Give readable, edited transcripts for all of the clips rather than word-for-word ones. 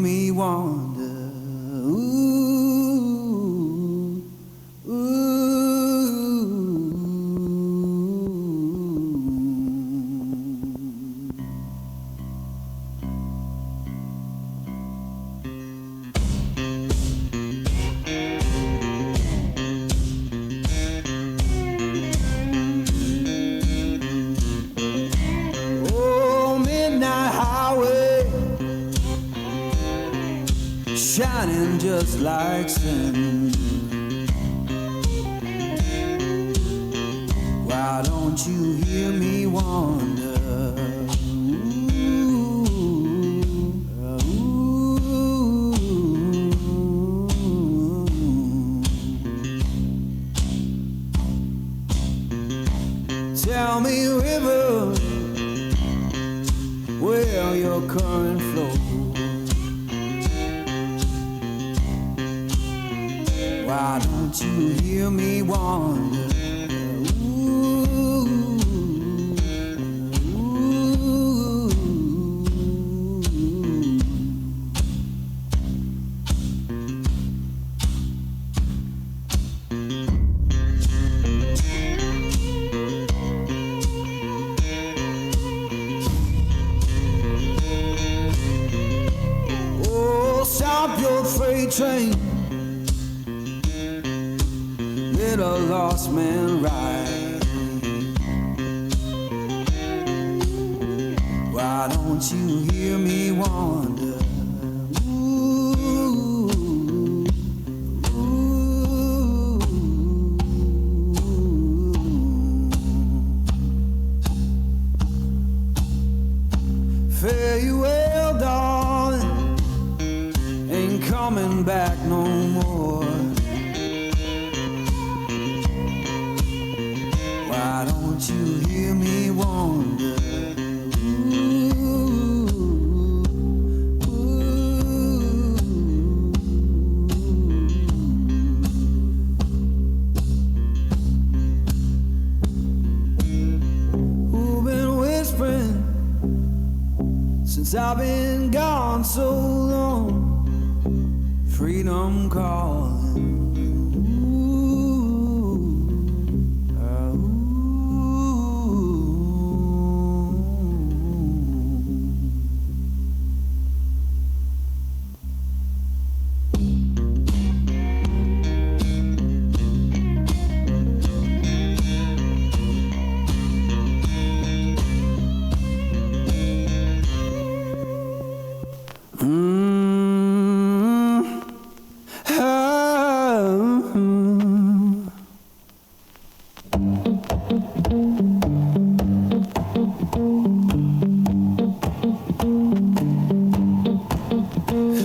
me wonder. Ooh, ooh. Oh, midnight highway, shining just like sin. Why don't you hear me wonder? Tell me, river, where your current flows. Why don't you hear me wonder? Ooh, ooh. Oh, stop your freight train, let a lost man ride. Why don't you hear me wonder? Ooh, ooh. Fare you well, darling, ain't coming back no more. Why don't you hear me wonder? Ooh, ooh. Who been whispering since I've been gone so long? Freedom calling.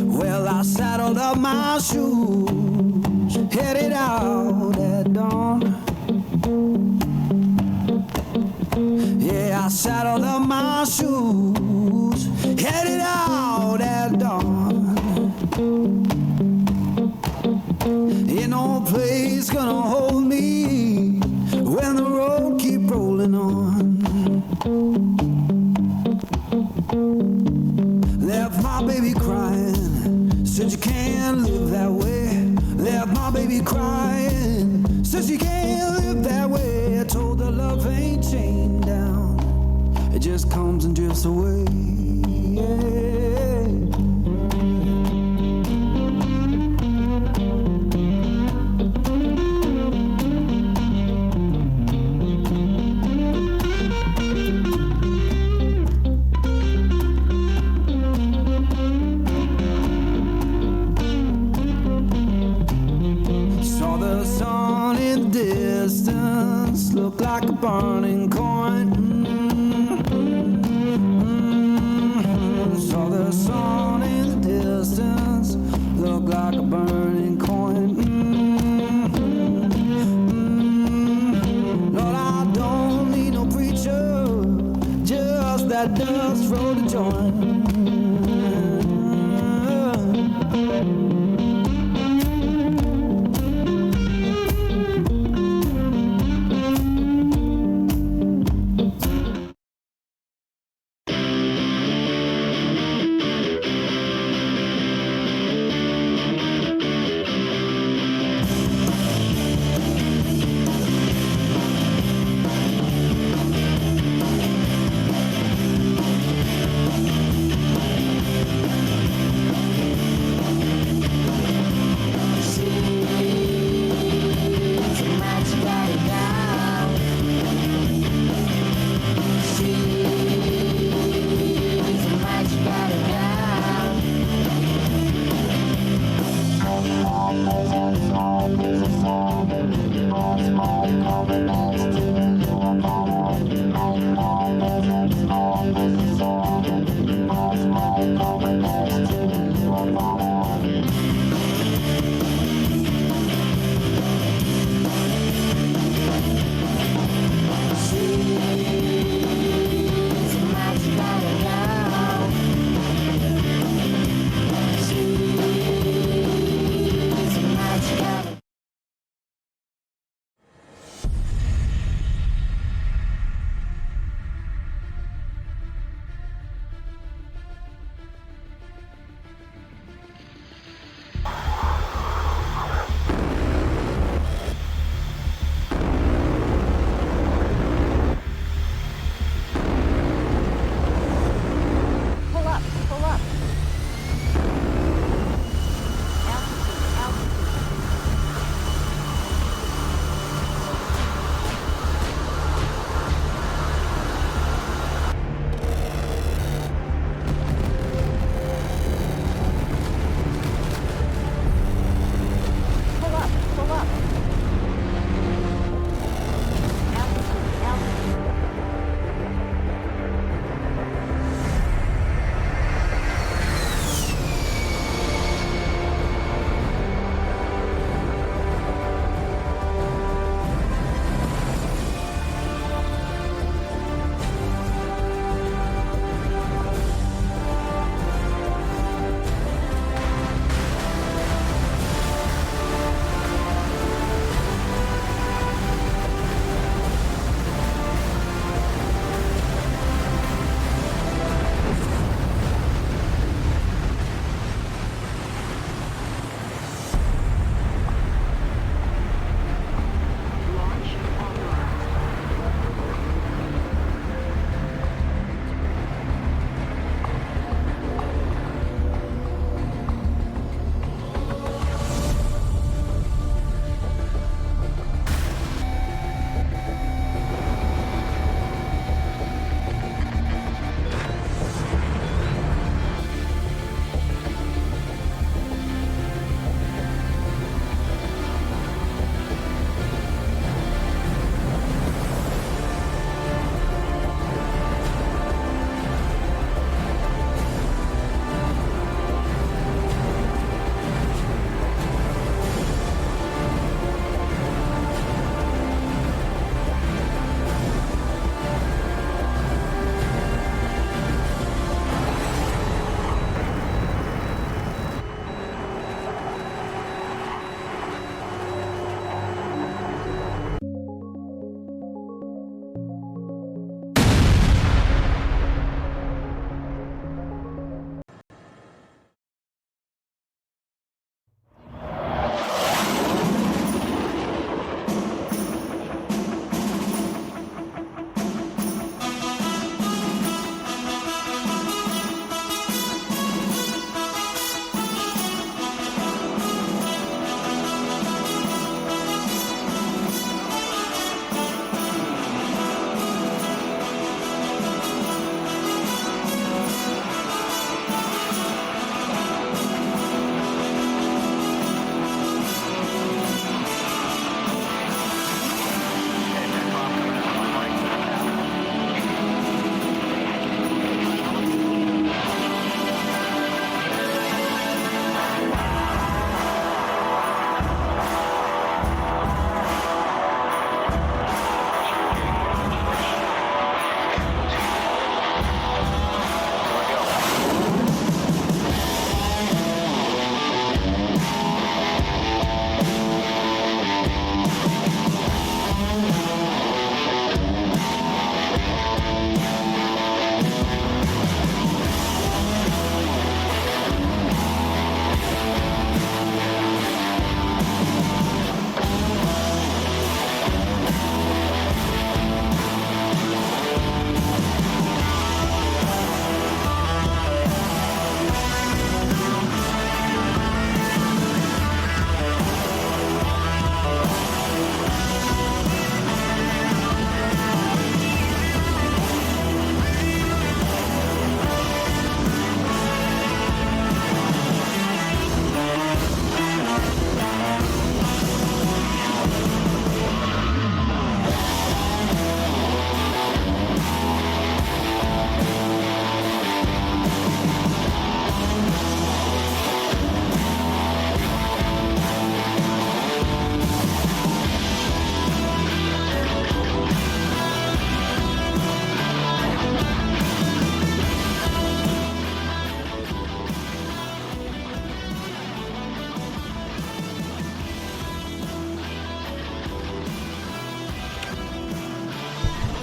Well, I saddled up my shoes, headed out at dawn. Yeah, I saddled up my shoes, headed out at dawn. Ain't no place gonna hold me when the road keep rolling on. Left my baby crying, said you can't live that way. Left my baby crying, said you can't live that way. I told her love ain't chained down, it just comes and drifts away. Saw the sun in the distance, looked like a burning coin. Saw the sun in the distance, looked like a burning coin. Lord, I don't need no preacher, just that dust roll to join.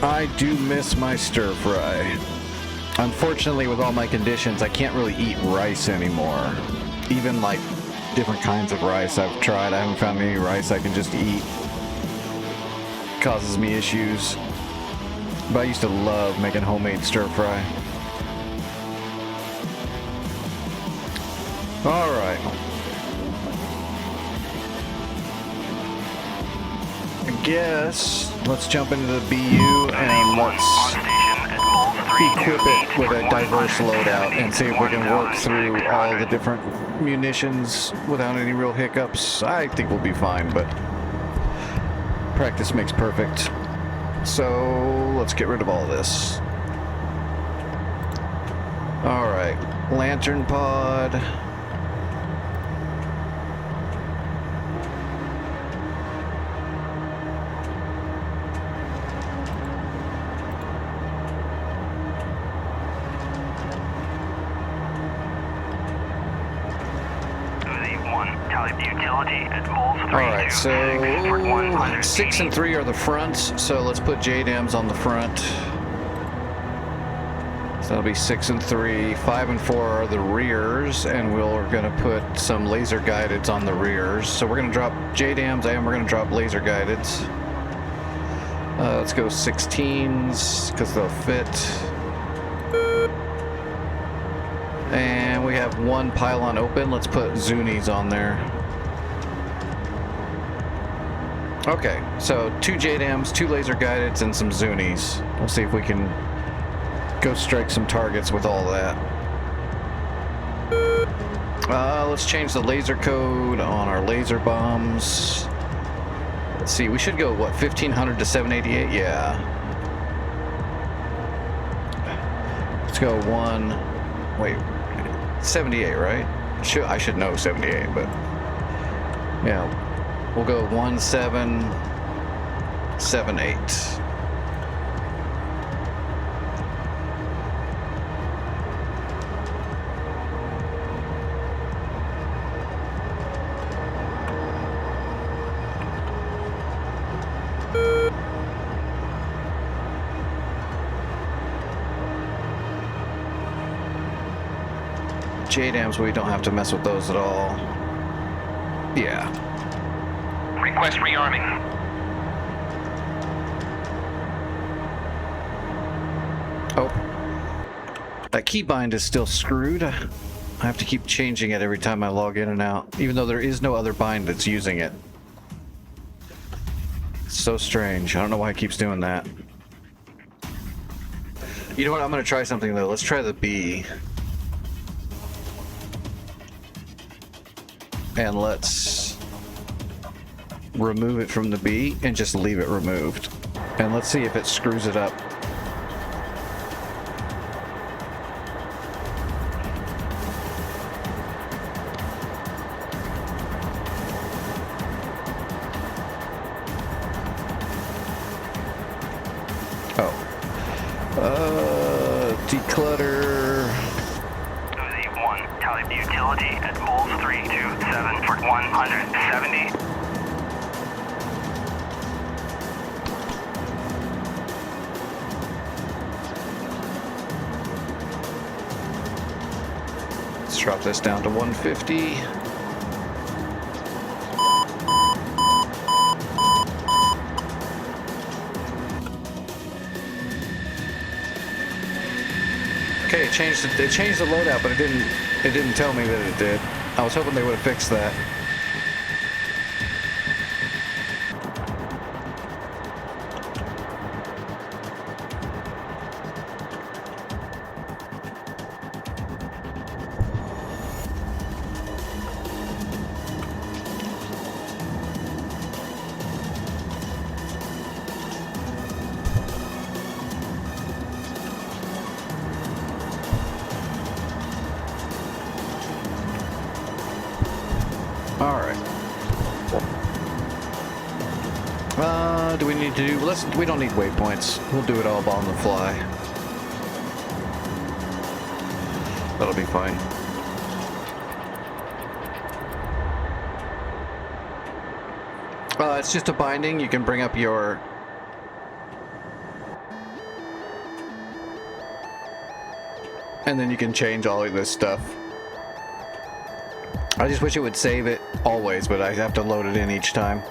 I do miss my stir fry. Unfortunately, with all my conditions, I can't really eat rice anymore. Even like different kinds of rice I've tried, I haven't found any rice I can just eat. Causes me issues. But I used to love making homemade stir fry. Alright. I guess let's jump into the BU and let's equip it with a diverse loadout and see if we can work through all the different munitions without any real hiccups. I think we'll be fine, but practice makes perfect. So let's get rid of all this. Alright, lantern pod. Alright, so 6 and 3 are the fronts, so let's put JDAMs on the front. So that'll be 6 and 3. 5 and 4 are the rears, and we're going to put some laser guideds on the rears. So we're going to drop JDAMs and we're going to drop laser guideds. Let's go 16s because they'll fit. And we have one pylon open. Let's put Zunies on there. Okay, so 2 JDAMs, 2 laser guideds, and some Zunies. We'll see if we can go strike some targets with all that. Let's change the laser code on our laser bombs. Let's see, we should go, what, 1500 to 788? Yeah. Let's go 78, right? I should know 78, but yeah. We'll go 1778. JDAMs, we don't have to mess with those at all. Yeah. Request rearming. Oh. That keybind is still screwed. I have to keep changing it every time I log in and out, even though there is no other bind that's using it. It's so strange. I don't know why it keeps doing that. You know what? I'm going to try something, though. Let's try the B. And let's remove it from the B and just leave it removed. And let's see if it screws it up. Declutter. Uzi 1, tally utility at moles 327 for 170. Let's drop this down to 150. Okay, it changed the loadout, but it didn't tell me that it did. I was hoping they would have fixed that. Alright. Do we need to do... we don't need waypoints. We'll do it all on the fly. That'll be fine. It's just a binding. You can bring up your and then you can change all of this stuff. I just wish it would save it always, but I have to load it in each time.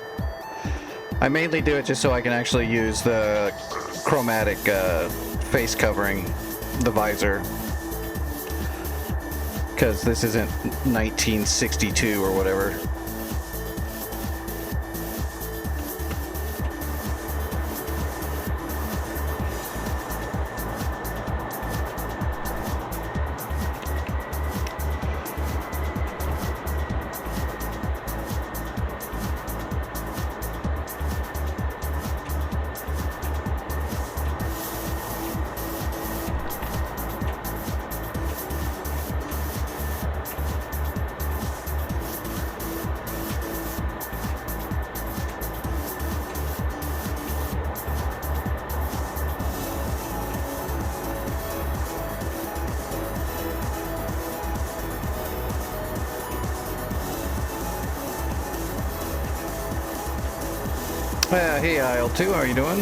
I mainly do it just so I can actually use the chromatic face covering, the visor, because this isn't 1962 or whatever. Hey, IL2, how are you doing?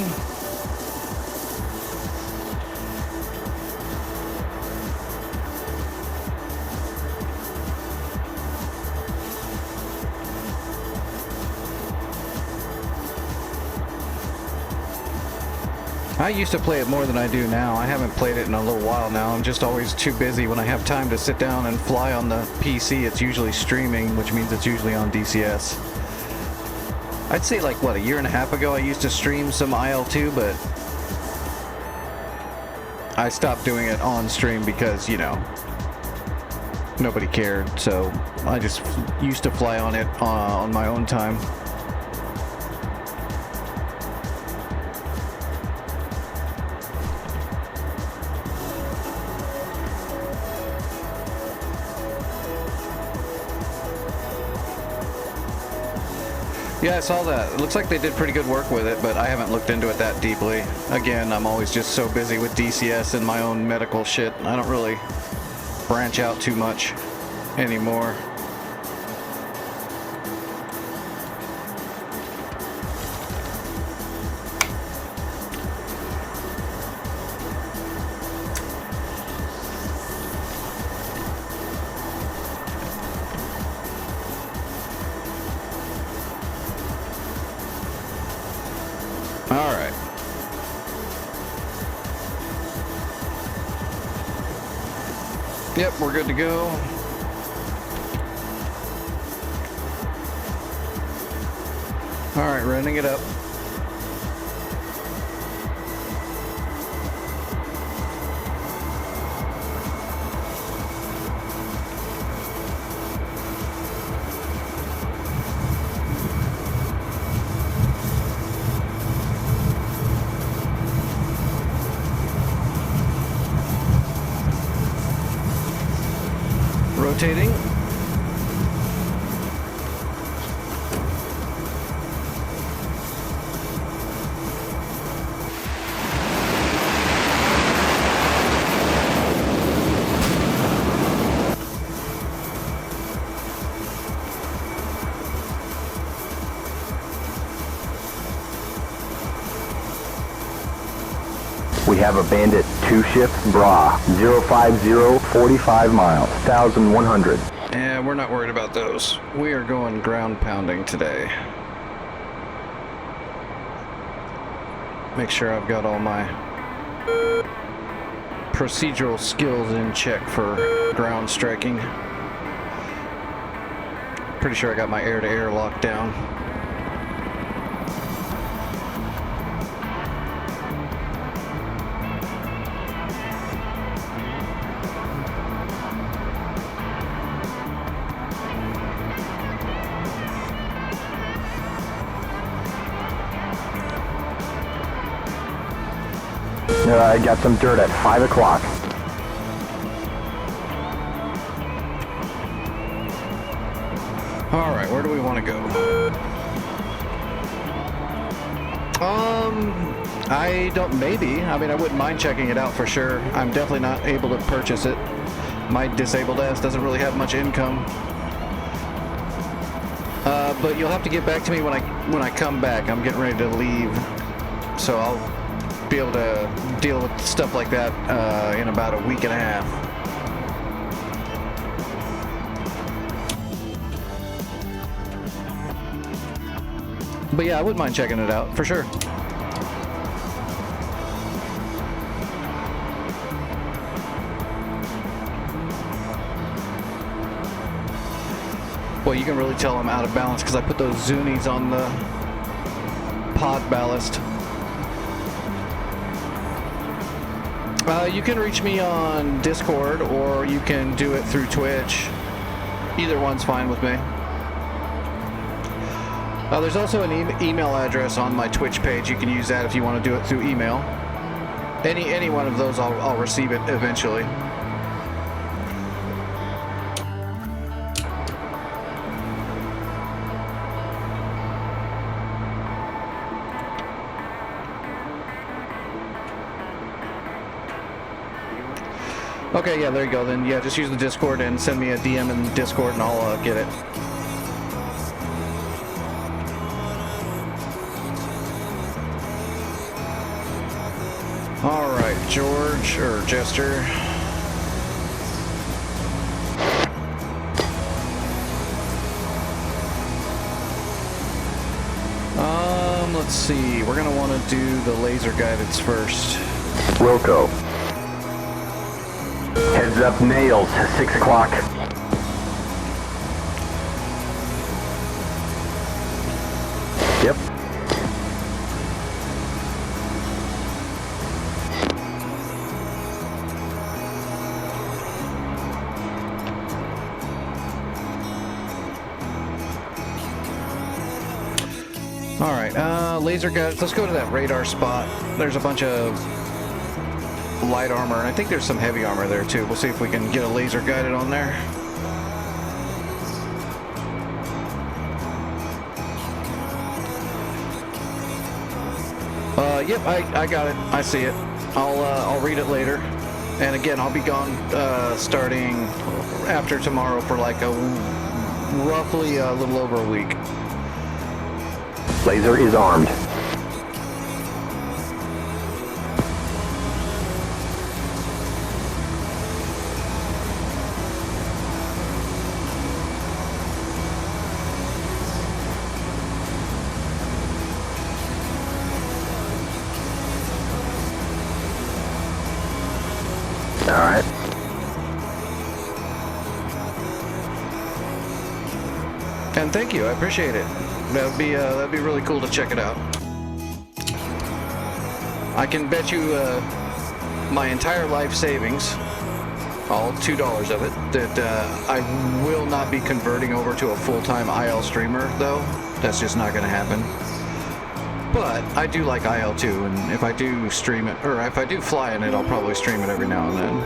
I used to play it more than I do now. I haven't played it in a little while now. I'm just always too busy. When I have time to sit down and fly on the PC, it's usually streaming, which means it's usually on DCS. I'd say like, what, a year and a half ago I used to stream some IL2, but I stopped doing it on stream because, you know, nobody cared, so I just used to fly on it on my own time. Yeah, I saw that. It looks like they did pretty good work with it, but I haven't looked into it that deeply. Again, I'm always just so busy with DCS and my own medical shit. I don't really branch out too much anymore. All right. Yep, we're good to go. All right, running it up. Rotating. We have a Bandit 2-shift Bra, 050, 45 miles, 1,100. Yeah, we're not worried about those. We are going ground pounding today. Make sure I've got all my procedural skills in check for ground striking. Pretty sure I got my air-to-air locked down. I got some dirt at 5 o'clock. All right, where do we want to go? I don't, maybe. I mean, I wouldn't mind checking it out for sure. I'm definitely not able to purchase it. My disabled ass doesn't really have much income. But you'll have to get back to me when I come back. I'm getting ready to leave, so I'll be able to deal with stuff like that in about a week and a half. But yeah, I wouldn't mind checking it out, for sure. Well, you can really tell I'm out of balance because I put those Zunies on the pod ballast. You can reach me on Discord, or you can do it through Twitch. Either one's fine with me. There's also an email address on my Twitch page. You can use that if you want to do it through email. Any one of those, I'll receive it eventually. Okay, yeah, there you go. Then, yeah, just use the Discord and send me a DM in Discord and I'll get it. All right, George, or Jester. Let's see. We're going to want to do the laser guidance first. Wilco. Heads up, nails, 6 o'clock. Yep. All right, laser guides. Let's go to that radar spot. There's a bunch of light armor, and I think there's some heavy armor there too. We'll see if we can get a laser guided on there. Yep, I got it. I see it. I'll read it later. And again, I'll be gone starting after tomorrow for like roughly a little over a week. Laser is armed. All right. And thank you, I appreciate it. That'd be really cool to check it out. I can bet you my entire life savings, all $2 of it, that I will not be converting over to a full-time IL streamer, though. That's just not going to happen. But I do like IL too, and if I do stream it, or if I do fly in it, I'll probably stream it every now and then.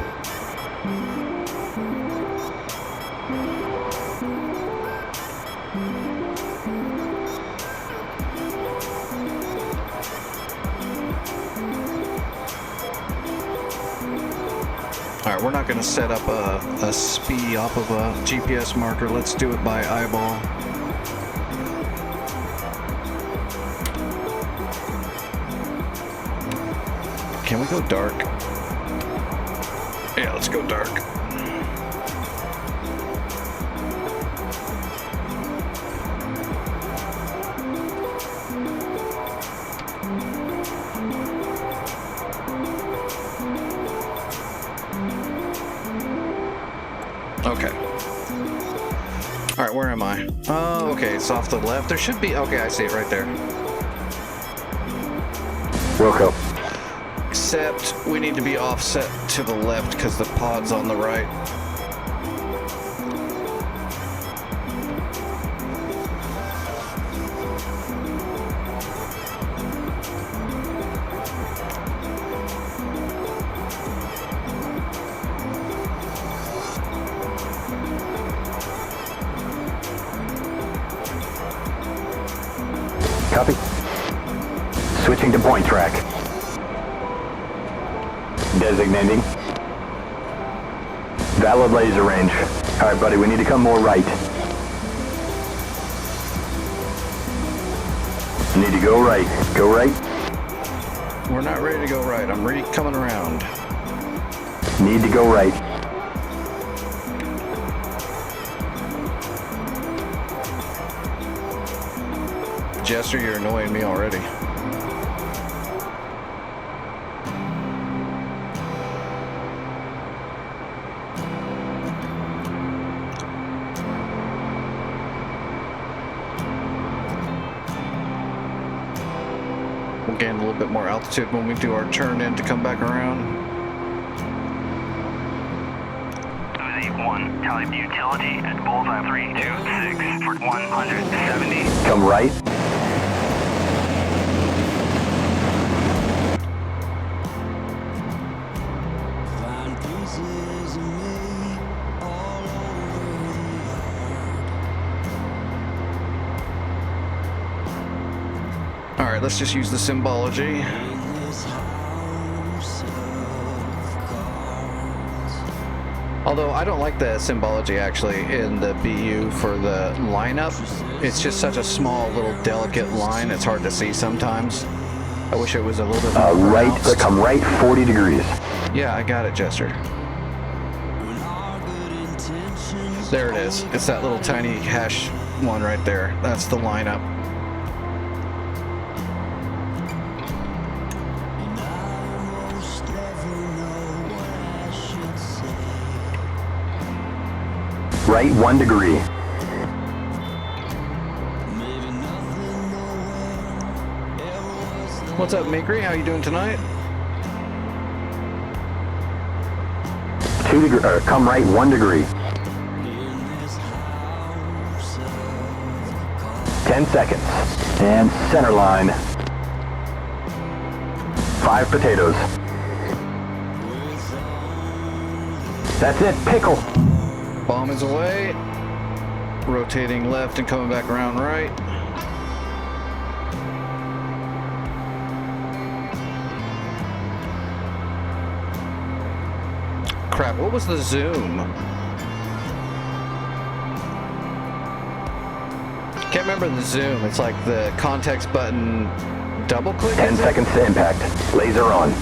Alright, we're not going to set up a SPI off of a GPS marker. Let's do it by eyeball. Can we go dark? Yeah, let's go dark. Okay. Alright, where am I? Oh, okay, it's off the left. There should be... Okay, I see it right there. Wilco. Except we need to be offset to the left because the pod's on the right. Copy. Switching to point track. Designating. Valid laser range. Alright, buddy, we need to come more right. Need to go right. Go right. We're not ready to go right. I'm coming around. Need to go right. Jester, you're annoying me already. We'll gain a little bit more altitude when we do our turn in to come back around. Uzi 1, tally utility at bullseye 326 for 170. Come right. Find pieces of me all over the All right, let's just use the symbology. in this house of cards. Although I don't like the symbology actually in the BU for the lineup. It's just such a small little delicate line. It's hard to see sometimes. I wish it was a little bit more Right, pronounced. come right 40 degrees. Yeah, I got it, Jester. When our good intentions There it is. It's that little tiny hash one right there. That's the lineup. and I most never know what I should say. Right 1 degree. Maybe nothing nowhere ever was the What's up, Mikri? How you doing tonight? 2 degree. Come right 1 degree. in this house of cards. 10 seconds. And center line. 5 potatoes. That's it. Pickle. Bomb is away. Rotating left and coming back around right. Crap, what was the zoom? Can't remember the zoom. It's like the context button double click. 10 is it? seconds to impact. Laser on. You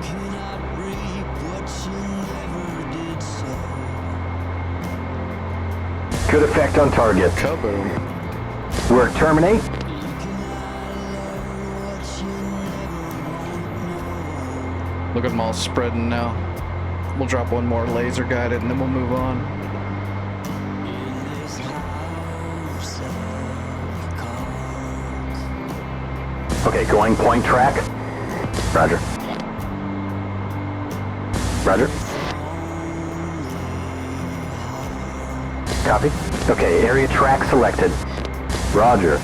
cannot reap what you never did sow. Good effect on target. Kaboom. Work terminate. You cannot learn what you never won't know. Look at them all spreading now. We'll drop one more laser guided and then we'll move on. In this house of cards. Okay, going point track. Roger. Roger. Copy. Okay, area track selected. Roger.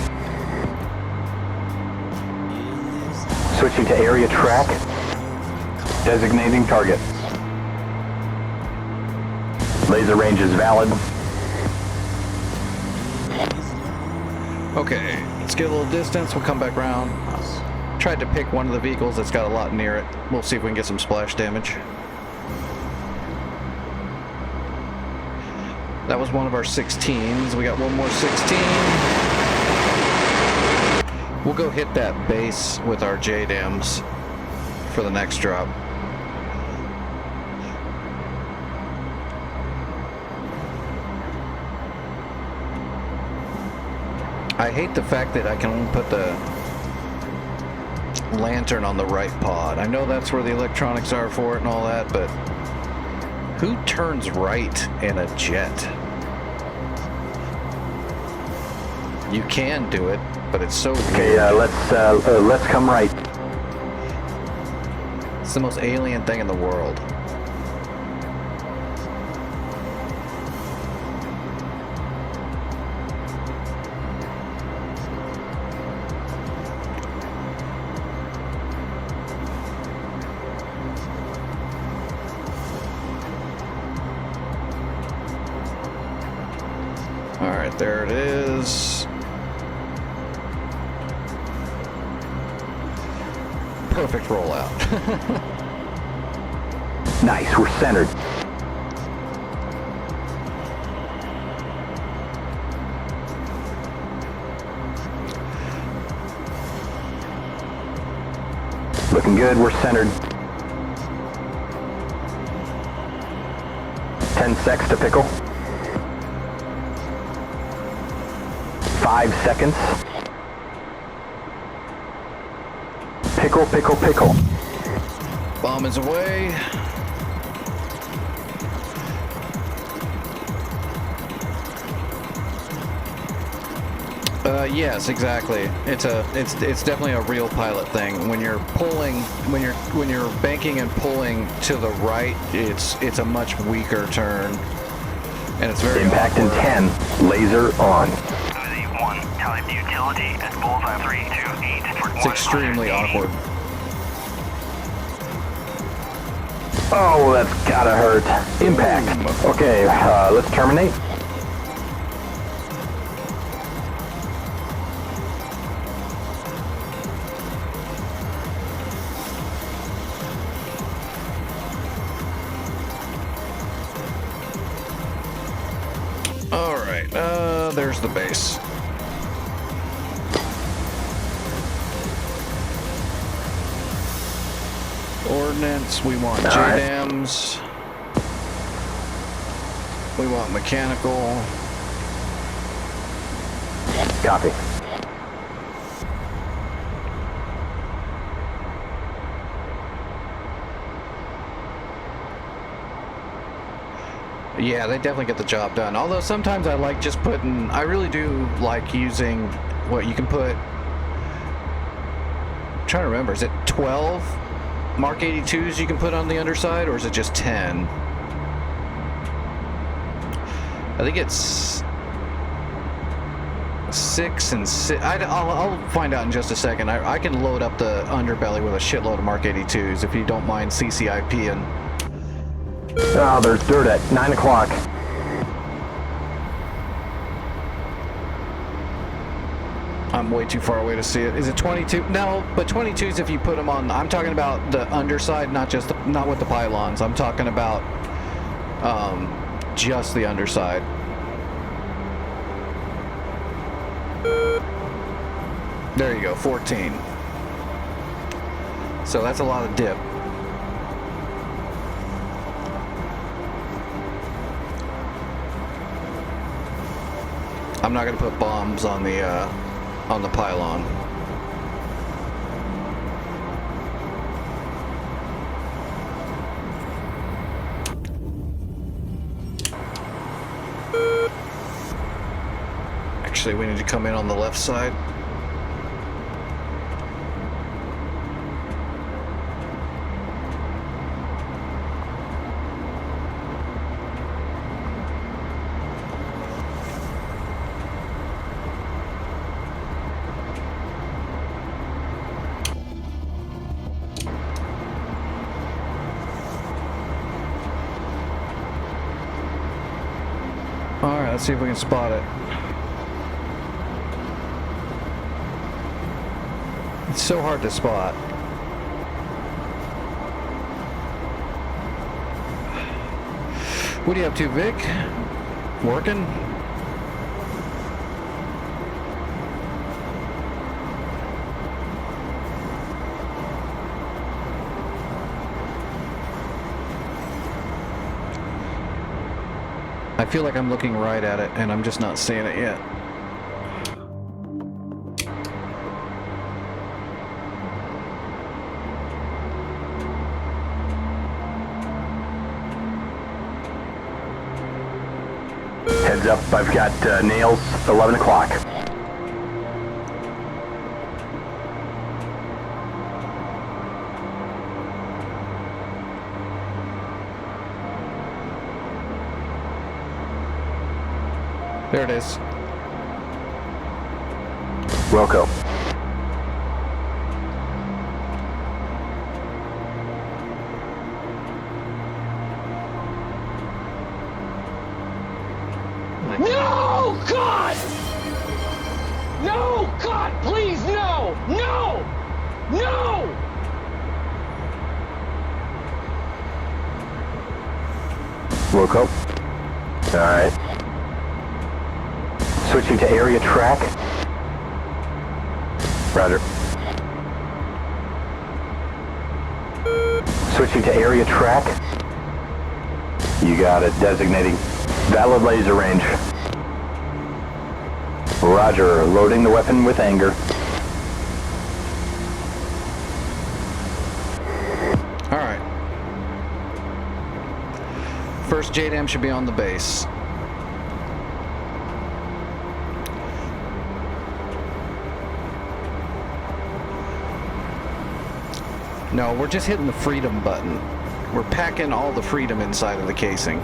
Switching to area track. Designating target. Laser range is valid. Okay, let's get a little distance. We'll come back around. Tried to pick one of the vehicles that's got a lot near it. We'll see if we can get some splash damage. That was one of our 16s. We got one more 16. We'll go hit that base with our JDAMs for the next drop. I hate the fact that I can only put the lantern on the right pod. I know that's where the electronics are for it and all that, but who turns right in a jet? You can do it, but it's so Okay, weird. let's come right. It's the most alien thing in the world. All right, there it is. Perfect rollout. Nice, we're centered. Looking good, we're centered. 10 secs to pickle. 5 seconds. Pickle, pickle, pickle. Bomb is away. Yes, exactly. It's definitely a real pilot thing. When you're pulling, when you're banking and pulling to the right, it's a much weaker turn, and it's very Impact awkward. in 10. Laser on. Uzi 1, tally utility at bullseye 328 for It's extremely 180. awkward. Oh, that's gotta hurt. Impact. Okay, let's terminate. All right, there's the base. Ordnance, we want right. JDAMs. We want mechanical. Copy. Yeah, they definitely get the job done. Although sometimes I like just putting, I really do like using what you can put. I'm trying to remember, is it 12 Mark 82s you can put on the underside, or is it just 10? I think it's 6 and 6. I'll find out in just a second. I can load up the underbelly with a shitload of Mark 82s if you don't mind CCIP and. Oh, there's dirt at 9 o'clock. I'm way too far away to see it. Is it 22? No, but 22s if you put them on. I'm talking about the underside, not with the pylons. I'm talking about just the underside. There you go, 14. So that's a lot of dip. I'm not going to put bombs on the pylon. Actually, we need to come in on the left side. Alright, let's see if we can spot it. It's so hard to spot. What are you up to, Vic? Working? I feel like I'm looking right at it, and I'm just not seeing it yet. Heads up, I've got nails, 11 o'clock. There it is. Wilco. No, God! No, God, please, no! No! No! Wilco. Alright. Switching to area track. Roger. Switching to area track. You got it. Designating valid laser range. Roger. Loading the weapon with anger. Alright. First JDAM should be on the base. No, we're just hitting the freedom button. We're packing all the freedom inside of the casing.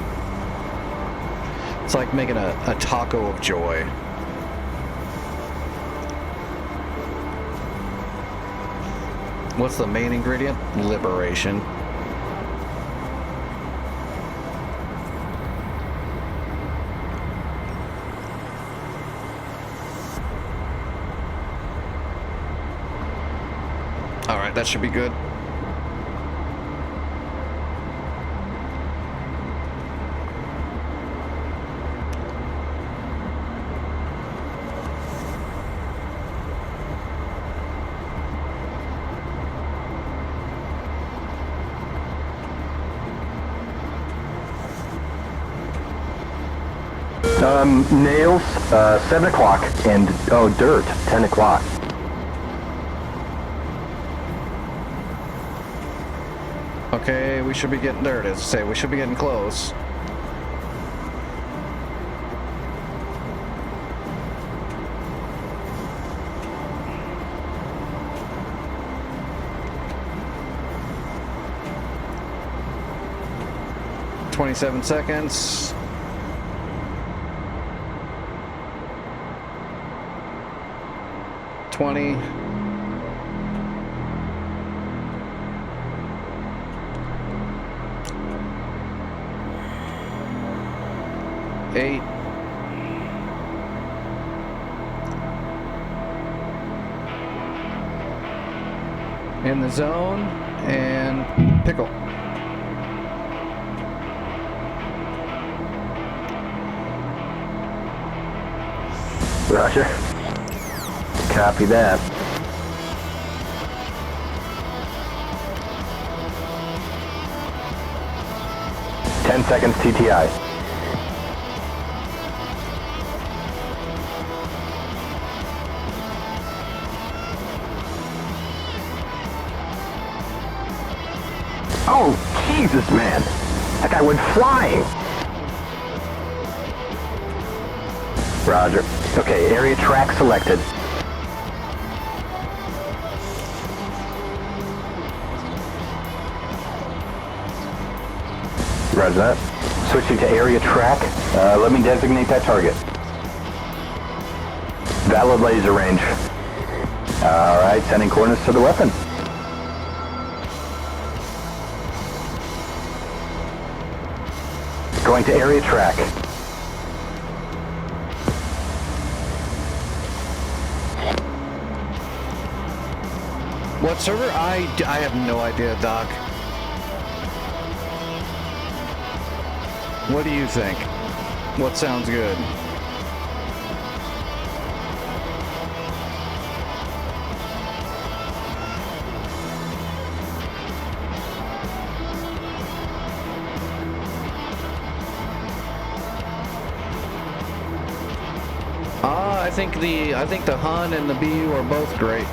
It's like making a taco of joy. What's the main ingredient? Liberation. All right, that should be good. Nails, 7 o'clock, and, dirt, 10 o'clock. Okay, we should be getting dirt, as I say, we should be getting close. "27 seconds. "20. "8. "In the zone," and pickle. Roger. Copy that. "10 seconds TTI. Oh, Jesus, man. That guy went flying. Roger. Okay, area track selected. Roger that. Switching to area track. Let me designate that target. Valid laser range. Alright, sending coordinates to the weapon. Going to area track. What server? I have no idea, Doc. What do you think? What sounds good? I think the Hun and the BU are both great.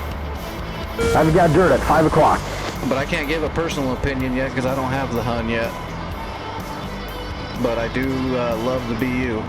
I've got dirt at 5 o'clock. But I can't give a personal opinion yet because I don't have the Hun yet. But I do love the BU.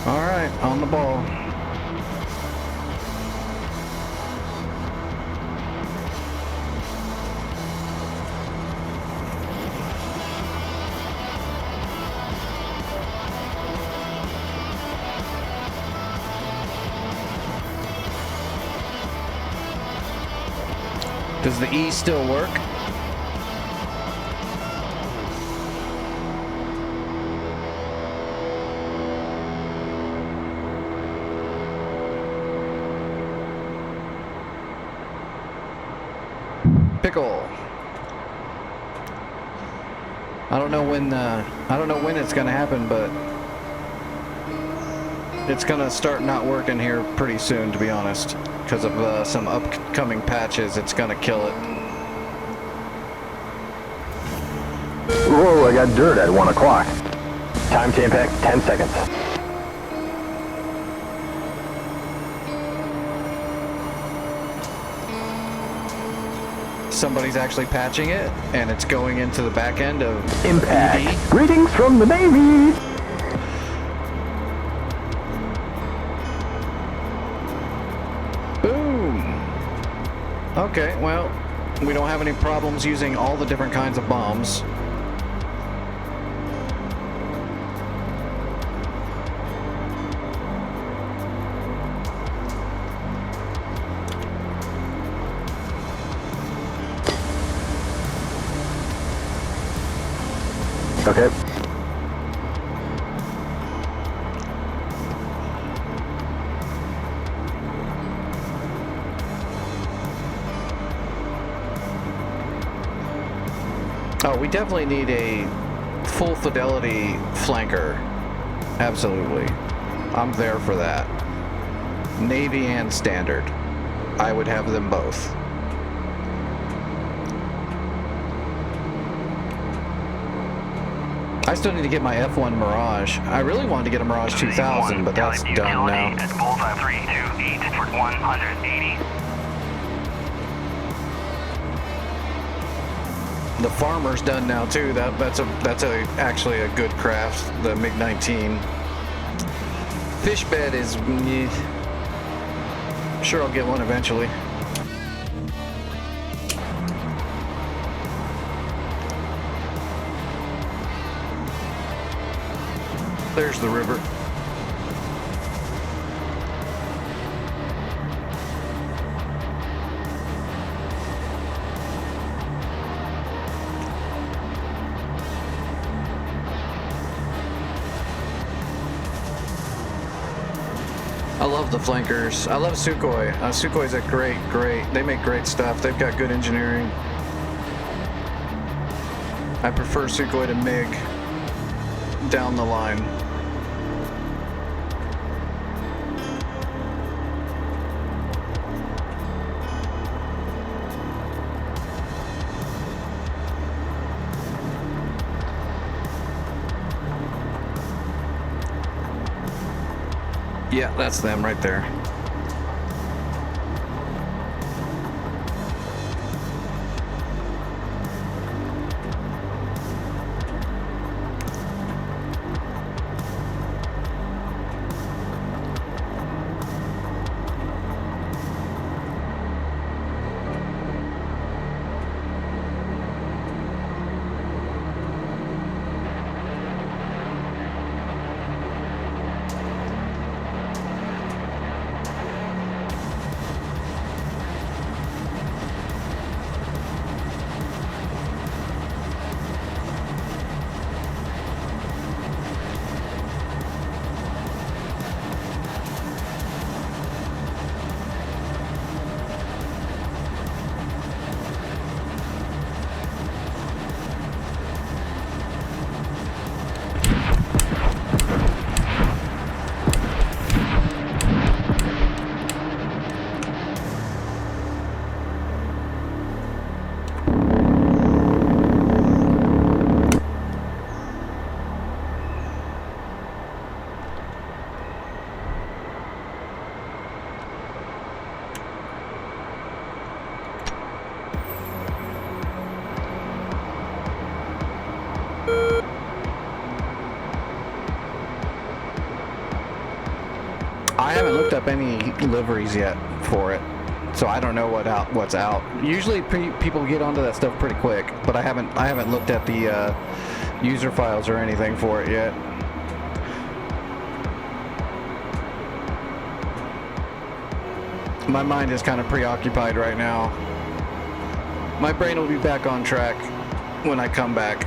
All right, on the ball. Does the E still work? Pickle. I don't know when it's gonna happen, but it's gonna start not working here pretty soon, to be honest, because of some upcoming patches. It's gonna kill it. Whoa, I got dirt at 1 o'clock. Time to impact, 10 seconds. Somebody's actually patching it, and it's going into the back end of Impact. ED. Greetings from the Navy. Boom. Okay, well, we don't have any problems using all the different kinds of bombs. Okay. Oh, we definitely need a full fidelity flanker. Absolutely. I'm there for that. Navy and standard. I would have them both. I still need to get my F1 Mirage. I really wanted to get a Mirage 2000, but that's done now. At bullseye 328 for 180. The Farmer's done now too. That's actually a good craft. The MiG-19. Fish bed is. Sure, I'll get one eventually. There's the river. I love the flankers. I love Sukhoi. Sukhoi's a great. They make great stuff. They've got good engineering. I prefer Sukhoi to MiG down the line. Yeah, that's them right there. I haven't looked up any liveries yet for it, so I don't know what's out. Usually people get onto that stuff pretty quick, but I haven't looked at the user files or anything for it yet. My mind is kind of preoccupied right now. My brain will be back on track when I come back.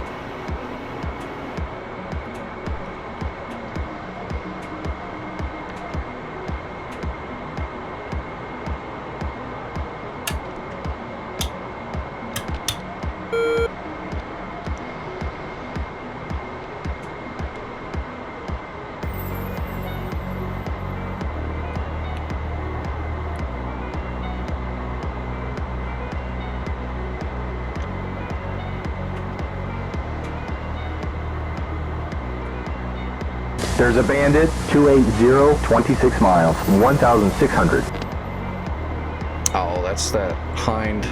There's a Bandit, 280, 26 miles, 1,600. Oh, that's that hind.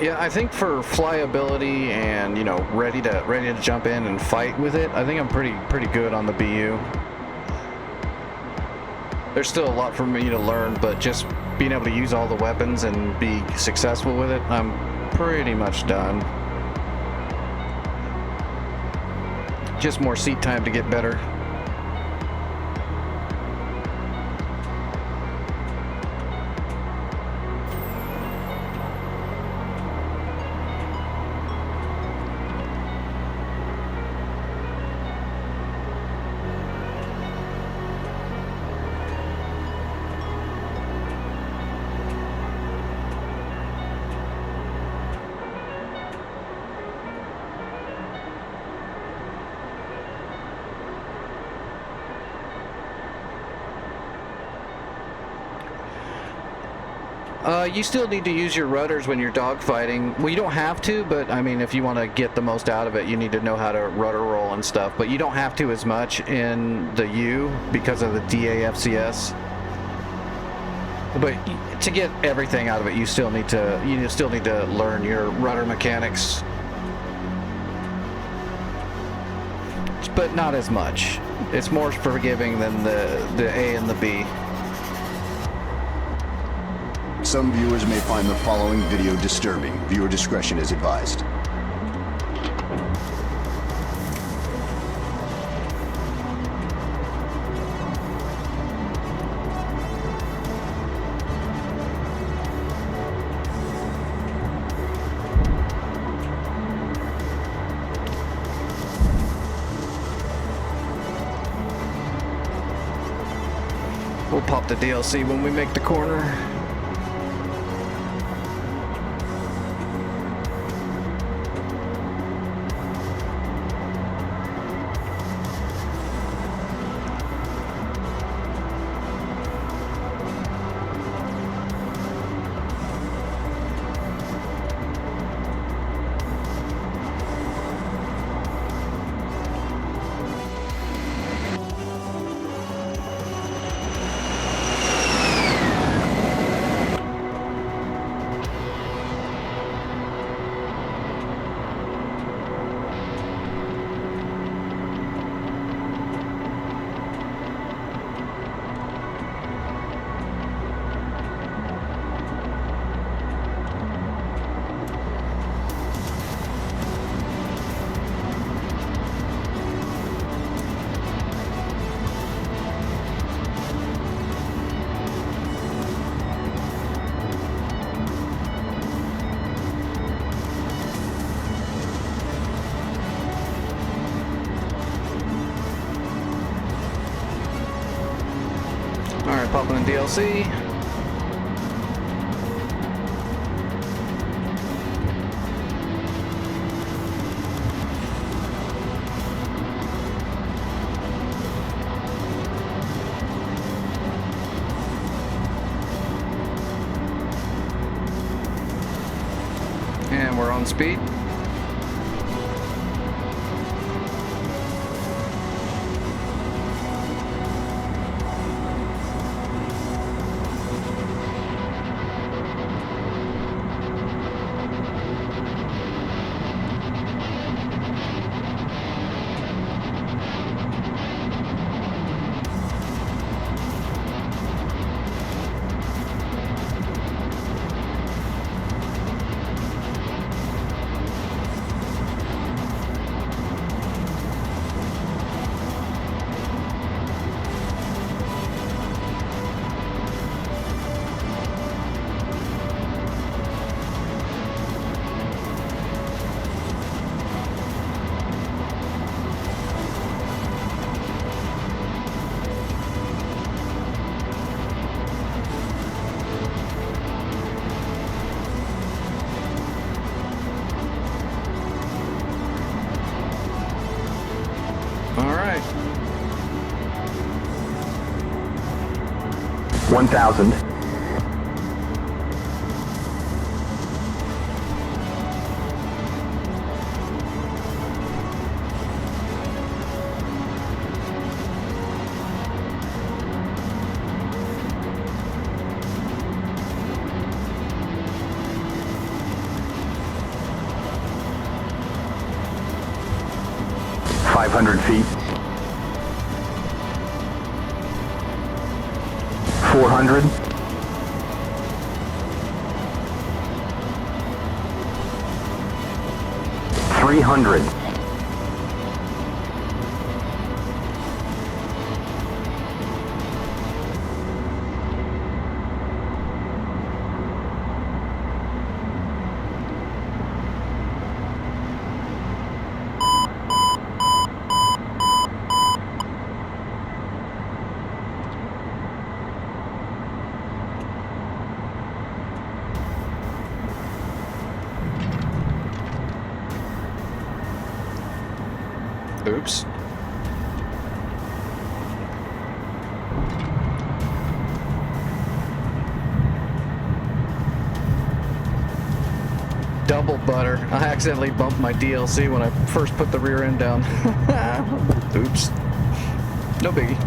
Yeah, I think for flyability and, you know, ready to jump in and fight with it, I think I'm pretty good on the BU. There's still a lot for me to learn, but just being able to use all the weapons and be successful with it, I'm pretty much done. Just more seat time to get better. You still need to use your rudders when you're dogfighting. Well, you don't have to, but I mean, if you want to get the most out of it, you need to know how to rudder roll and stuff. But you don't have to as much in the U because of the DAFCS. But to get everything out of it, you still need to learn your rudder mechanics. But not as much. It's more forgiving than the A and the B. Some viewers may find the following video disturbing. Viewer discretion is advised. We'll pop the DLC when we make the corner. Alright, popping in DLC. And we're on speed. right. 1,000. 500 feet. 400. 300. 'Oops. Double butter. I accidentally bumped my DLC when I first put the rear end down. Oops. No biggie.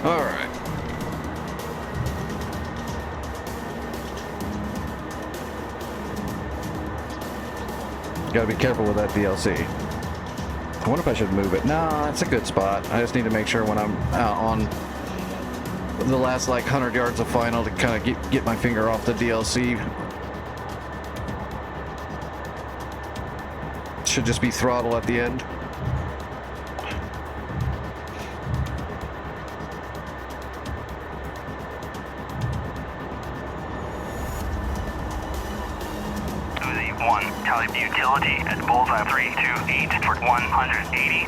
All right. Gotta be careful with that DLC. I wonder if I should move it. No, it's a good spot. I just need to make sure when I'm on the last like 100 yards of final to kind of get my finger off the DLC. Should just be throttle at the end. Tally utility at bullseye 328 for 180.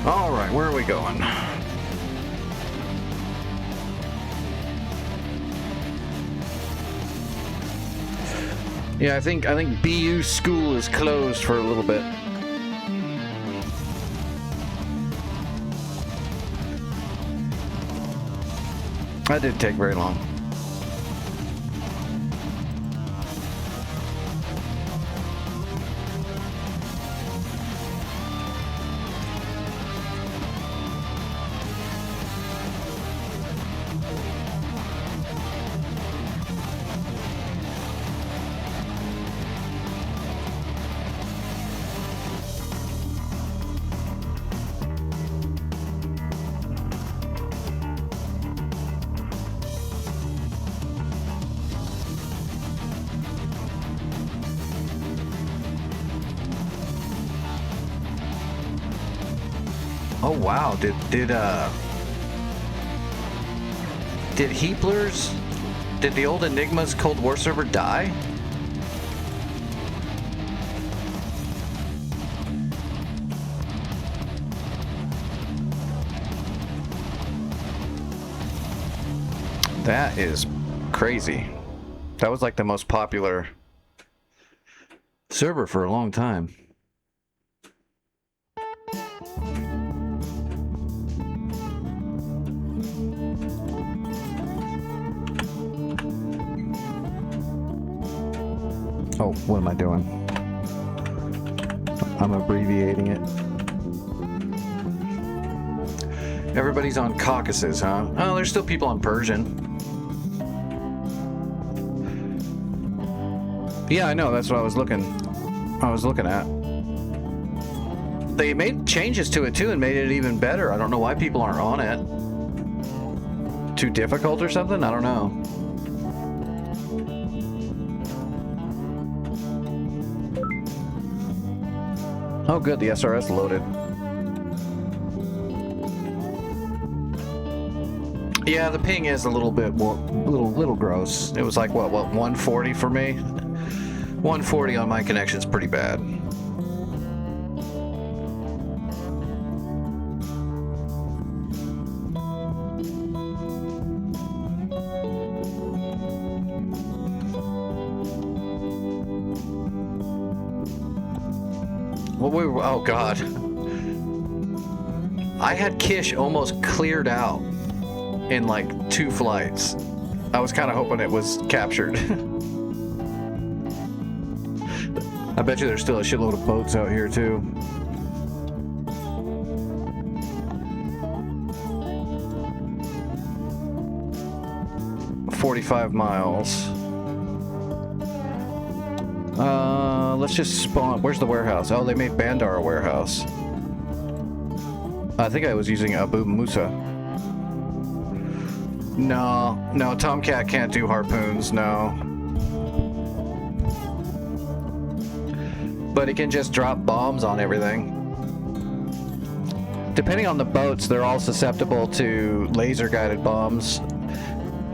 All right, where are we going? Yeah, I think BU school is closed for a little bit. That didn't take very long. wow. Did Heapler's, did the old Enigma's Cold War server die? That is crazy. That was like the most popular server for a long time. Oh, what am I doing? I'm abbreviating it. Everybody's on Caucasus, huh? Oh, there's still people on Persian. Yeah, I know. That's what I was looking at. They made changes to it too and made it even better. I don't know why people aren't on it. Too difficult or something? I don't know. Oh, good. The SRS loaded. Yeah, the ping is a little bit more, little gross. It was like what 140 for me. 140 on my connection's pretty bad. Oh god. I had Kish almost cleared out in like 2 flights. I was kind of hoping it was captured. I bet you there's still a shitload of boats out here too. $45 miles. Let's just spawn. Where's the warehouse? Oh, they made Bandar a warehouse. I think I was using Abu Musa. No, Tomcat can't do harpoons, no. But it can just drop bombs on everything. Depending on the boats, they're all susceptible to laser-guided bombs.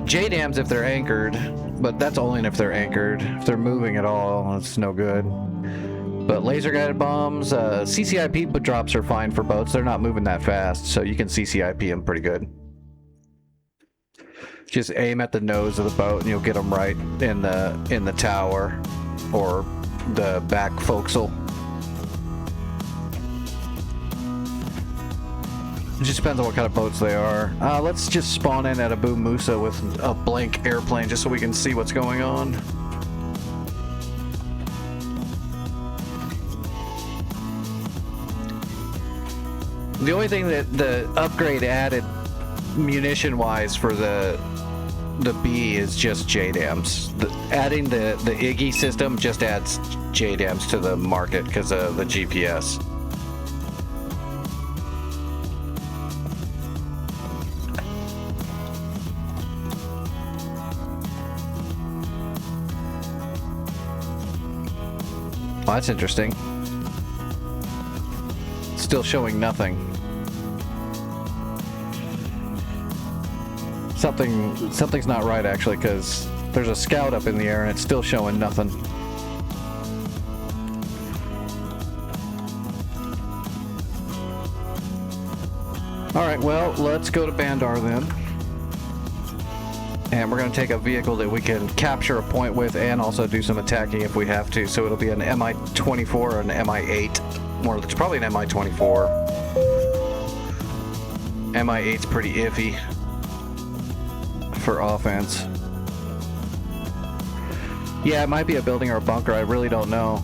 JDAMs if they're anchored, but that's only if they're anchored. If they're moving at all, it's no good. But laser-guided bombs, CCIP drops are fine for boats. They're not moving that fast, so you can CCIP them pretty good. Just aim at the nose of the boat, and you'll get them right in the tower or the back forecastle. It just depends on what kind of boats they are. Let's just spawn in at Abu Musa with a blank airplane just so we can see what's going on. The only thing that the upgrade added munition-wise for the B is just JDAMs. Adding the Iggy system just adds JDAMs to the market because of the GPS. Oh, that's interesting. Still showing nothing. Something's not right actually, because there's a scout up in the air and it's still showing nothing. Alright, well, let's go to Bandar then. And we're going to take a vehicle that we can capture a point with and also do some attacking if we have to. So it'll be an Mi-24 or an Mi-8. More, it's probably an Mi-24. Mi-8's pretty iffy for offense. Yeah, it might be a building or a bunker. I really don't know.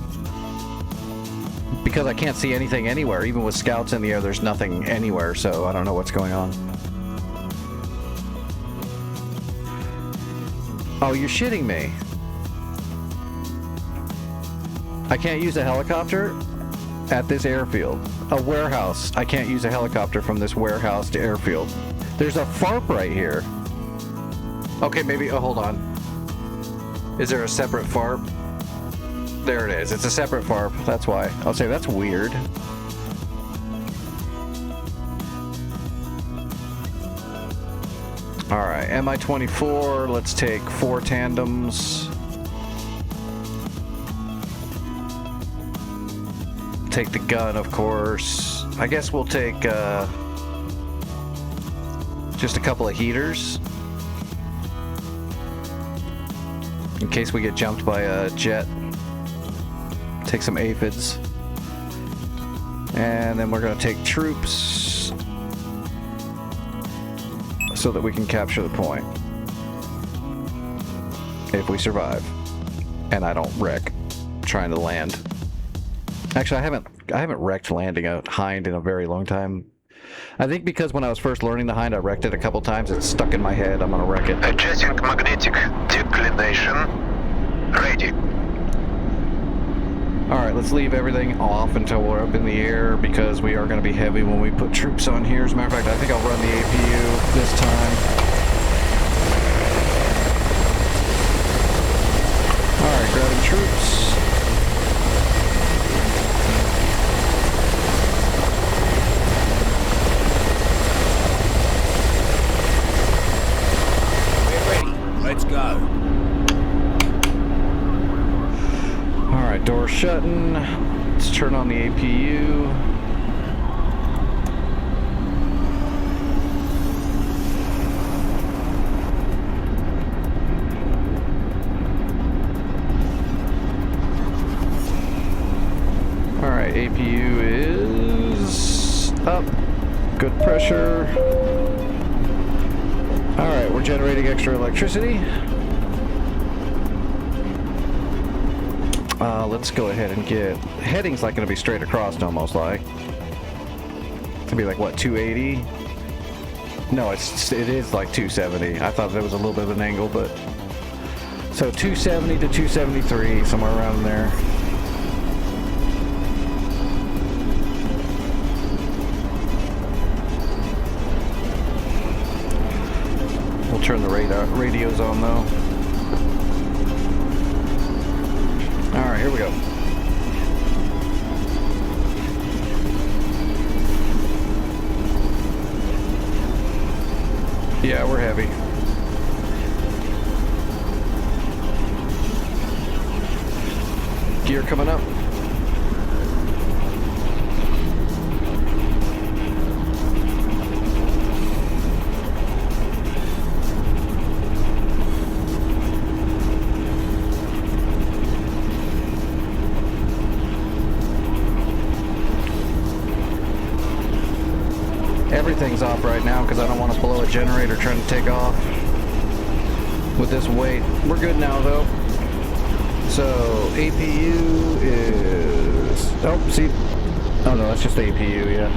Because I can't see anything anywhere. Even with scouts in the air, there's nothing anywhere. So I don't know what's going on. Oh, you're shitting me. I can't use a helicopter at this airfield. A warehouse. I can't use a helicopter from this warehouse to airfield. There's a FARP right here. Okay, maybe, oh, hold on. Is there a separate FARP? There it is. It's a separate FARP. That's why. I'll say that's weird. All right, Mi-24. Let's take 4 tandems. Take the gun, of course. I guess we'll take just a couple of heaters in case we get jumped by a jet. Take some aphids. And then we're going to take troops so that we can capture the point. If we survive. And I don't wreck trying to land. Actually, I haven't wrecked landing a hind in a very long time. I think because when I was first learning the hind, I wrecked it a couple times. It's stuck in my head. I'm going to wreck it. Adjusting magnetic declination. Ready. Alright, let's leave everything off until we're up in the air because we are going to be heavy when we put troops on here. As a matter of fact, I think I'll run the APU this time. Alright, grabbing troops. We're ready. Let's go. Alright, door shutting. Let's turn on the APU. Alright, APU is up. Good pressure. Alright, we're generating extra electricity. Let's go ahead and get... Heading's like going to be straight across almost like. It's going to be like, what, 280? No, it is like 270. I thought there was a little bit of an angle, but... So 270 to 273, somewhere around there. We'll turn the radios on though. Alright, here we go. Yeah, we're heavy. Gear coming up. Everything's off right now because I don't want to blow a generator trying to take off with this weight. We're good now though. So APU is... Oh, see? Oh no, that's just the APU, yeah.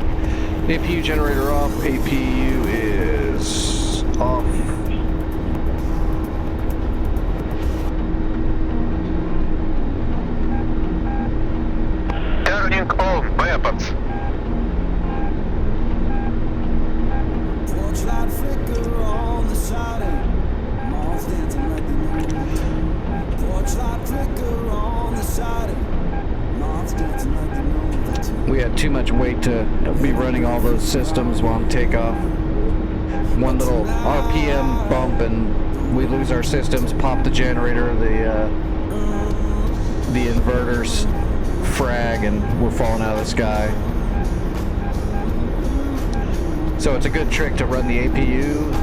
APU generator off. APU is off. Turning off weapons. Torchlight flicker on the siding, moths dancing like the moon. Torchlight flicker on the siding, moths dancing like the moon. We had too much weight to be running all those systems while on takeoff. One little RPM bump and we lose our systems, pop the generator, the inverters frag, and we're falling out of the sky. So it's a good trick to run the APU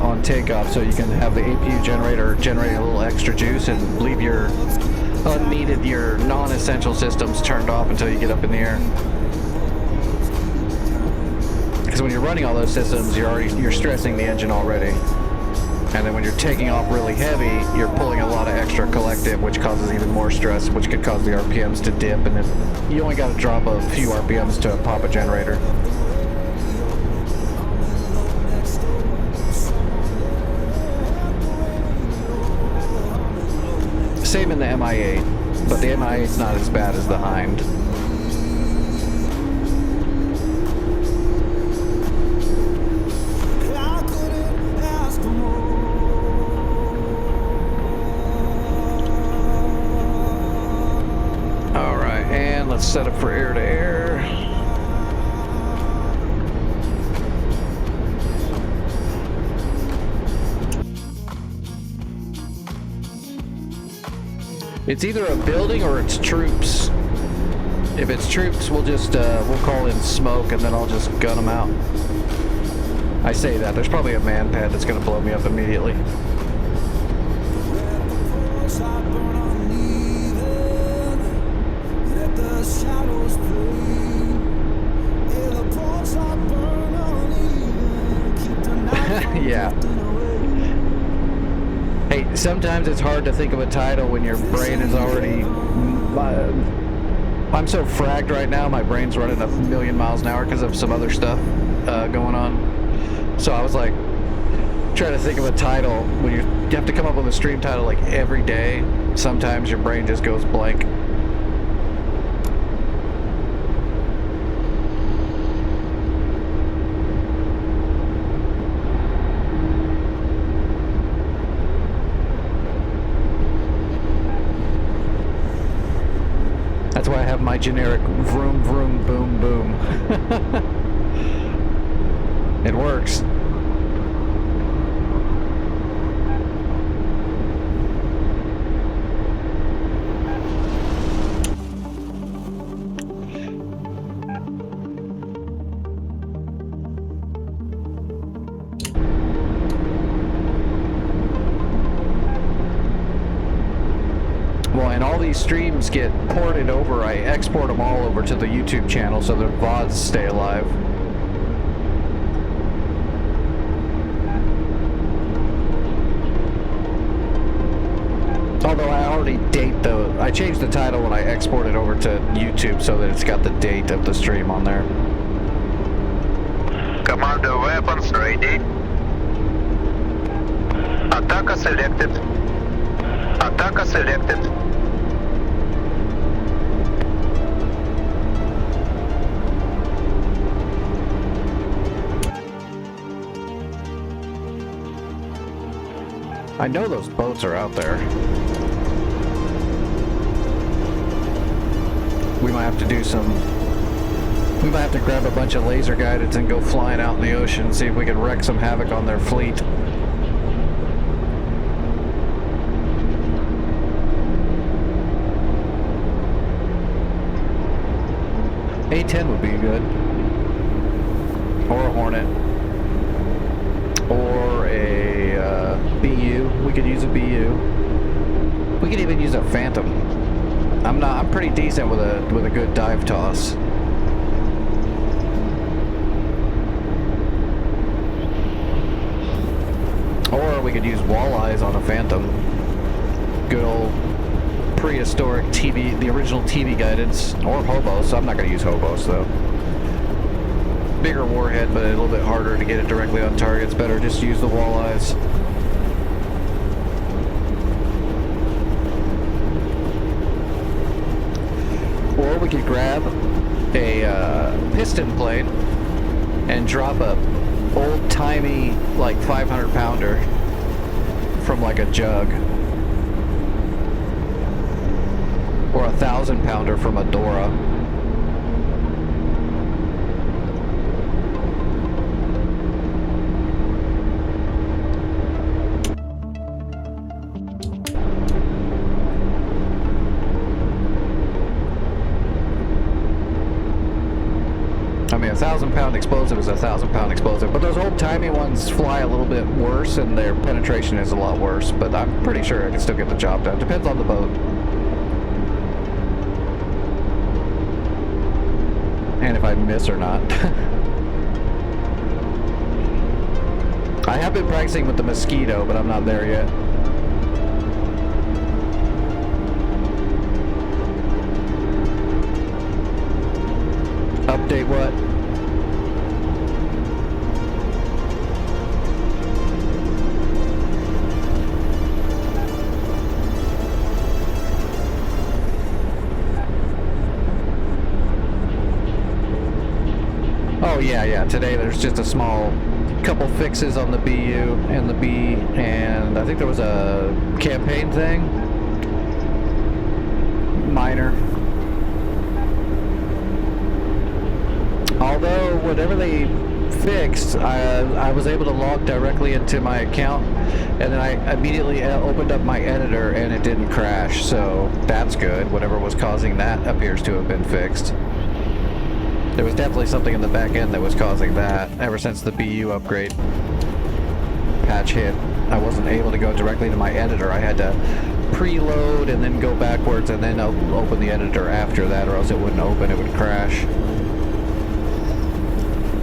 on takeoff so you can have the APU generator generate a little extra juice and leave your unneeded, your non-essential systems turned off until you get up in the air. Because when you're running all those systems, you're stressing the engine already. And then when you're taking off really heavy, you're pulling a lot of extra collective, which causes even more stress, which could cause the RPMs to dip, and then you only got to drop a few RPMs to pop a generator. Same in the Mi-8, but the Mi-8's not as bad as the Hind. Alright, and let's set up for air-to-air. It's either a building or it's troops. If it's troops, we'll just, we'll call in smoke and then I'll just gun them out. I say that. There's probably a man pad that's going to blow me up immediately. Yeah. Hey, sometimes it's hard to think of a title when your brain is already... I'm so fragged right now, my brain's running a million miles an hour because of some other stuff going on. So I was like, trying to think of a title when you have to come up with a stream title like every day. Sometimes your brain just goes blank. That's why I have my generic vroom vroom boom boom. It works. Well, and all these streams get ported over. I export them all over to the YouTube channel so the VODs stay alive. Although I already date I changed the title when I export it over to YouTube so that it's got the date of the stream on there. Commander weapons ready. Атака selected. Атака selected. I know those boats are out there. We might have to do some... We might have to grab a bunch of laser guideds and go flying out in the ocean and see if we can wreak some havoc on their fleet. A-10 would be good. Or a Hornet. Or a BU. We could use a BU. We could even use a Phantom. I'm pretty decent with a good dive toss. Or we could use walleyes on a Phantom. Good old prehistoric TV, the original TV guidance, or hobos. I'm not going to use hobos though. Bigger warhead, but a little bit harder to get it directly on target. It's better just use the walleyes. Or we could grab a piston plane and drop a old-timey, like 500-pounder from like a jug. Or a 1,000-pounder from a Dora. I mean, a 1,000-pound explosive is a 1,000-pound explosive, but those old-timey ones fly a little bit worse, and their penetration is a lot worse. But I'm pretty sure I can still get the job done. Depends on the boat. And if I miss or not. I have been practicing with the Mosquito, but I'm not there yet. Update what? Oh yeah, today there's just a small couple fixes on the BU and the B, and I think there was a campaign thing. Minor. Although, whatever they fixed, I was able to log directly into my account, and then I immediately opened up my editor and it didn't crash, so that's good. Whatever was causing that appears to have been fixed. There was definitely something in the back end that was causing that. Ever since the BU upgrade patch hit, I wasn't able to go directly to my editor. I had to preload and then go backwards and then open the editor after that, or else it wouldn't open, it would crash.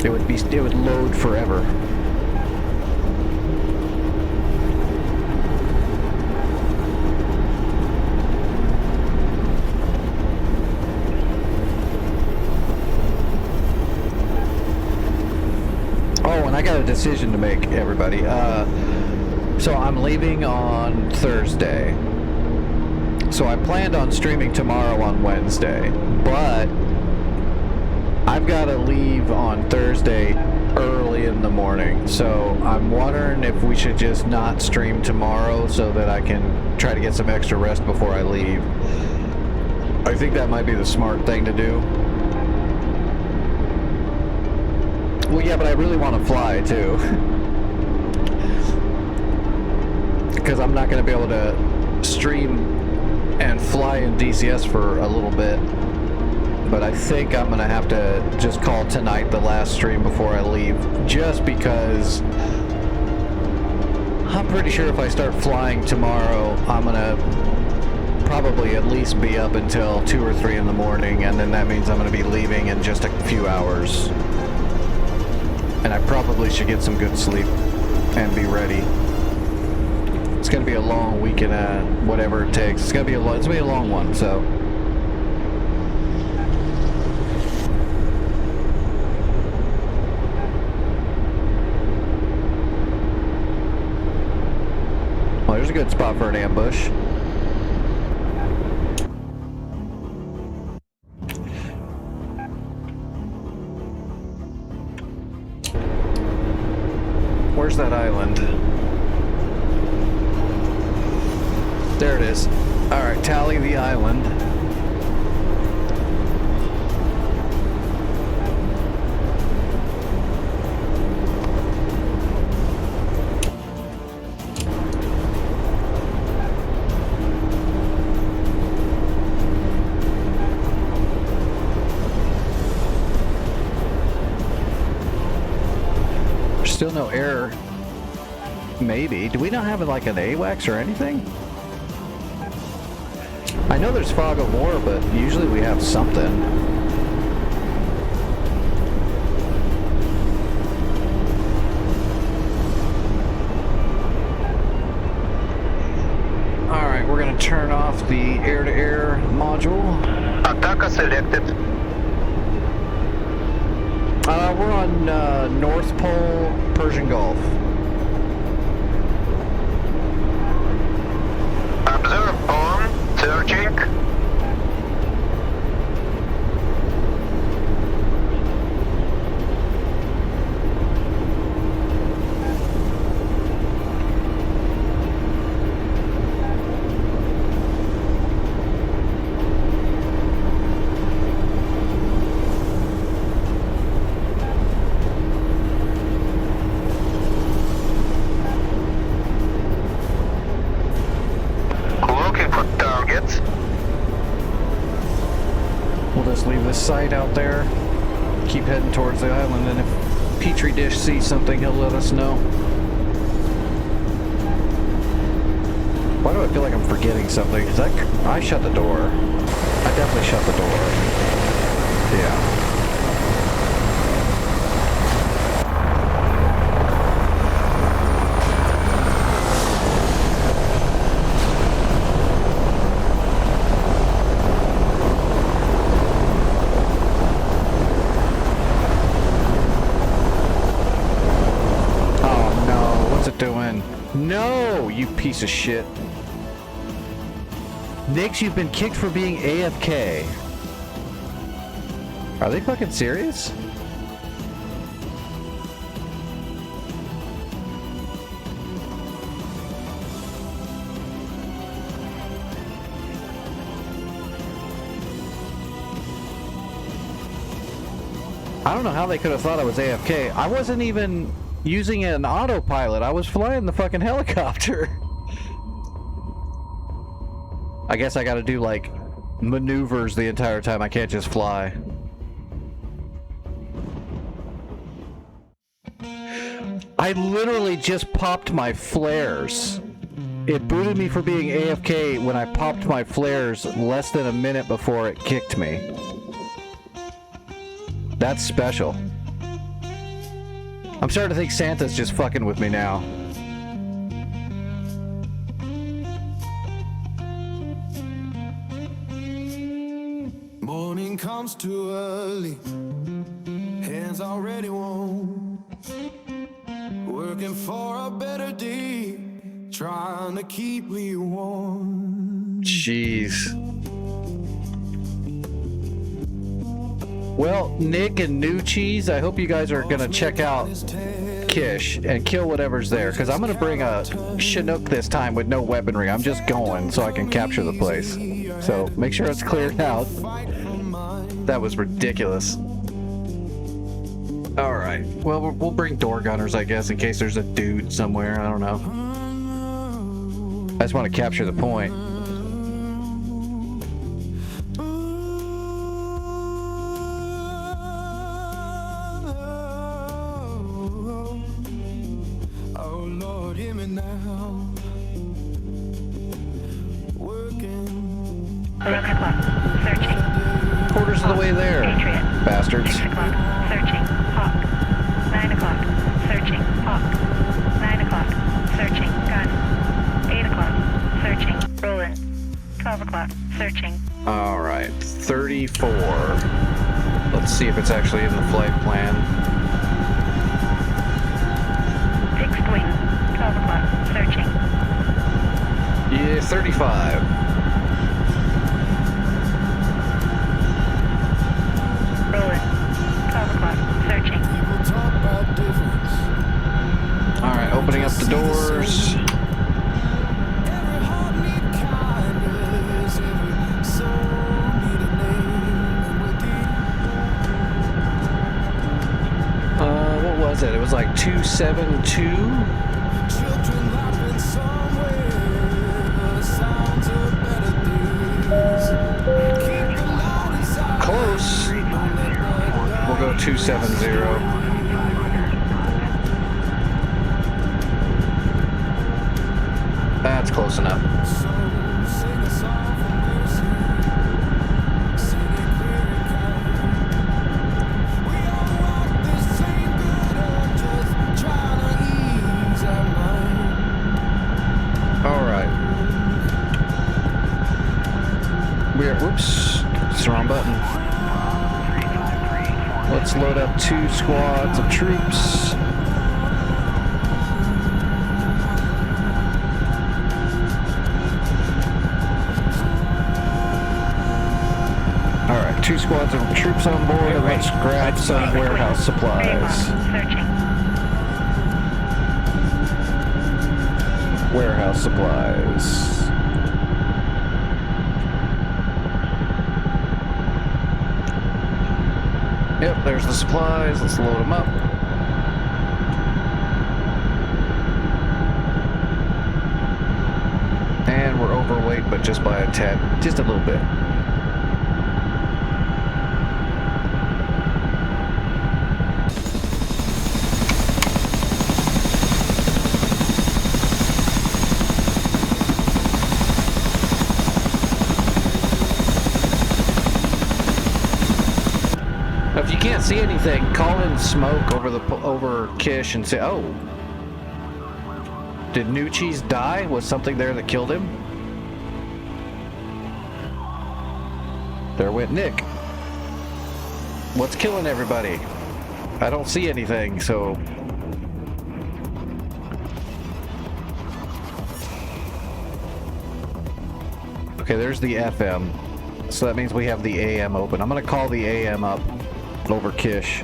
It would load forever. Oh, and I got a decision to make, everybody. So I'm leaving on Thursday. So I planned on streaming tomorrow on Wednesday, but I've got to leave on Thursday early in the morning, so I'm wondering if we should just not stream tomorrow so that I can try to get some extra rest before I leave. I think that might be the smart thing to do. Well, yeah, but I really want to fly, too. Because I'm not going to be able to stream and fly in DCS for a little bit. But I think I'm gonna have to just call tonight the last stream before I leave, just because I'm pretty sure if I start flying tomorrow, I'm gonna probably at least be up until 2 or 3 in the morning, and then that means I'm gonna be leaving in just a few hours. And I probably should get some good sleep and be ready. It's gonna be a long weekend, whatever it takes. It's gonna be a long one, so. Well, there's a good spot for an ambush. Where's that island? There it is. Alright, tally the island. Still no air. Maybe. Do we not have like an AWACS or anything? I know there's fog of war, but usually we have something. Alright, we're going to turn off the air-to-air module. Attacker selected. We're on North Pole, Persian Gulf. Observe on, searching. Site out there. Keep heading towards the island, and if Petri Dish sees something, he'll let us know. Why do I feel like I'm forgetting something? Is that I shut the door? I definitely shut the door. Yeah. No, you piece of shit. Nix, you've been kicked for being AFK. Are they fucking serious? I don't know how they could have thought I was AFK. I wasn't even using an autopilot. I was flying the fucking helicopter. I guess I gotta do, like, maneuvers the entire time. I can't just fly. I literally just popped my flares. It booted me for being AFK when I popped my flares less than a minute before it kicked me. That's special. I'm starting to think Santa's just fucking with me now. Morning comes too early, hands already warm, working for a better day, trying to keep me warm. Jeez. Well, Nick and New Cheese, I hope you guys are gonna check out Kish and kill whatever's there, because I'm gonna bring a Chinook this time with no weaponry. I'm just going so I can capture the place. So make sure it's cleared out. That was ridiculous. All right. Well, we'll bring door gunners, I guess, in case there's a dude somewhere. I don't know. I just want to capture the point. Oh Lord, hear me now. Working. 11 o'clock. Searching. Quarters of the way there, Patriot. bastards. 6 o'clock. Searching. Hawk. 9 o'clock. Searching. Hawk. 9 o'clock. Searching. Gun. 8 o'clock. Searching. Rolling. 12 o'clock. Searching. All right, 34. Let's see if it's actually in the flight plan. Fixed wing. 12 o'clock. Searching. Yeah, 35. Rolling. 12 o'clock. Searching. People talk about difference. All right, opening up the doors. Every heart need kindness. Every soul need a name. And we're deep. What was it? It was like 272. Children laughing somewhere. The sounds of better days. Keep the light inside. Close. We'll go 270. That's close enough. So sing a song from mercy. Sing it clear and kind. We all walk this same good earth, just trying to ease our mind. All right. Whoops. It's the wrong button. Let's load up 2 squads of troops. All right, 2 squads of troops on board, and let's grab some warehouse supplies. Searching. Warehouse supplies. Yep, there's the supplies. Let's load them up. And we're overweight, but just by a tad, just a little bit. Now, if you can't see anything, call in smoke over Kish and say, "Oh, did New Cheese die? Was something there that killed him?" There went Nick. What's killing everybody? I don't see anything, so... Okay, there's the FM. So that means we have the AM open. I'm gonna call the AM up over Kish.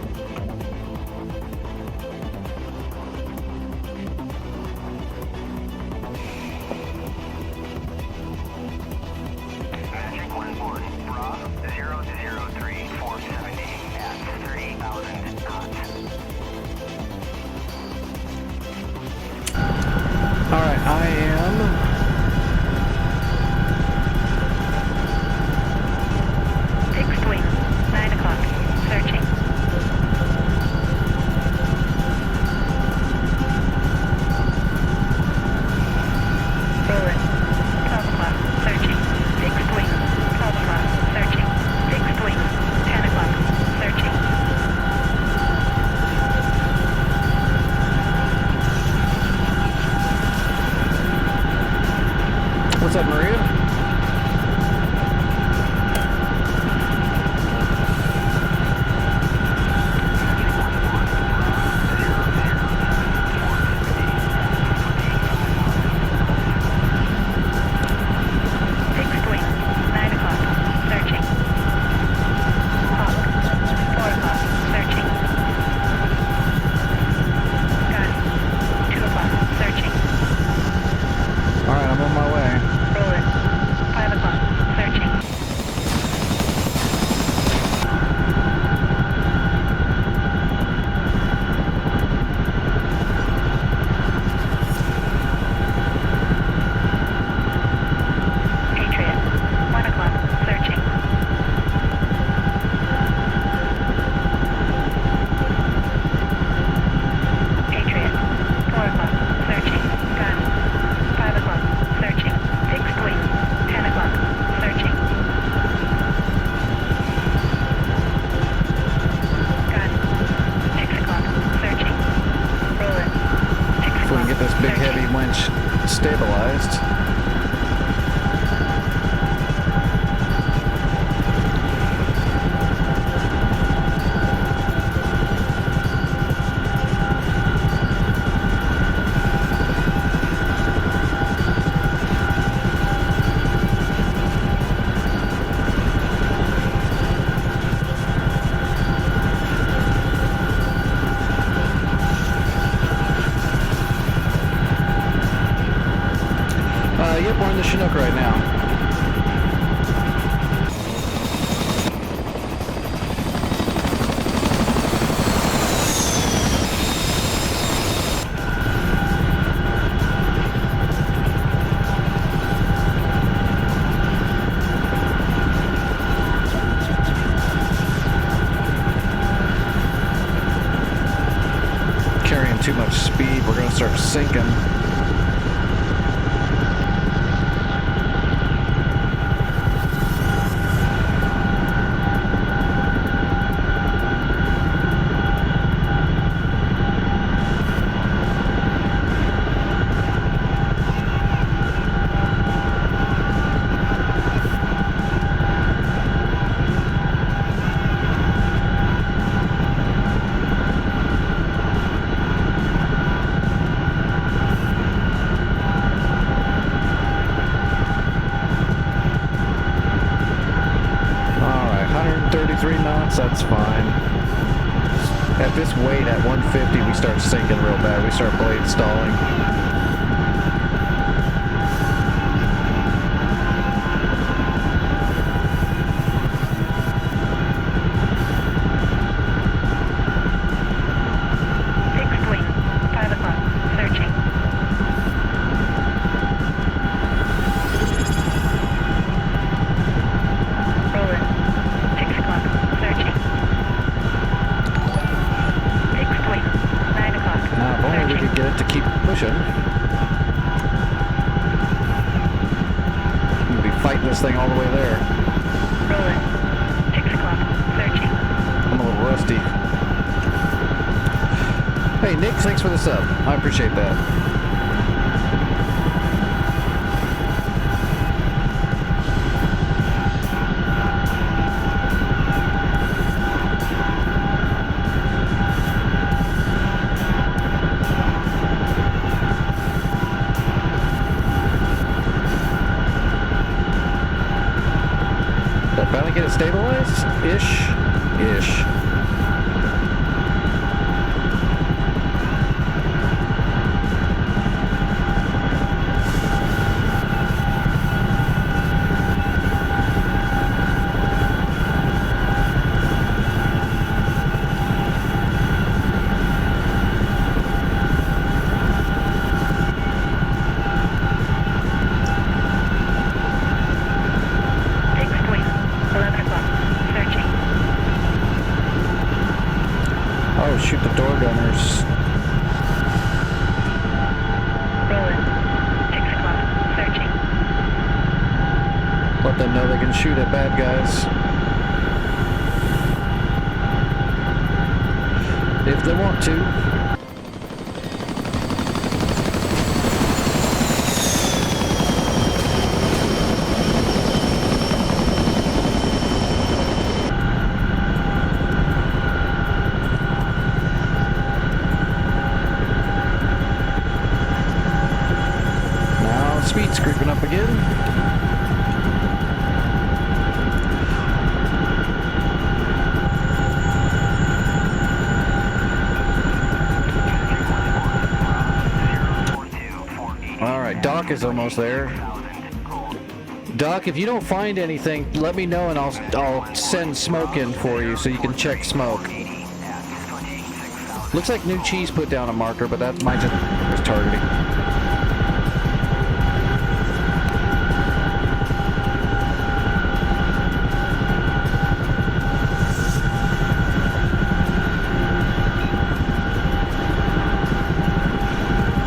Magic 1 Bra 003 470 at 30,000 p.m. Fixed wing. 9 o'clock. Searching. Rolling. 12 o'clock. Searching. Fixed wing. 12 o'clock. Searching. Fixed wing. 10 o'clock. Searching. What's up, Maria? Fixed wing. 9 o'clock. Searching. Hawk. 4 o'clock. Searching. Gun. 2 o'clock. Searching. Alright, I'm on my way. Rolling. 5 o'clock. Searching. Patriot. 1 o'clock. Searching. Patriot. 4 o'clock. Searching. Gun. 5 o'clock. Searching. Fixed wing. 10 o'clock. Searching. Gun. 6 o'clock. Searching. Rolling. 6 If we o'clock. can get this big Searching. heavy winch stabilized. Yep, we're in the Chinook right now. Carrying too much speed, we're going to start sinking. Alright, 133 knots, that's fine. At this weight, at 150, we start sinking real bad. We start blade stalling. Fixed wing. 5 o'clock. Searching. Rolling. 6 o'clock. Searching. Fixed wing. 9 o'clock. Now, if only we Searching. could get it to keep pushing. We'll be fighting this thing all the way there. Rolling. 6 o'clock. Searching. I'm a little rusty. Hey, Nick, thanks for the sub. I appreciate that. Did I finally get it stabilized? Ish. Let them know they can shoot at bad guys. If they want to. Speed's creeping up again. Alright, Doc is almost there. Doc, if you don't find anything, let me know and I'll send smoke in for you so you can check smoke. Looks like New Cheese put down a marker, but that might just targeting.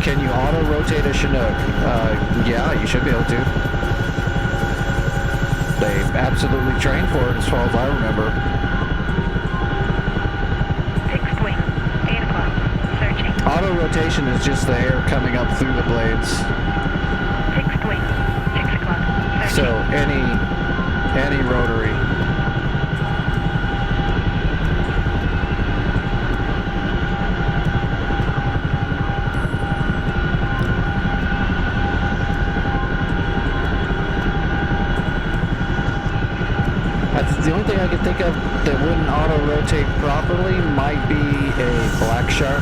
Can you auto-rotate a Chinook? Yeah, you should be able to. They absolutely train for it as far as I remember. Fixed wing, 8 o'clock, searching. Auto-rotation is just the air coming up through the blades. Fixed wing, 6 o'clock, searching. So any rotary. The only thing I can think of that wouldn't auto-rotate properly might be a black shark.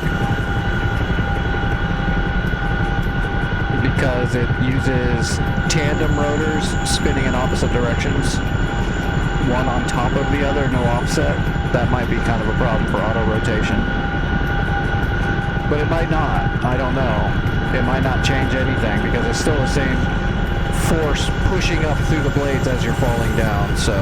Because it uses tandem rotors spinning in opposite directions. One on top of the other, no offset. That might be kind of a problem for auto-rotation. But it might not. I don't know. It might not change anything because it's still the same force pushing up through the blades as you're falling down, so...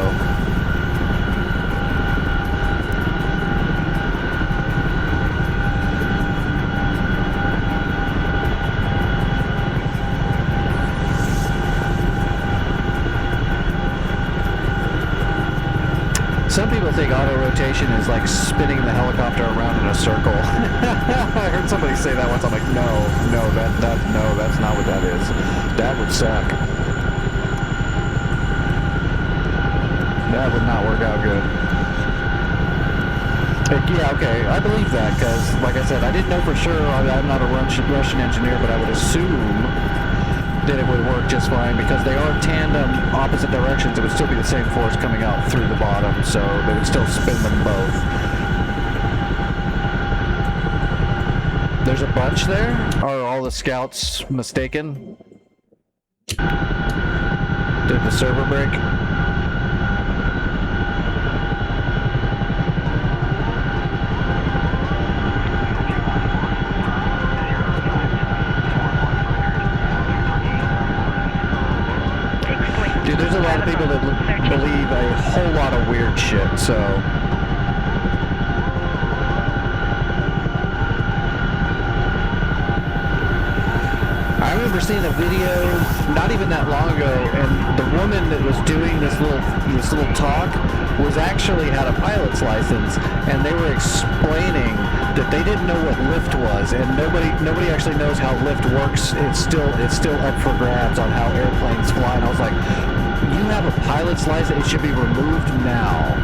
Some people think auto-rotation is like spinning the helicopter around in a circle. I heard somebody say that once. I'm like, no, that's not what that is. That would suck. That would not work out good. Yeah, okay, I believe that, because, like I said, I didn't know for sure. I'm not a Russian engineer, but I would assume that it would work just fine because they are tandem opposite directions. It would still be the same force coming out through the bottom, so they would still spin them both. There's a bunch there? Are all the scouts mistaken? Did the server break? Dude, there's a lot of people that believe a whole lot of weird shit, so... I remember seeing a video not even that long ago, and the woman that was doing this little talk was actually had a pilot's license, and they were explaining that they didn't know what lift was, and nobody actually knows how lift works. It's still up for grabs on how airplanes fly. And I was like, you have a pilot's license, it should be removed now.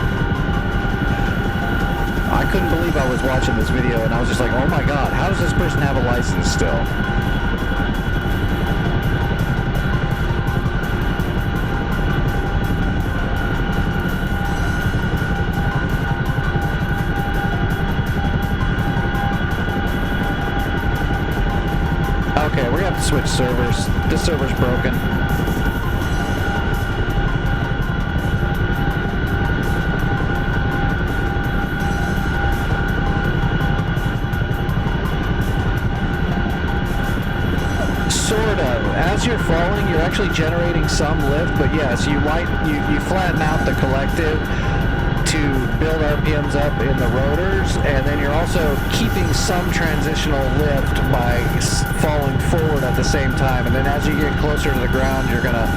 I couldn't believe I was watching this video, and I was just like, oh my god, how does this person have a license still? Okay, we're gonna have to switch servers. This server's broken. Sort of. As you're falling, you're actually generating some lift, but yes, you flatten out the collective to build RPMs up in the rotors, and then you're also keeping some transitional lift by falling forward at the same time. And then as you get closer to the ground, you're gonna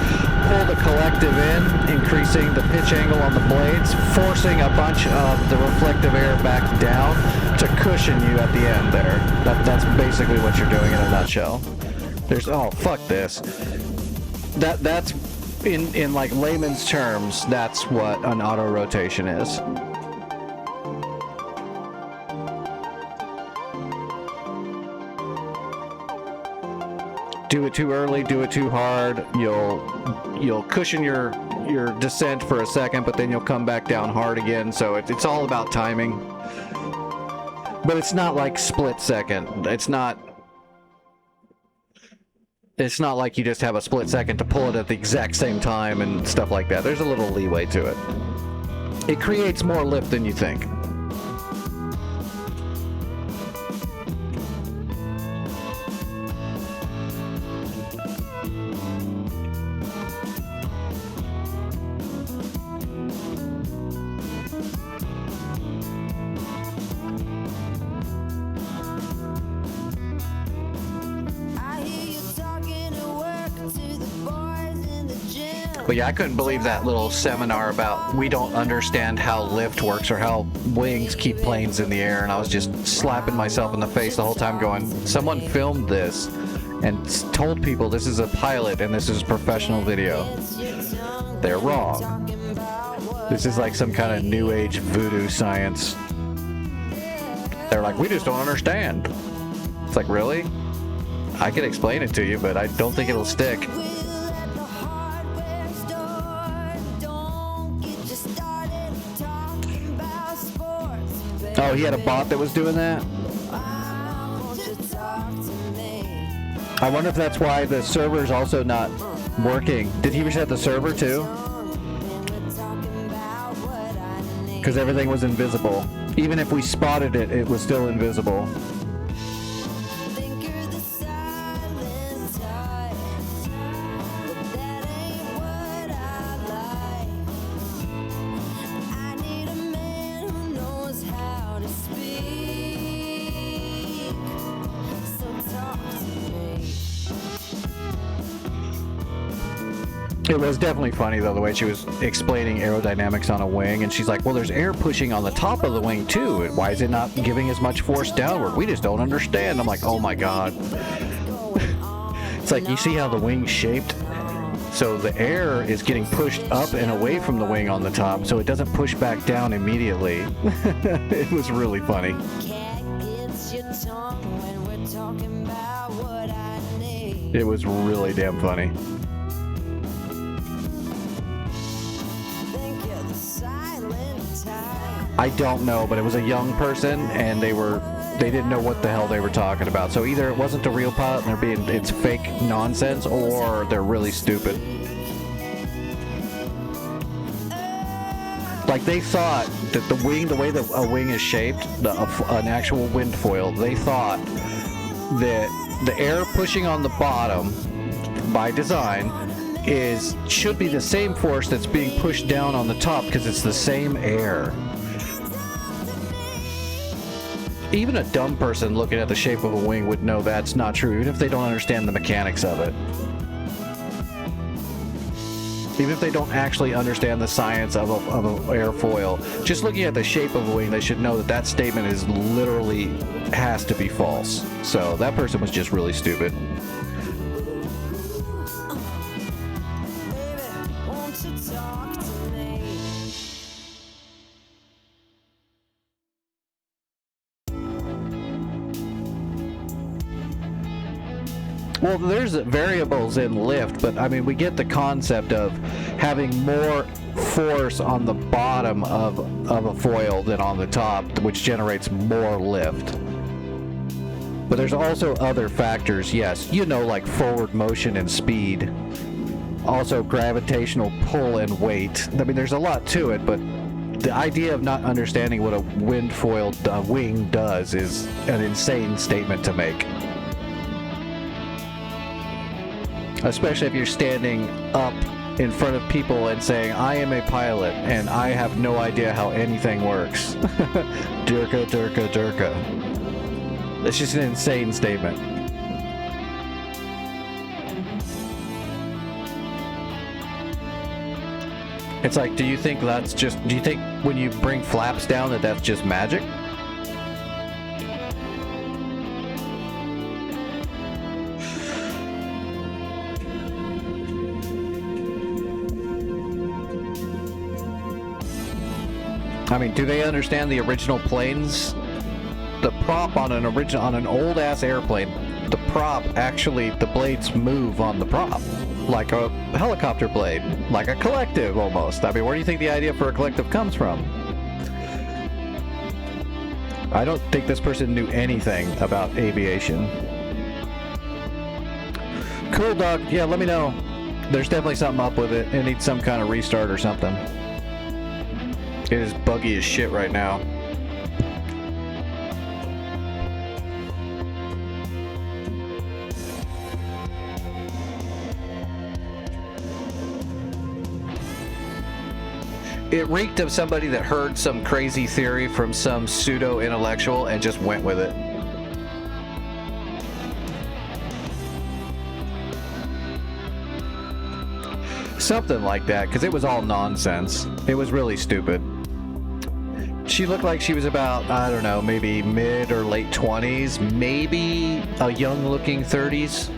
pull the collective in, increasing the pitch angle on the blades, forcing a bunch of the reflective air back down to cushion you at the end there. That's basically what you're doing in a nutshell. There's, oh, fuck this. That's, in like layman's terms, that's what an auto rotation is. Do it too early, do it too hard, you'll cushion your descent for a second, but then you'll come back down hard again. So it's all about timing. But it's not like split second. It's not like you just have a split second to pull it at the exact same time and stuff like that. There's a little leeway to it. It creates more lift than you think. But yeah, I couldn't believe that little seminar about we don't understand how lift works or how wings keep planes in the air, and I was just slapping myself in the face the whole time going, someone filmed this and told people this is a pilot and this is professional video. They're wrong. This is like some kind of new age voodoo science. They're like, we just don't understand. It's like, really? I can explain it to you, but I don't think it'll stick. Oh, he had a bot that was doing that? I wonder if that's why the server's also not working. Did he reset the server too? Because everything was invisible. Even if we spotted it, it was still invisible. It was definitely funny, though, the way she was explaining aerodynamics on a wing, and she's like, well, there's air pushing on the top of the wing, too. Why is it not giving as much force downward? We just don't understand. I'm like, oh, my God. It's like, you see how the wing's shaped? So the air is getting pushed up and away from the wing on the top, so it doesn't push back down immediately. It was really funny. It was really damn funny. I don't know, but it was a young person, and they didn't know what the hell they were talking about. So either it wasn't a real pilot and it's fake nonsense, or they're really stupid. Like, they thought that the wing, the way that a wing is shaped, an actual wind foil, they thought that the air pushing on the bottom by design should be the same force that's being pushed down on the top, because it's the same air. Even a dumb person looking at the shape of a wing would know that's not true, even if they don't understand the mechanics of it. Even if they don't actually understand the science of an airfoil, just looking at the shape of a wing, they should know that that statement is literally has to be false. So that person was just really stupid. Well, there's variables in lift, but I mean, we get the concept of having more force on the bottom of a foil than on the top, which generates more lift. But there's also other factors, yes, like forward motion and speed. Also gravitational pull and weight. I mean, there's a lot to it, but the idea of not understanding what a wind foil wing does is an insane statement to make. Especially if you're standing up in front of people and saying, I am a pilot and I have no idea how anything works. Durka, durka, durka. It's just an insane statement. It's like, do you think when you bring flaps down that that's just magic? I mean, do they understand the original planes? The prop on an old ass airplane, the prop actually, the blades move on the prop like a helicopter blade, like a collective almost. I mean, where do you think the idea for a collective comes from? I don't think this person knew anything about aviation. Cool, dog. Yeah, let me know. There's definitely something up with it. It needs some kind of restart or something. It is buggy as shit right now. It reeked of somebody that heard some crazy theory from some pseudo-intellectual and just went with it. Something like that, because it was all nonsense. It was really stupid. She looked like she was about, I don't know, maybe mid or late 20s, maybe a young-looking 30s.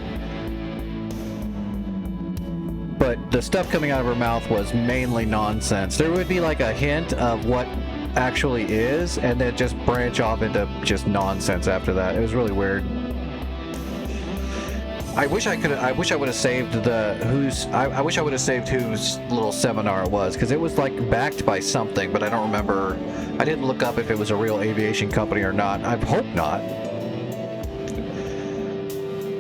But the stuff coming out of her mouth was mainly nonsense. There would be like a hint of what actually is, and then just branch off into just nonsense after that. It was really weird. I wish I would have saved whose little seminar it was, because it was like backed by something, but I don't remember. I didn't look up if it was a real aviation company or not. I hope not.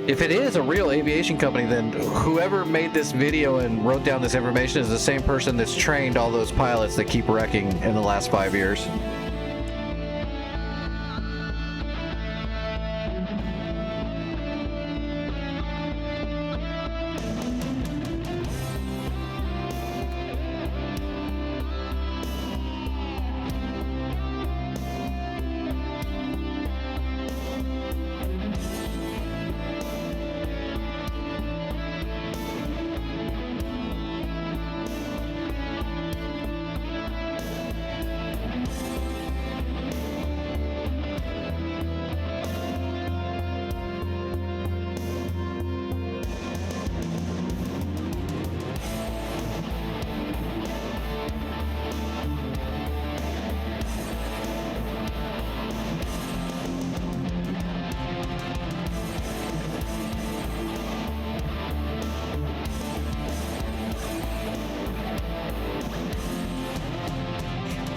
If it is a real aviation company, then whoever made this video and wrote down this information is the same person that's trained all those pilots that keep wrecking in the last 5 years.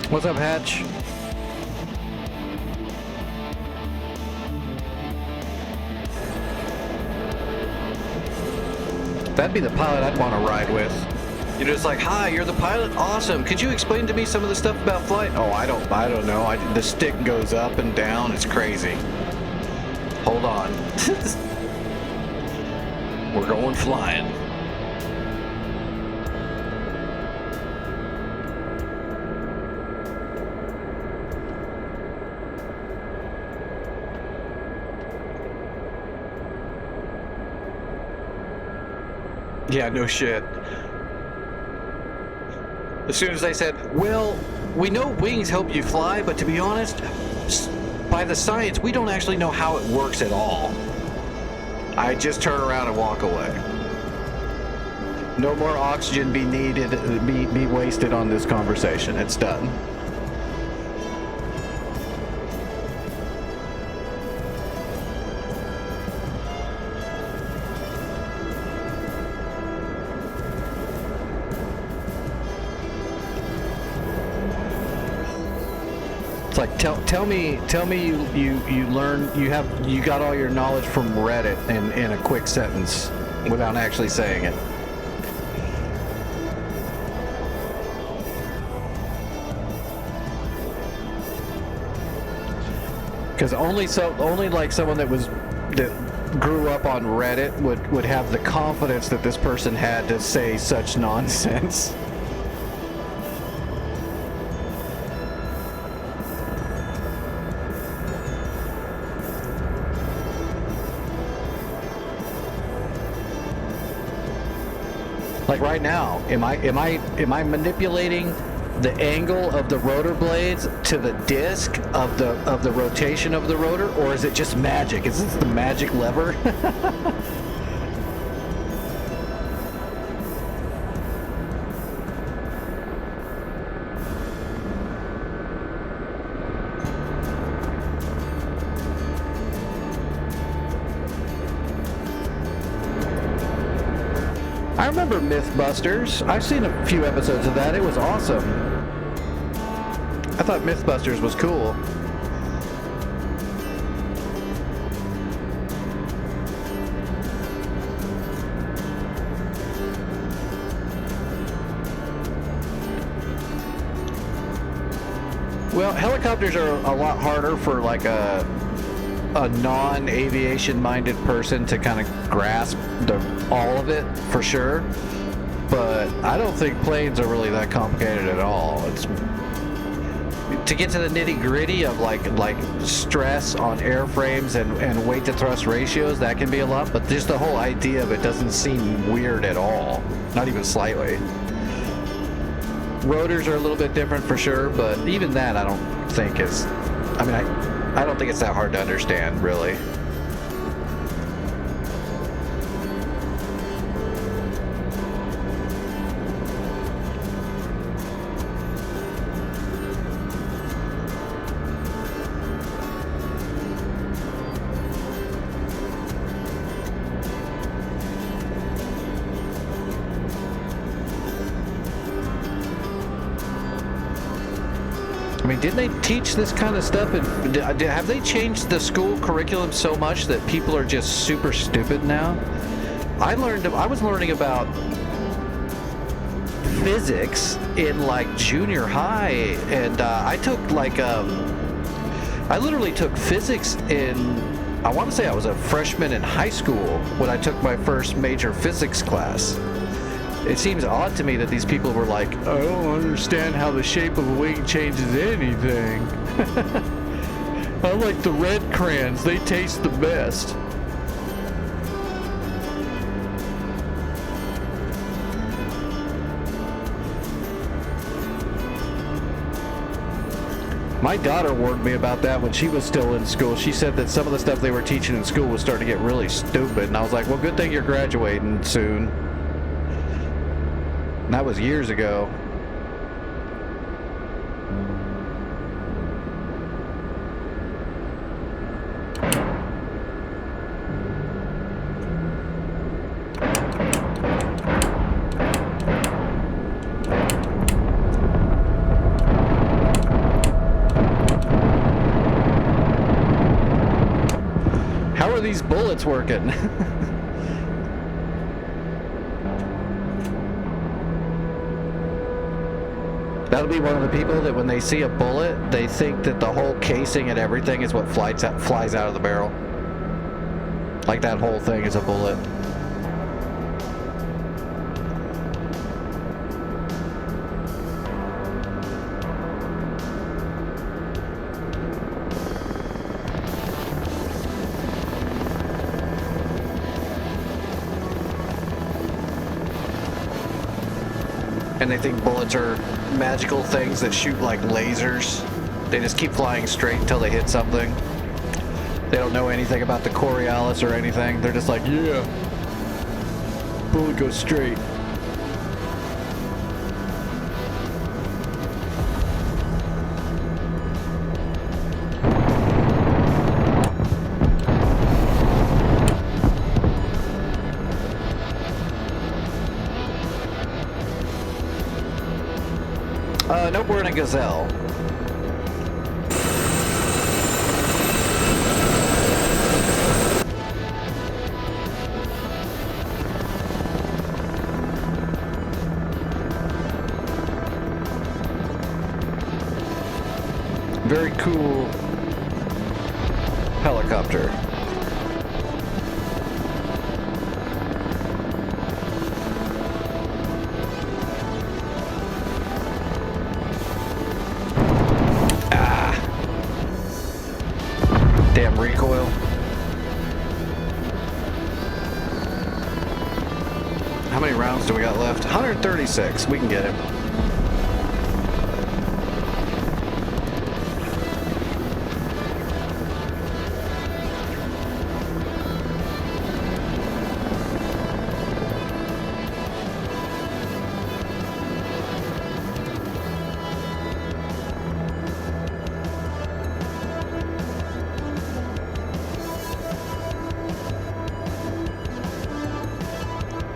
What's up, Hatch? That'd be the pilot I'd want to ride with. You're just like, hi, you're the pilot? Awesome. Could you explain to me some of the stuff about flight? Oh, I don't know. The stick goes up and down. It's crazy. Hold on. We're going flying. Yeah, no shit. As soon as they said, well, we know wings help you fly, but to be honest, by the science, we don't actually know how it works at all. I just turn around and walk away. No more oxygen be wasted on this conversation. It's done. Like tell me you got all your knowledge from Reddit in a quick sentence without actually saying it. Because only like someone that grew up on Reddit would have the confidence that this person had to say such nonsense. Like right now, am I manipulating the angle of the rotor blades to the disc of the rotation of the rotor, or is it just magic? Is this the magic lever? I remember Mythbusters. I've seen a few episodes of that. It was awesome. I thought Mythbusters was cool. Well, helicopters are a lot harder for like a non-aviation minded person to kind of grasp all of it for sure, but I don't think planes are really that complicated at all. It's to get to the nitty-gritty of like stress on airframes and weight to thrust ratios. That can be a lot, but just the whole idea of it doesn't seem weird at all, not even slightly. Rotors are a little bit different for sure, but even that I don't think is, I don't think it's that hard to understand, really. I mean, didn't they teach this kind of stuff? Have they changed the school curriculum so much that people are just super stupid now? I was learning about physics in like junior high, and I literally took physics in, I want to say I was a freshman in high school when I took my first major physics class. It seems odd to me that these people were like, I don't understand how the shape of a wing changes anything. I like the red crayons, they taste the best. My daughter warned me about that when she was still in school. She said that some of the stuff they were teaching in school was starting to get really stupid, and I was like, well, good thing you're graduating soon. And that was years ago. How are these bullets working? That'll be one of the people that when they see a bullet, they think that the whole casing and everything is what flies out of the barrel. Like that whole thing is a bullet. And they think bullets are magical things that shoot like lasers. They just keep flying straight until they hit something. They don't know anything about the Coriolis or anything. They're just like, yeah, bullet goes straight. Nope, we're in a Gazelle. Very cool helicopter. Damn recoil. How many rounds do we got left? 136. We can get it.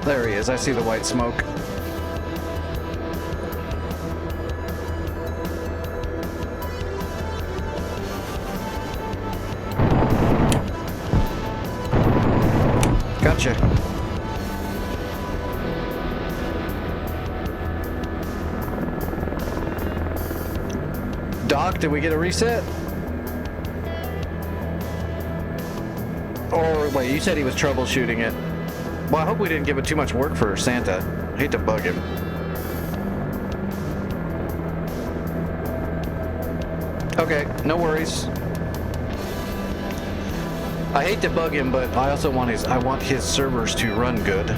There he is. I see the white smoke. Gotcha. Doc, did we get a reset? Or wait, you said he was troubleshooting it. Well, I hope we didn't give it too much work for Santa. I hate to bug him. Okay, no worries. I hate to bug him, but I also want his servers to run good.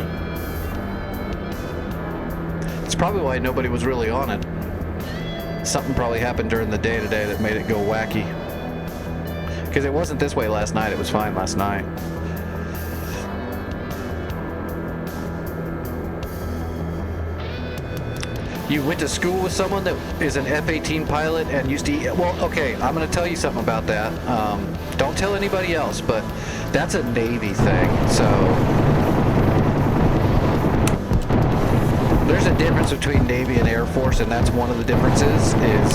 It's probably why nobody was really on it. Something probably happened during the day today that made it go wacky. Because it wasn't this way last night, it was fine last night. You went to school with someone that is an F-18 pilot and used to eat... Well, okay, I'm going to tell you something about that. Don't tell anybody else, but that's a Navy thing, so... There's a difference between Navy and Air Force, and that's one of the differences, is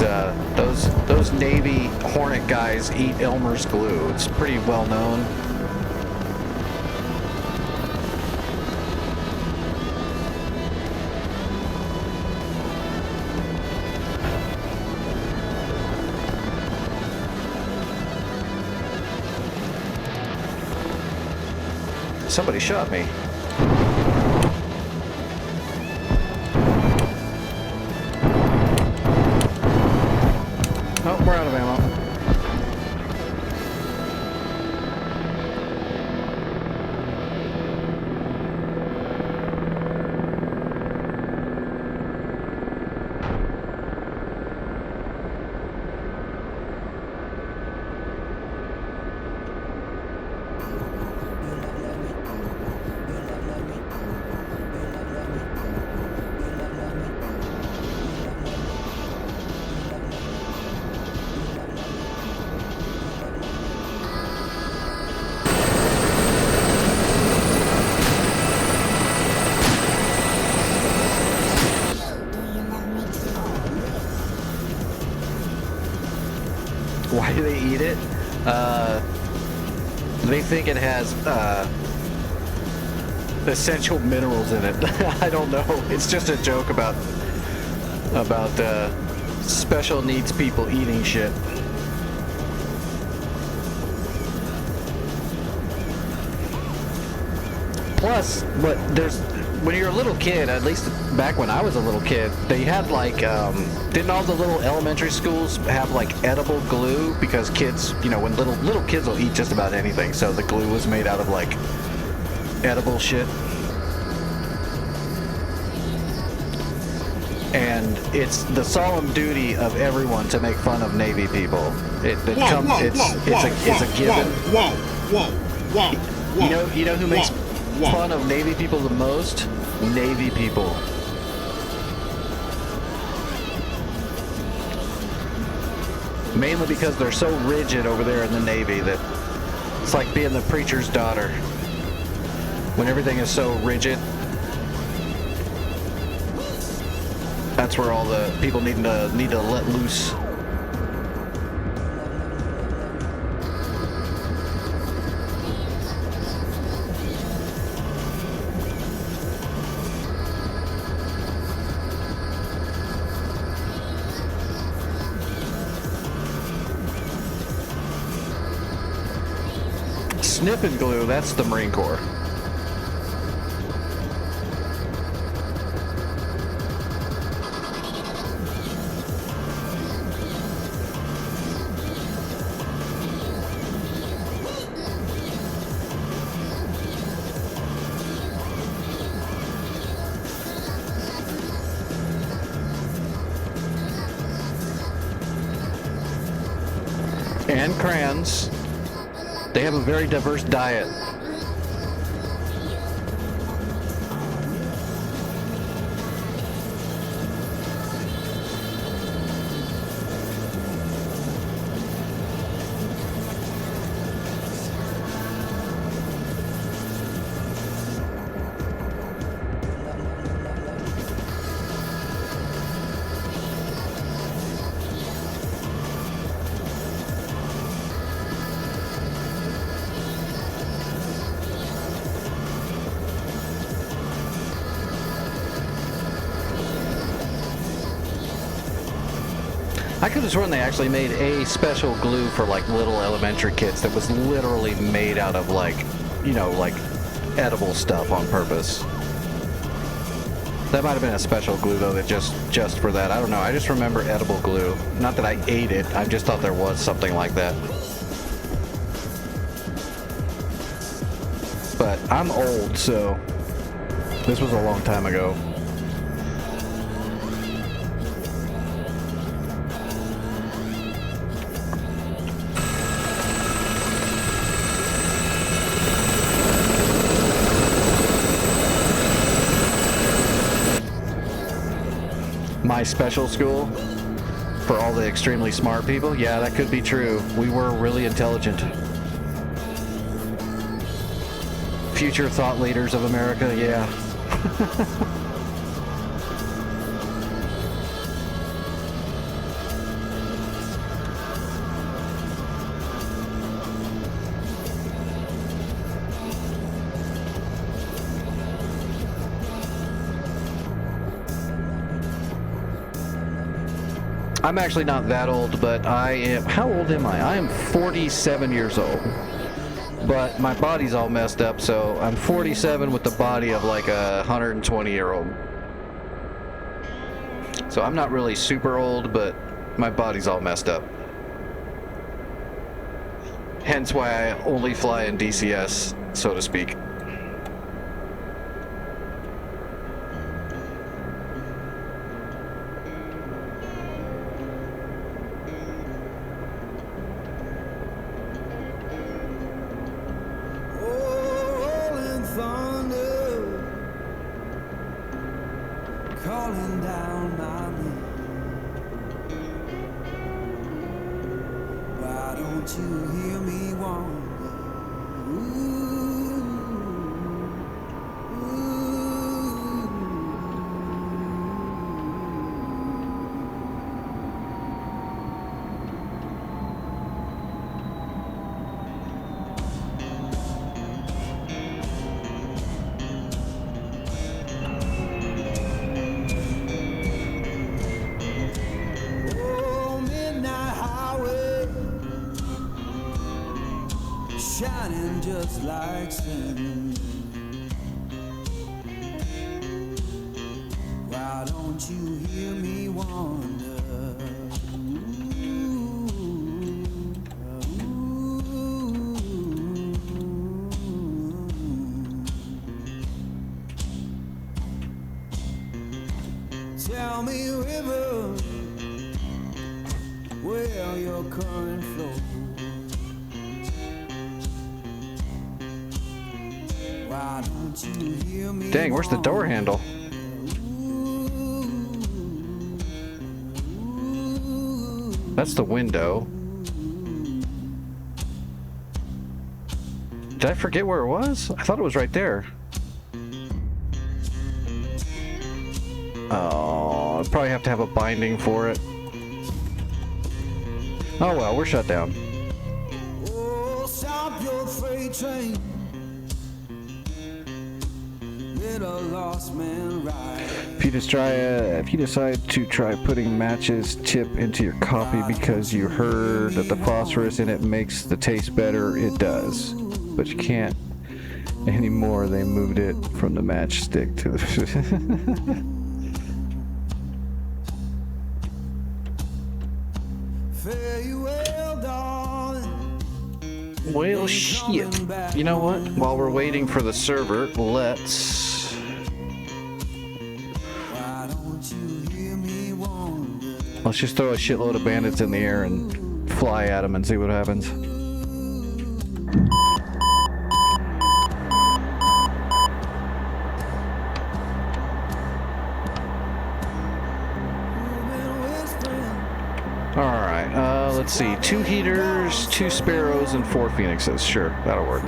those Navy Hornet guys eat Elmer's glue. It's pretty well known. Somebody shot me. Oh, we're out of ammo. Why do they eat it? They think it has essential minerals in it. I don't know. It's just a joke about special needs people eating shit. Plus, when you're a little kid, at least back when I was a little kid, they had like, didn't all the little elementary schools have like edible glue? Because kids, you know, when little kids will eat just about anything, so the glue was made out of like edible shit. And it's the solemn duty of everyone to make fun of Navy people. It's a given. Whoa. You know who makes fun of Navy people the most? Navy people. Mainly because they're so rigid over there in the Navy that it's like being the preacher's daughter. When everything is so rigid, that's where all the people need to let loose. Snip and glue, that's the Marine Corps. and crayons. They have a very diverse diet. I could have sworn they actually made a special glue for like little elementary kids that was literally made out of like, you know, like edible stuff on purpose. That might have been a special glue though, that just for that. I don't know. I just remember edible glue. Not that I ate it. I just thought there was something like that. But I'm old, so this was a long time ago. My special school for all the extremely smart people? Yeah, that could be true. We were really intelligent. Future thought leaders of America, yeah. I'm actually not that old, but I am... How old am I? I am 47 years old. But my body's all messed up, so I'm 47 with the body of like a 120-year-old. So I'm not really super old, but my body's all messed up. Hence why I only fly in DCS, so to speak. Calling down on me. Why don't you hear me wonder? Shining just like sin. Why don't you hear me wonder? Tell me, river, where your current flows. Why don't you hear me? Dang, where's the door handle? That's the window. Did I forget where it was? I thought it was right there. Oh, I'd probably have to have a binding for it. Oh well, we're shut down. Oh, stop your freight train. Let a lost man ride. If you decide to try putting matches tip into your coffee because you heard that the phosphorus in it makes the taste better, it does. But you can't anymore. They moved it from the matchstick to the... Well, shit. You know what? While we're waiting for the server, let's just throw a shitload of bandits in the air and fly at them and see what happens. Alright, let's see. 2 heaters, 2 sparrows, and 4 phoenixes. Sure, that'll work.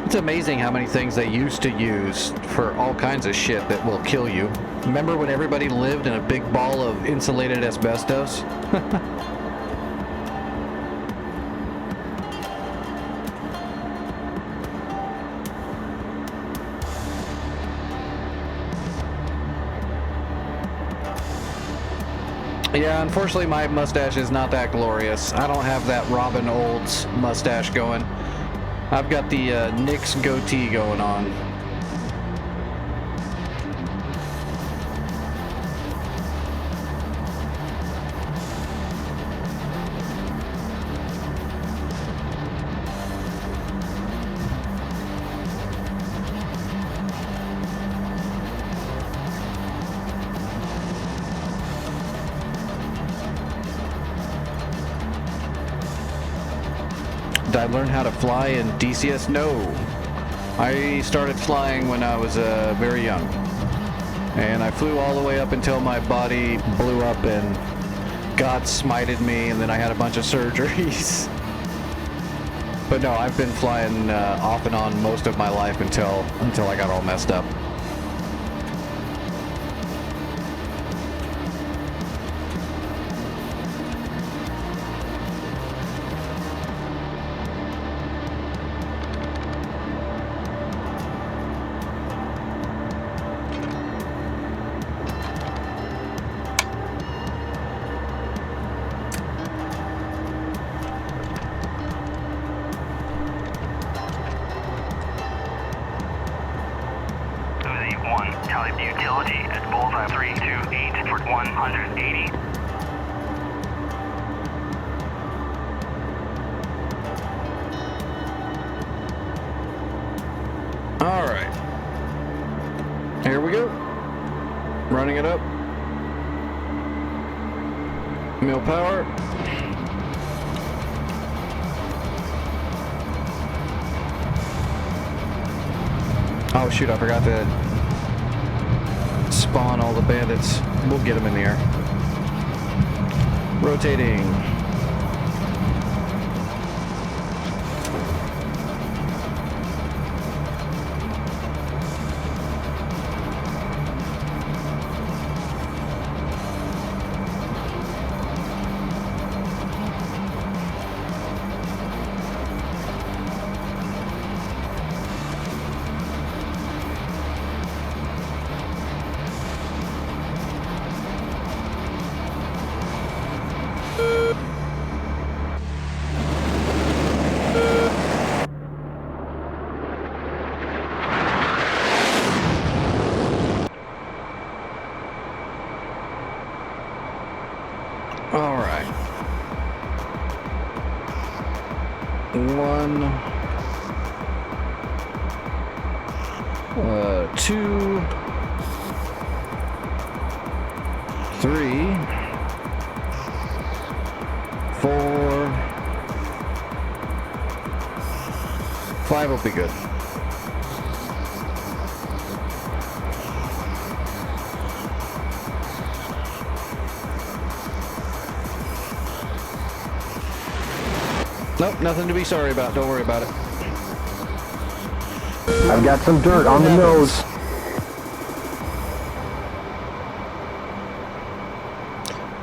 It's amazing how many things they used to use for all kinds of shit that will kill you. Remember when everybody lived in a big ball of insulated asbestos? Yeah, unfortunately my mustache is not that glorious. I don't have that Robin Olds mustache going. I've got the Nick's goatee going on. Did I learn how to fly in DCS? No. I started flying when I was very young. And I flew all the way up until my body blew up and God smited me, and then I had a bunch of surgeries. But no, I've been flying off and on most of my life until I got all messed up. Tally utility at bullseye 328 for 180. All right. Here we go. Running it up. Mill power. Oh shoot, I forgot to spawn all the bandits. We'll get them in the air. Rotating. All right. 1, 2, 3, 4, 5 will be good. Nope, nothing to be sorry about. Don't worry about it. I've got some dirt on the nose.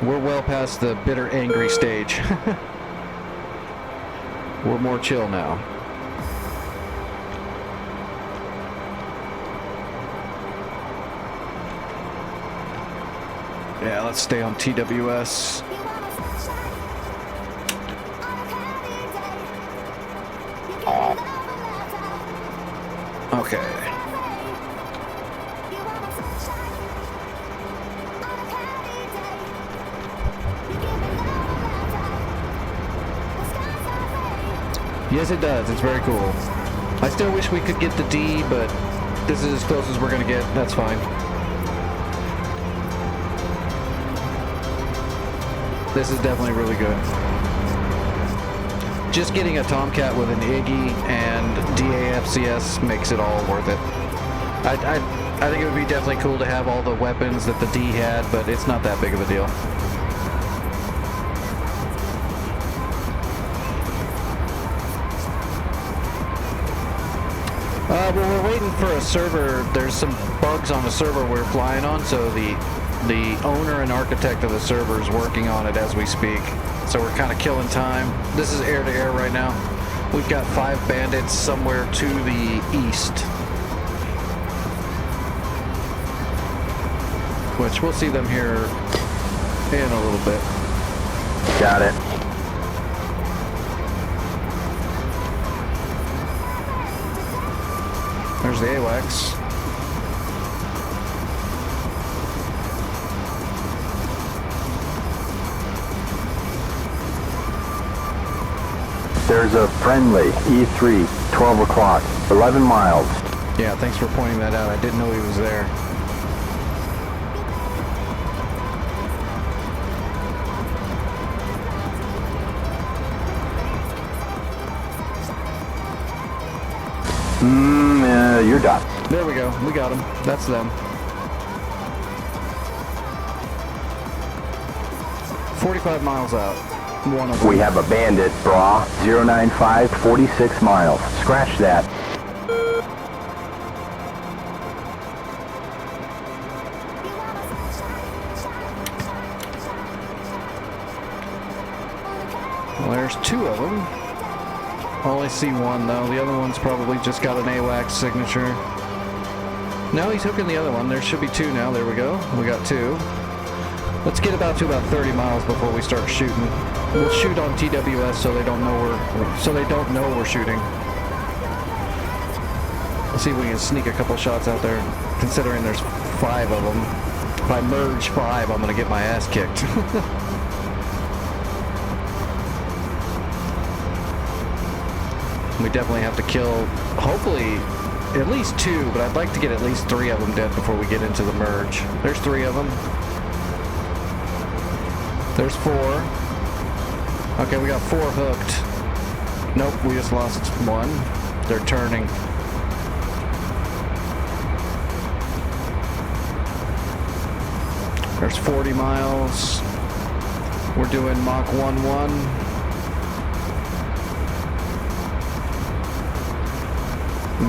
We're well past the bitter, angry stage. We're more chill now. Yeah, let's stay on TWS. Okay. Yes, it does. It's very cool. I still wish we could get the D, but this is as close as we're gonna get. That's fine. This is definitely really good. Just getting a Tomcat with an Iggy and DAFCS makes it all worth it. I think it would be definitely cool to have all the weapons that the D had, but it's not that big of a deal. Well, we're waiting for a server. There's some bugs on the server we're flying on, so the owner and architect of the server is working on it as we speak. So we're kind of killing time. This is air-to-air right now. We've got 5 bandits somewhere to the east, which we'll see them here in a little bit. Got it. There's the AWACS. There's a friendly E3, 12 o'clock, 11 miles. Yeah, thanks for pointing that out. I didn't know he was there. You're done. There we go. We got him. That's them. 45 miles out. One of them. We have a bandit, Bra, 095, 46 miles. Scratch that. Well, there's 2 of them. I only see one though. The other one's probably just got an AWACS signature. No, he's hooking the other one. There should be 2 now. There we go. We got 2. Let's get about 30 miles before we start shooting. We'll shoot on TWS so they don't know we're shooting. Let's see if we can sneak a couple shots out there, considering there's 5 of them. If I merge 5, I'm gonna get my ass kicked. We definitely have to kill, hopefully, at least 2, but I'd like to get at least 3 of them dead before we get into the merge. There's 3 of them. There's 4. Okay, we got 4 hooked. Nope, we just lost 1. They're turning. There's 40 miles. We're doing Mach 1-1.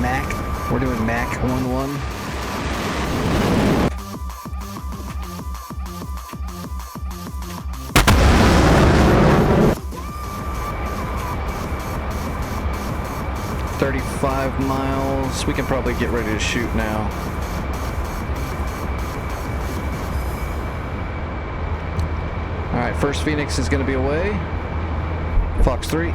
Mach. We're doing Mach 1-1. $35 miles. We can probably get ready to shoot now. Alright, first Phoenix is going to be away. Fox 3.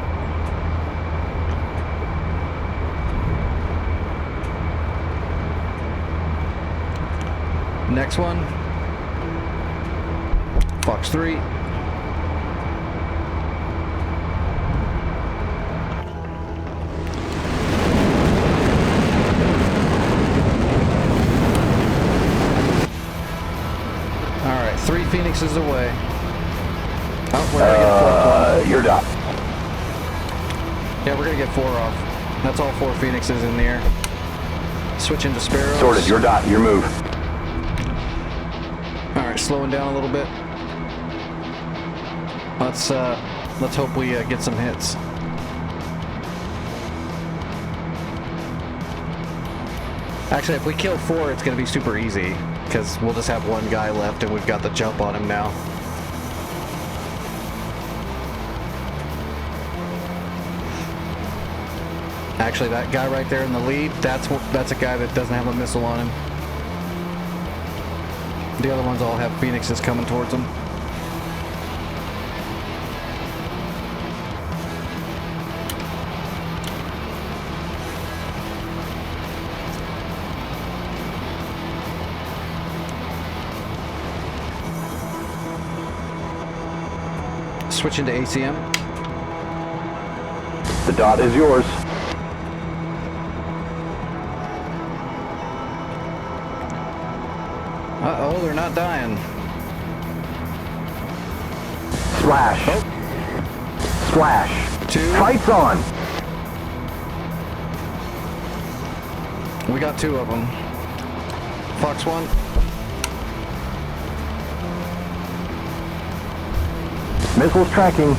Next one. Fox 3. Alright, 3 Phoenixes away. Oh, we're gonna get 4. You're done. Yeah, we're gonna get 4 off. That's all 4 Phoenixes in the air. Switch into Sparrows. Sorted, you're done. Your move. Alright, slowing down a little bit. Let's hope we get some hits. Actually, if we kill 4, it's going to be super easy, because we'll just have 1 guy left and we've got the jump on him now. Actually, that guy right there in the lead, that's a guy that doesn't have a missile on him. The other ones all have Phoenixes coming towards them. Switching to ACM. The dot is yours. Uh-oh, they're not dying. Slash. Oh. Slash. 2. Fights on. We got 2 of them. Fox 1. Missiles tracking.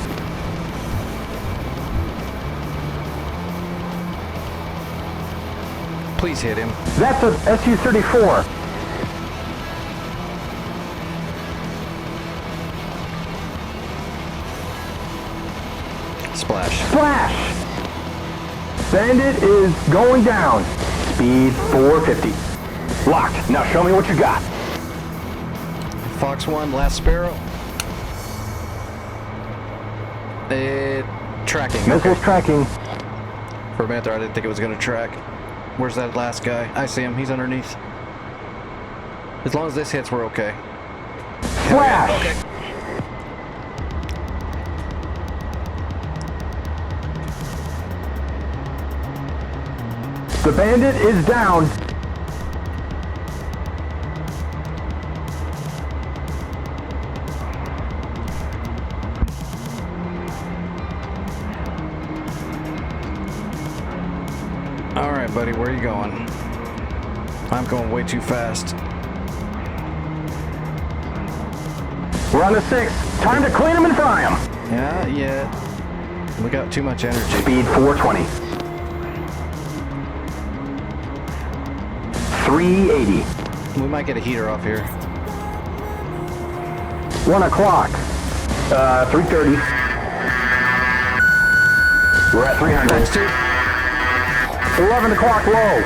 Please hit him. That's a Su-34. Splash. Splash! Bandit is going down. Speed 450. Locked. Now show me what you got. Fox 1, last Sparrow. Tracking. Missiles Okay. tracking. For a minute there, I didn't think it was going to track. Where's that last guy? I see him. He's underneath. As long as this hits, we're okay. Flash! Okay. The bandit is down. Alright, buddy, where are you going? I'm going way too fast. We're on the 6. Time to clean them and fry them. Yeah. We got too much energy. Speed 420. 380. We might get a heater off here. 1 o'clock. 330. We're at 300. That's 2. 11 o'clock low.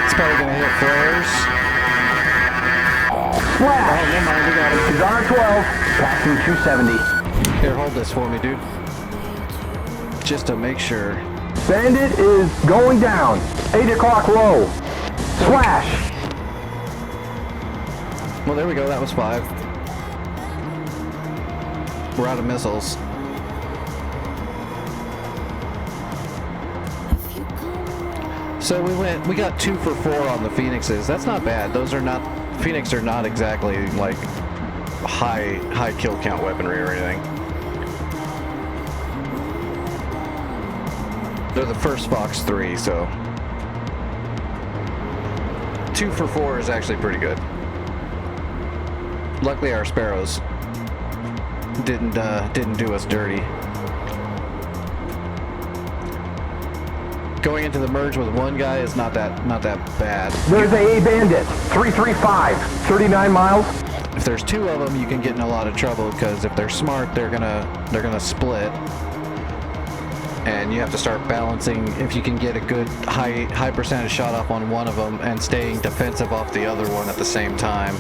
It's probably going to hit flares. Flash. Oh, never mind, we got it. He's on our 12. Passing 270. Here, hold this for me, dude. Just to make sure. Bandit is going down. 8 o'clock low. Flash. Well, there we go. That was 5. We're out of missiles. So we got 2 for 4 on the Phoenixes. That's not bad. Those are not, Phoenix are not exactly like high kill count weaponry or anything. They're the first Fox 3, so 2 for 4 is actually pretty good. Luckily our Sparrows didn't do us dirty. Going into the merge with one guy is not that bad. There's a bandit. 335. 39 miles. If there's 2 of them, you can get in a lot of trouble because if they're smart, they're gonna split, and you have to start balancing. If you can get a good high percentage shot off on one of them and staying defensive off the other one at the same time,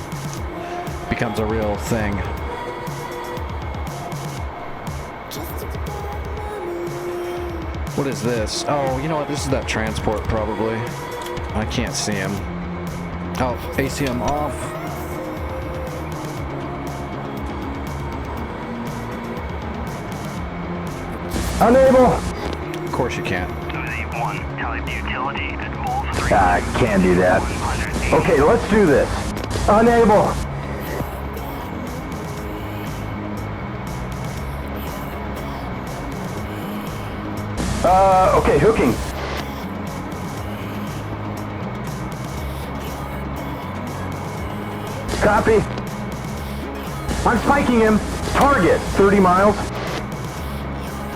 becomes a real thing. What is this? Oh, you know what? This is that transport, probably. I can't see him. Oh, ACM off. Unable. Of course you can't. I can't do that. Okay, let's do this. Unable. Okay, hooking. Copy. I'm spiking him. Target, 30 miles.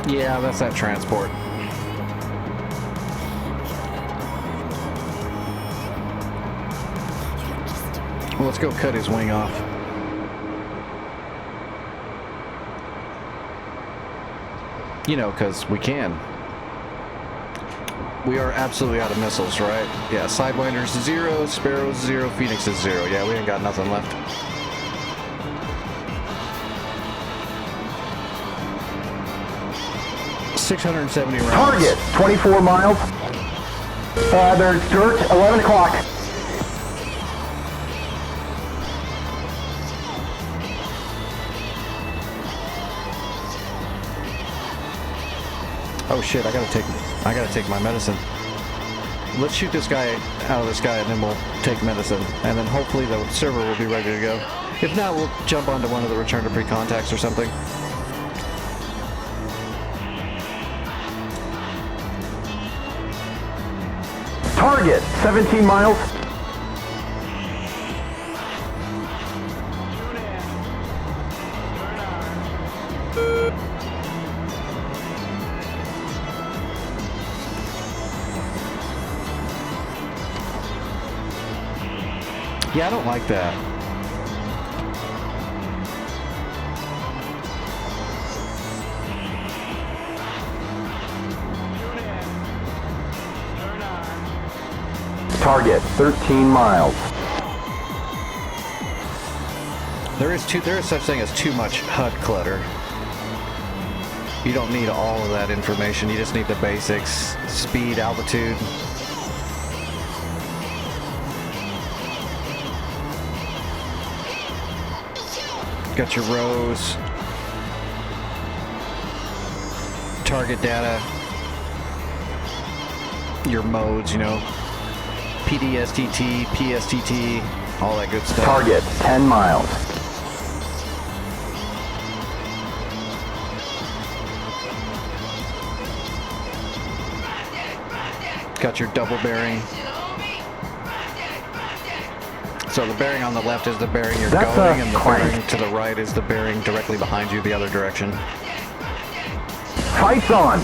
Yeah, that's that transport. Well, let's go cut his wing off. You know, because we can. We are absolutely out of missiles, right? Yeah, Sidewinder's 0, Sparrow's 0, Phoenix is 0. Yeah, we ain't got nothing left. $670 rounds. Target, 24 miles. There's dirt, 11 o'clock. Oh shit, I gotta take my medicine. Let's shoot this guy out of the sky and then we'll take medicine. And then hopefully the server will be ready to go. If not, we'll jump onto one of the return to pre-contacts or something. Target, 17 miles. Yeah, I don't like that. Target, 13 miles. There is such thing as too much HUD clutter. You don't need all of that information. You just need the basics: speed, altitude. Got your rows, target data, your modes, you know, PDSTT, PSTT, all that good stuff. Target, 10 miles. Got your double bearing. So the bearing on the left is the bearing you're going, and the bearing to the right is the bearing directly behind you the other direction. Fights on!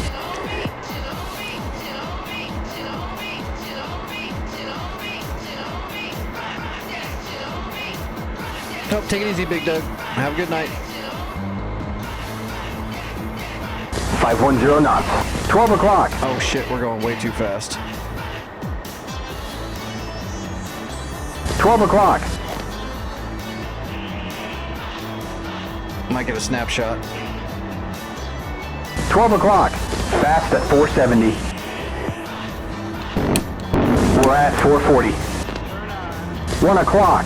Oh, take it easy, Big Doug. Have a good night. 510 knots. 12 o'clock. Oh shit, we're going way too fast. 12 o'clock. Might get a snapshot. 12 o'clock. Fast at 470. We're at 440. 1 o'clock.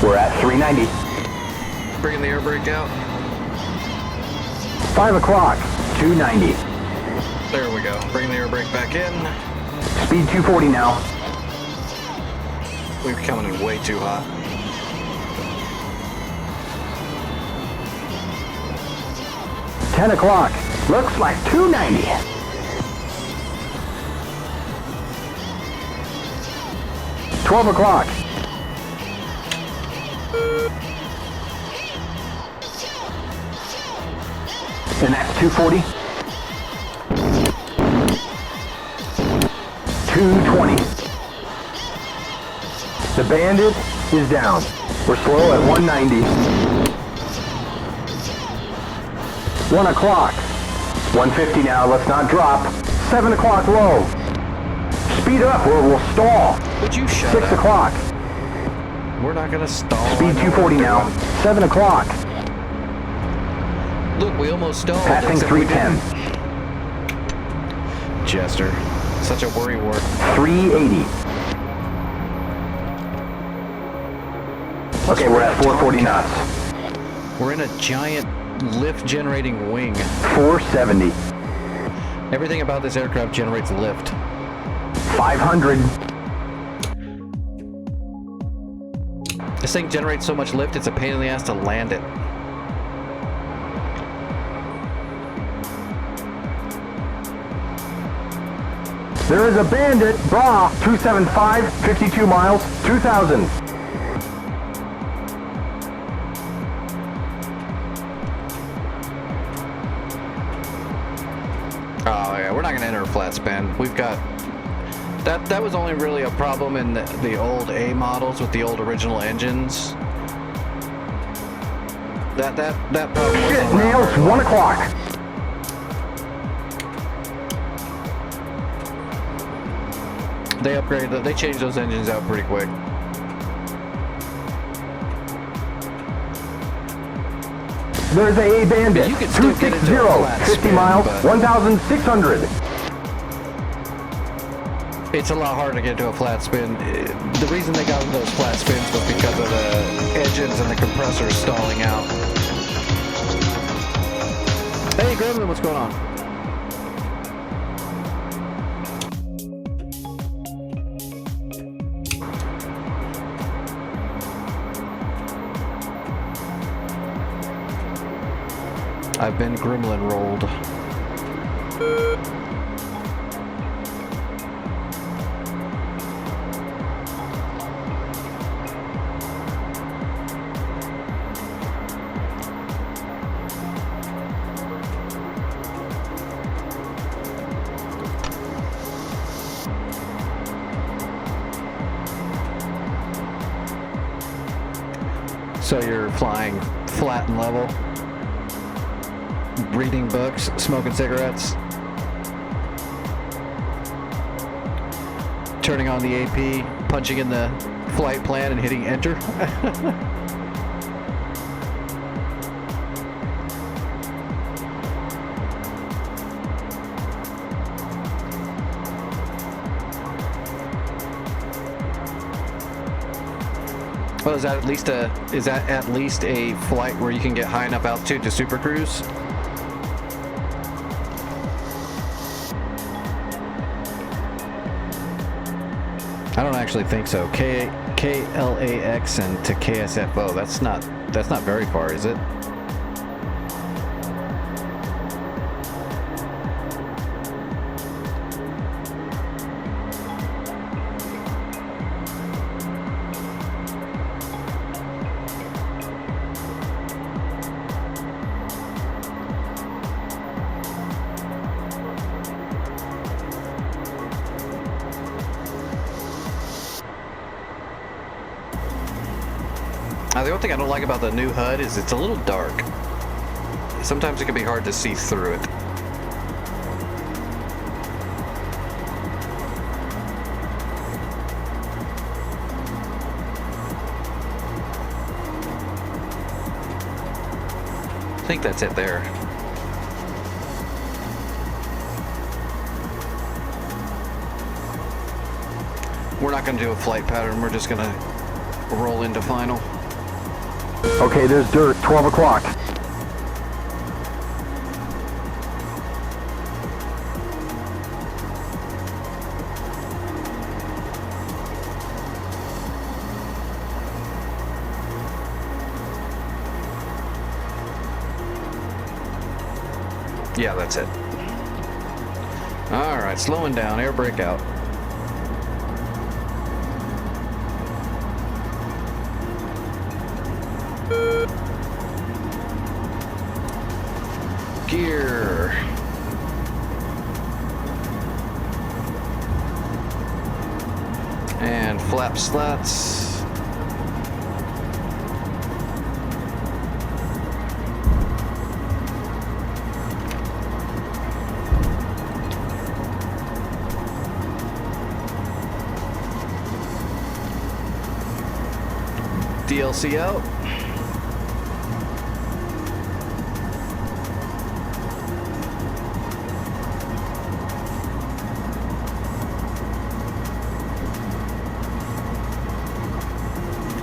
We're at 390. Bringing the air brake out. 5 o'clock. 290. There we go. Bringing the air brake back in. Speed 240 now. We're coming in way too hot. $10 o'clock. Looks like 290. $12 o'clock. And that's 240. 220. The Bandit is down. We're slow at 190. 1 o'clock. 150 now, let's not drop. 7 o'clock low. Speed up or we'll stall. Would you shut 6 up? o'clock. We're not gonna stall. Speed 240 now. 7 o'clock. Look, we almost stalled. Passing except we 310. didn't. Jester. Such a worry wart. 380. Okay, we're at 440 knots. We're in a giant lift generating wing. 470. Everything about this aircraft generates lift. 500. This thing generates so much lift, it's a pain in the ass to land it. There is a Bandit, Bra, 275, 52 miles, 2,000. Oh yeah, we're not gonna enter a flat span. We've got that was only really a problem in the old A models with the old original engines. That problem Shit, wasn't around nails, very 1 long. o'clock. They upgraded. They changed those engines out pretty quick. There's a Bandit. You can still get into a 260, flat 50 spin, miles, but 1,600. it's a lot harder to get into a flat spin. The reason they got into those flat spins was because of the engines and the compressors stalling out. Hey, Gremlin, what's going on? I've been gremlin rolled. So you're flying flat and level, reading books, smoking cigarettes, turning on the AP, punching in the flight plan and hitting enter. Well, is that at least a flight where you can get high enough altitude to super cruise? I don't actually think so. KLAX and to KSFO. That's not very far, is it? The one thing I don't like about the new HUD is it's a little dark. Sometimes it can be hard to see through it. I think that's it there. We're not going to do a flight pattern. We're just going to roll into final. Okay, there's dirt, 12 o'clock. Yeah, that's it. All right, slowing down, air brake out. Gear. And flap slats. DLC out.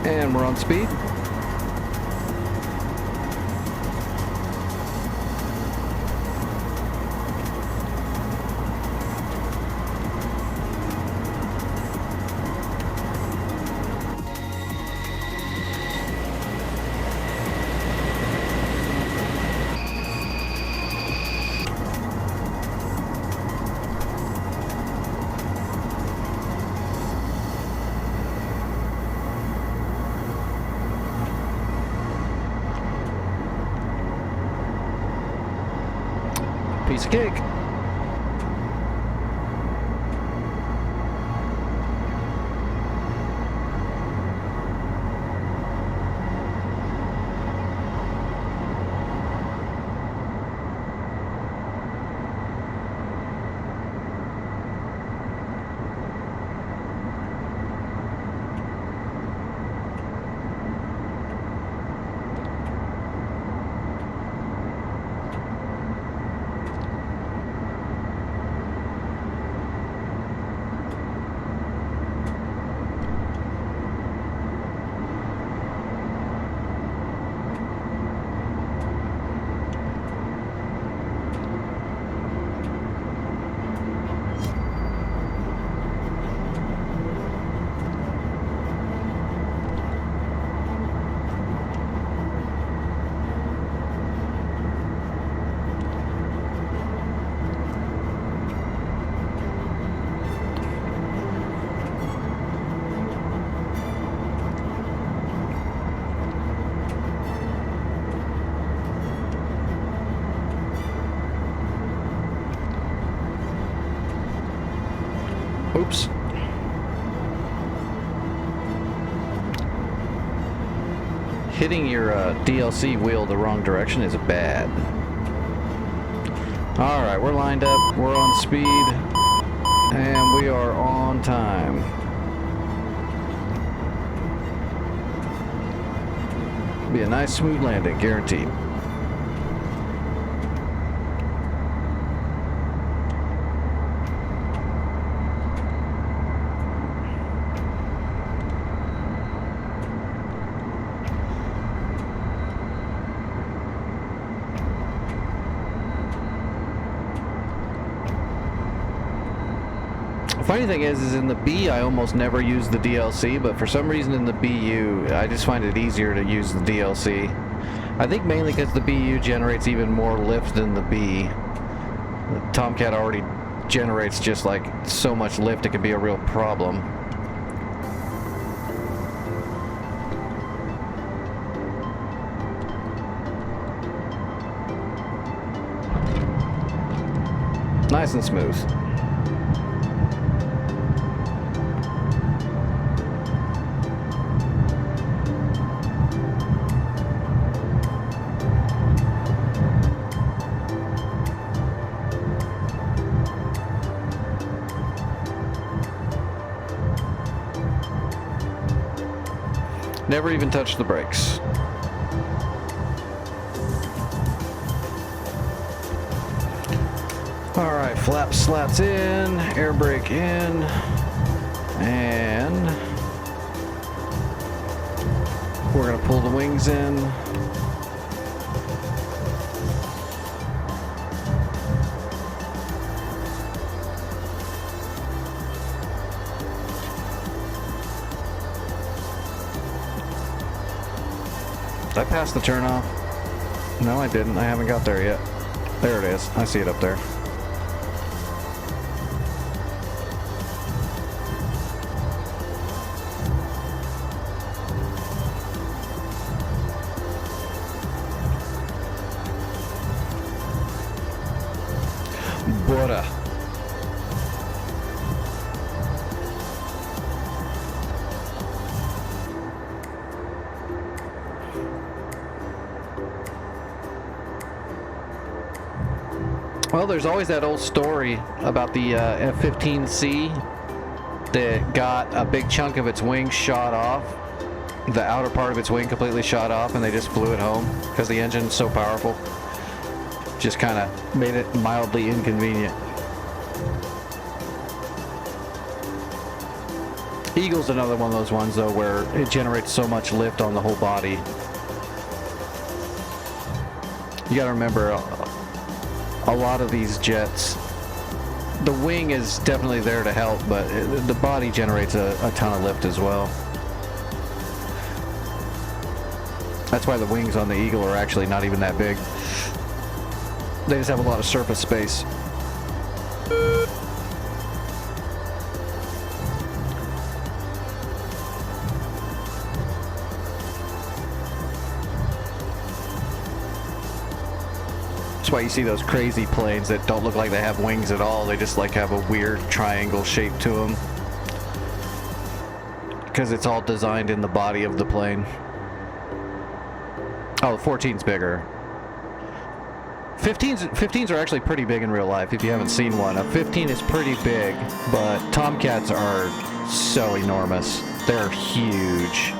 And we're on speed. Piece of cake. Oops. Hitting your DLC wheel the wrong direction is bad. Alright, we're lined up, we're on speed, and we are on time. Be a nice smooth landing, guaranteed. Funny thing is in the B, I almost never use the DLC, but for some reason in the BU, I just find it easier to use the DLC. I think mainly because the BU generates even more lift than the B. The Tomcat already generates just like so much lift, it can be a real problem. Nice and smooth. Never even touched the brakes. Alright, flap slats in, air brake in, and we're going to pull the wings in. Did I pass the turn off? No, I didn't. I haven't got there yet. There it is. I see it up there. Bora. Well, there's always that old story about the F-15C that got a big chunk of its wing shot off. The outer part of its wing completely shot off, and they just flew it home because the engine's so powerful. Just kind of made it mildly inconvenient. Eagle's another one of those ones, though, where it generates so much lift on the whole body. You gotta remember, a lot of these jets, the wing is definitely there to help, but the body generates a ton of lift as well. That's why the wings on the Eagle are actually not even that big. They just have a lot of surface space. That's why you see those crazy planes that don't look like they have wings at all. They just like have a weird triangle shape to them. Because it's all designed in the body of the plane. Oh, 14's bigger. 15s are actually pretty big in real life if you haven't seen one. A 15 is pretty big, but Tomcats are so enormous. They're huge.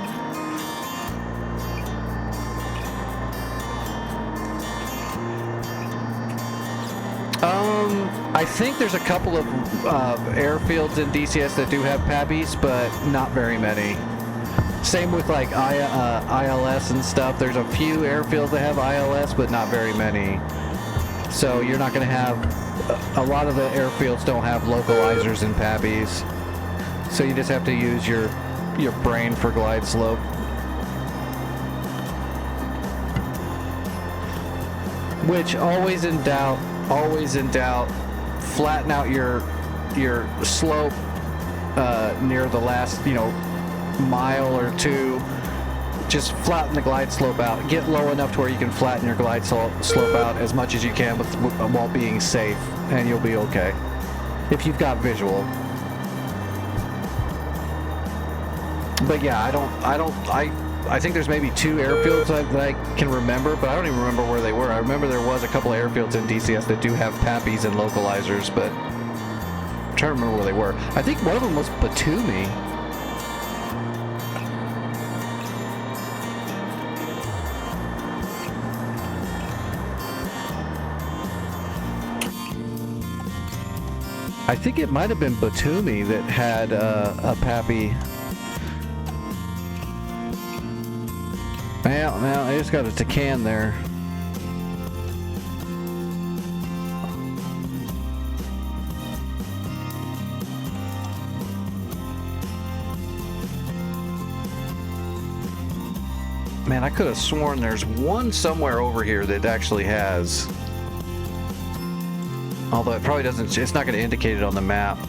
I think there's a couple of airfields in DCS that do have PABIs, but not very many. Same with like ILS and stuff. There's a few airfields that have ILS, but not very many. So you're not going to have, a lot of the airfields don't have localizers and PABIs. So you just have to use your brain for glide slope. Which, always in doubt, flatten out your slope near the last, mile or two. Just flatten the glide slope out. Get low enough to where you can flatten your glide slope out as much as you can while being safe, and you'll be okay. If you've got visual. But yeah, I think there's maybe 2 airfields that I can remember, but I don't even remember where they were. I remember there was a couple of airfields in DCS that do have PAPIs and localizers, but I'm trying to remember where they were. I think one of them was Batumi. I think it might have been Batumi that had a PAPI. Now I just got a Tacan there. Man, I could have sworn there's one somewhere over here that actually has. Although it probably doesn't, it's not going to indicate it on the map.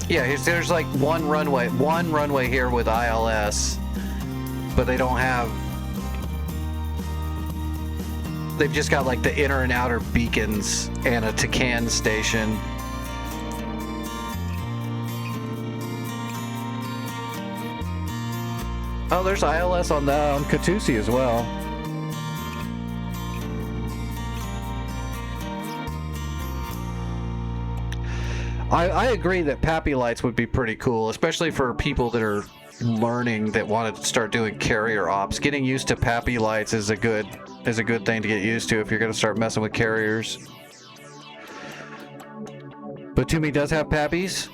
Yeah, there's like one runway here with ILS, but they don't have, they've just got like the inner and outer beacons and a Tacan station. Oh, there's ILS on the Katusi as well. I agree that PAPI lights would be pretty cool, especially for people that are learning, that want to start doing carrier ops. Getting used to PAPI lights is a good thing to get used to if you're going to start messing with carriers. Batumi does have PAPIs.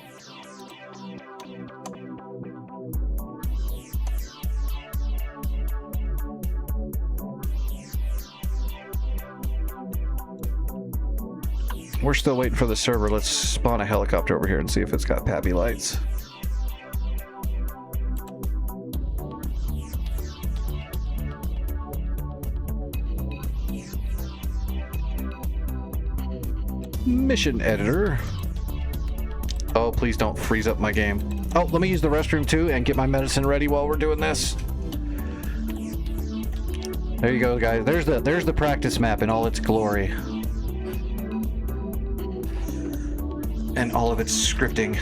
We're still waiting for the server. Let's spawn a helicopter over here and see if it's got PAPI lights. Mission editor. Oh, please don't freeze up my game. Oh, let me use the restroom too and get my medicine ready while we're doing this. There you go, guys. There's the practice map in all its glory. And all of its scripting.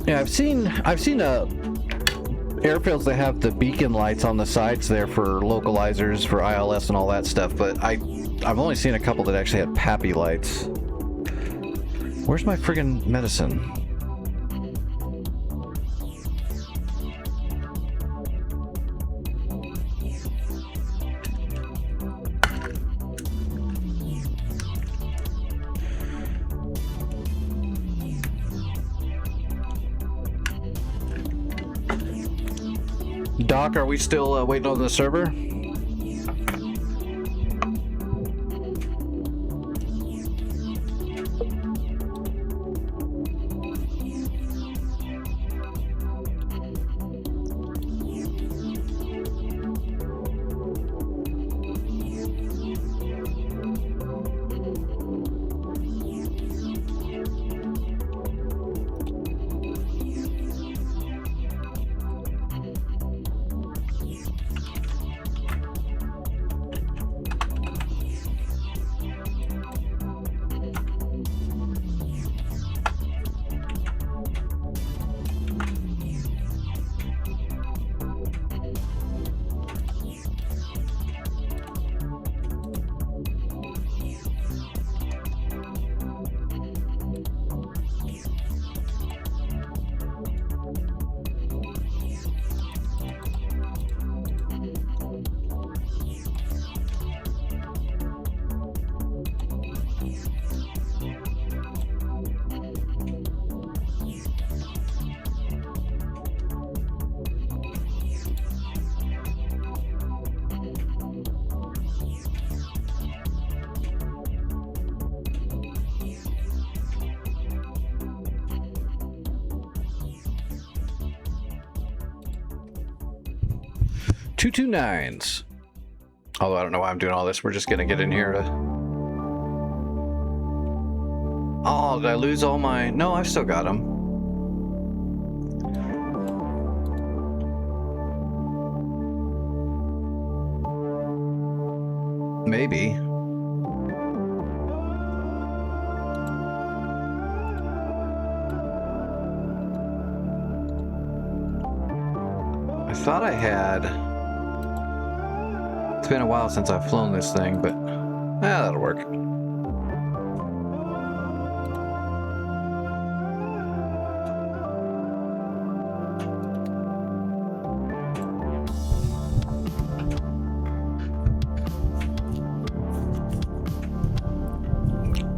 Yeah, I've seen airfields that have the beacon lights on the sides there for localizers, for ILS and all that stuff, but I've only seen a couple that actually had PAPI lights. Where's my friggin' medicine? Doc, are we still waiting on the server? 229s. Although I don't know why I'm doing all this. We're just gonna get in here to... Oh, did I lose all my... No, I've still got them. Maybe. I thought I had... It's been a while since I've flown this thing, but that'll work.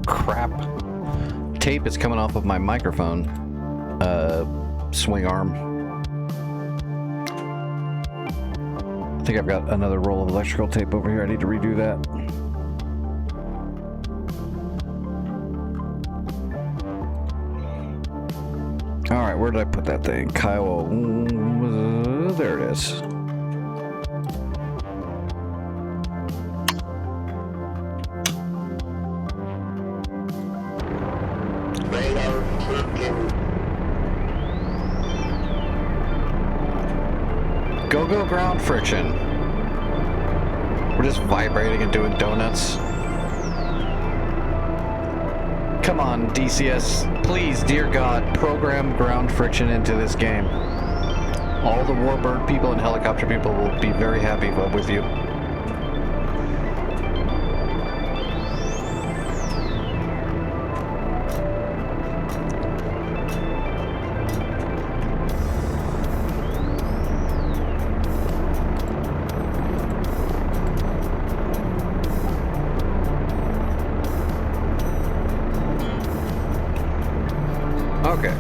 Crap. Tape is coming off of my microphone swing arm. I think I've got another roll of electrical tape over here. I need to redo that. All right, where did I put that thing? Kyle, there it is. Go ground friction. We're just vibrating and doing donuts. Come on, DCS. Please, dear God, program ground friction into this game. All the Warbird people and helicopter people will be very happy with you. Okay.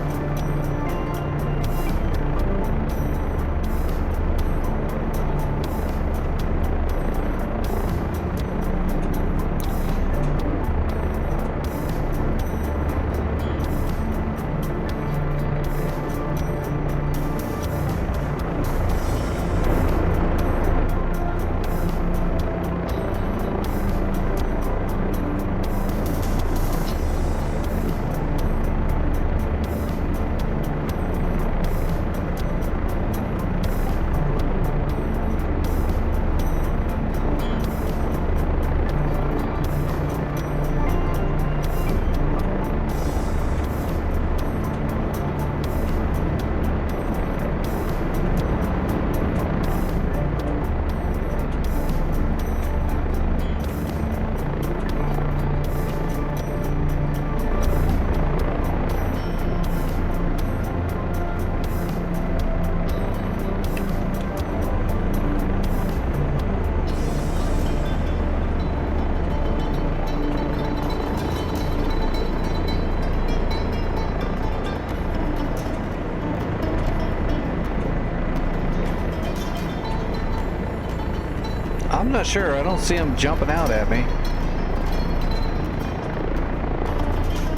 I'm not sure. I don't see them jumping out at me.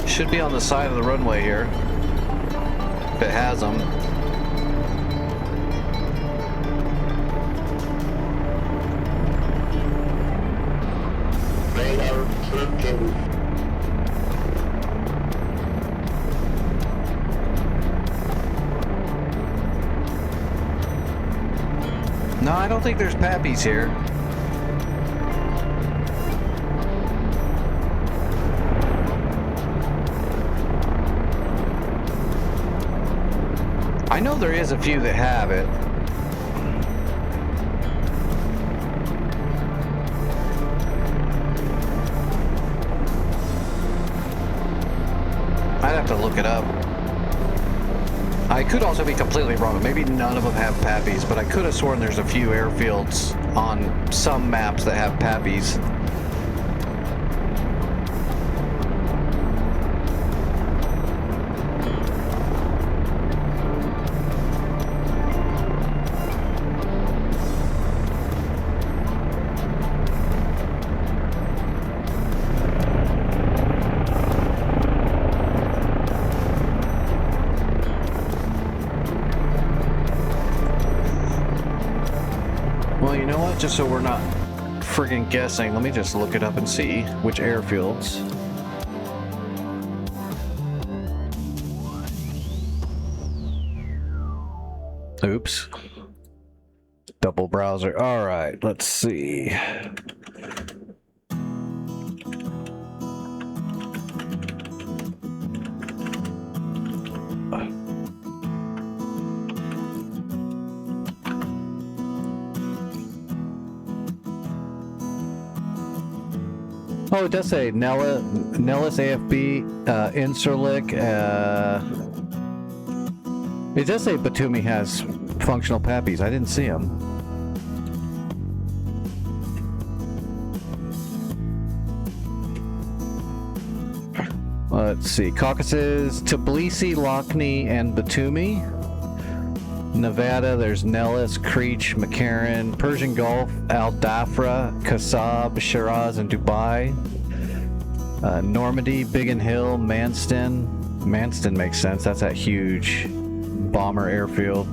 Should be on the side of the runway here. If it has them. No, I don't think there's pappies here. I know there is a few that have it. I'd have to look it up. I could also be completely wrong. Maybe none of them have pappies, but I could have sworn there's a few airfields on some maps that have pappies. Just so we're not friggin' guessing, let me just look it up and see which airfields. Oops. Double browser. All right, let's see. Oh, it does say Nellis AFB, Incirlik. It does say Batumi has functional PAPIs. I didn't see them. Let's see. Caucasus, Tbilisi, Lochny, and Batumi. Nevada, there's Nellis, Creech, McCarran, Persian Gulf, Al Dhafra, Kasab, Shiraz, and Dubai. Normandy, Biggin Hill, Manston. Manston makes sense. That's that huge bomber airfield.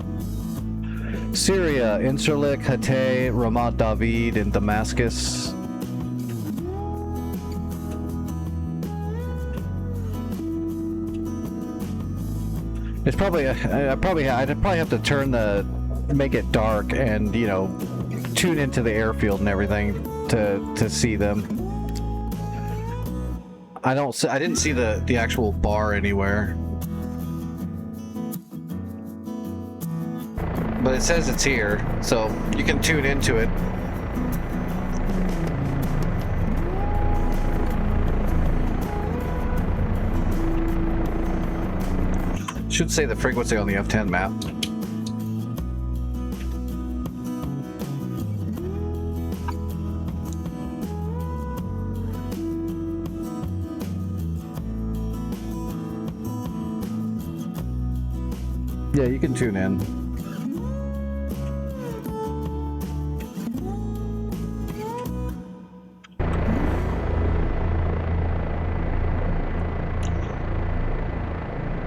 Syria, Incirlik, Hatay, Ramat David, and Damascus. It's probably I'd probably have to make it dark and, you know, tune into the airfield and everything to see them. I didn't see the actual bar anywhere. But it says it's here, so you can tune into it. Should say the frequency on the F10 map. Yeah, you can tune in.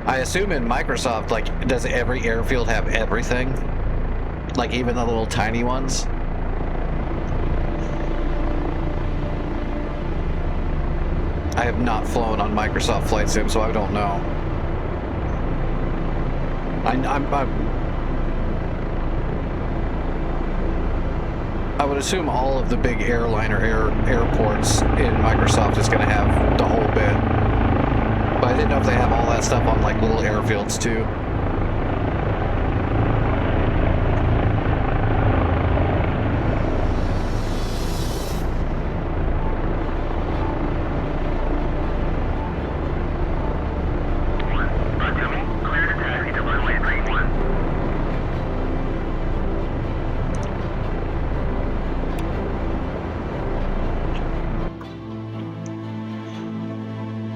I assume in Microsoft, like, does every airfield have everything? Like, even the little tiny ones? I have not flown on Microsoft Flight Sim, so I don't know. I would assume all of the big airliner airports in Microsoft is going to have the whole bit. But I didn't know if they have all that stuff on, like, little airfields too.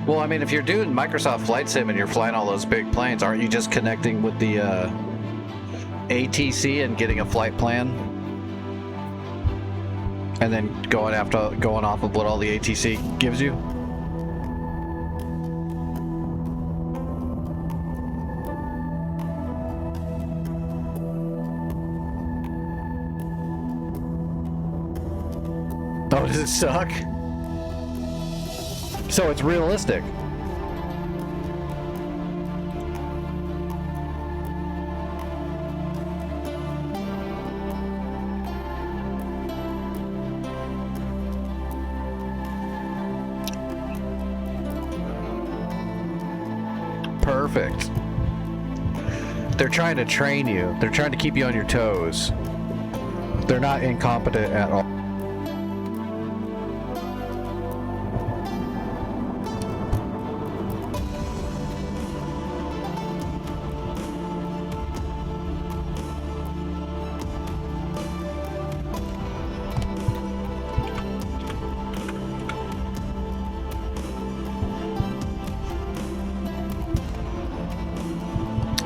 Well, I mean, if you're doing Microsoft Flight Sim and you're flying all those big planes, aren't you just connecting with the ATC and getting a flight plan? And then going off of what all the ATC gives you? Oh, does it suck? So it's realistic. Perfect. They're trying to train you. They're trying to keep you on your toes. They're not incompetent at all.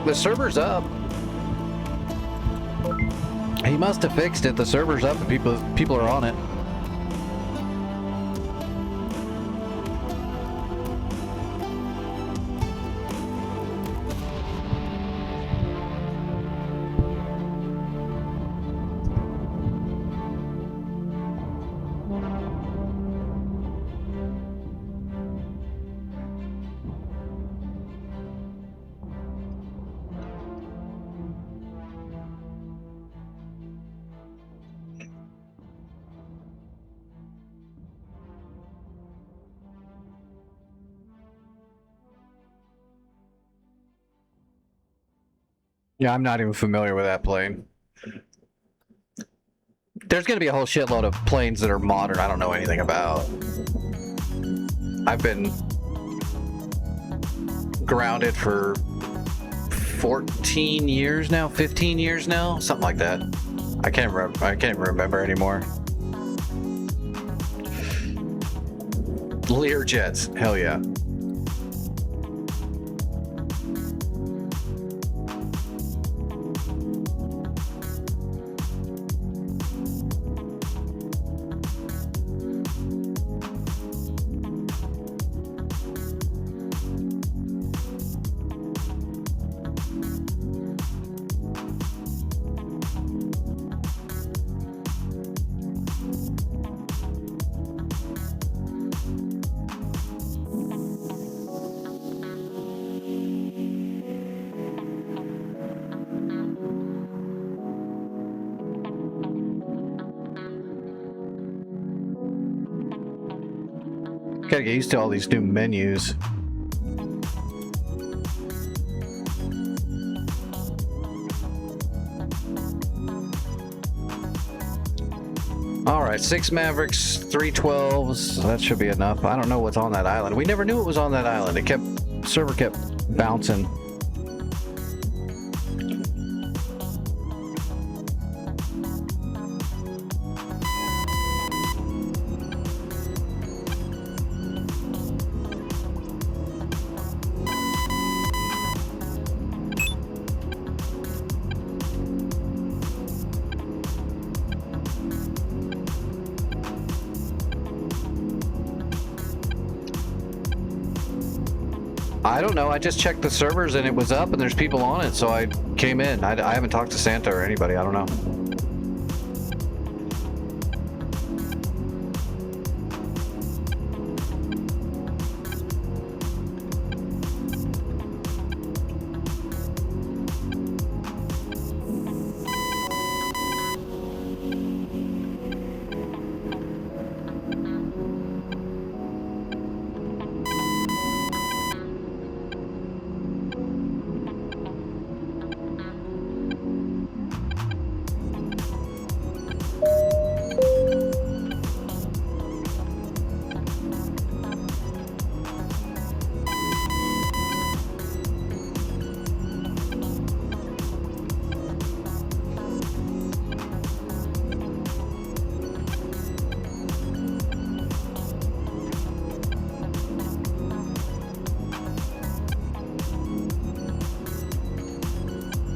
The server's up. He must have fixed it. The server's up and people are on it. Yeah, I'm not even familiar with that plane. There's going to be a whole shitload of planes that are modern I don't know anything about. I've been grounded for 14 years now, 15 years now, something like that. I can't remember anymore. Lear jets, hell yeah. Gotta get used to all these new menus. Alright, 6 Mavericks, 3 12s. That should be enough. I don't know what's on that island. We never knew it was on that island. Server kept bouncing. I don't know. I just checked the servers and it was up and there's people on it, so I came in. I haven't talked to Santa or anybody. I don't know.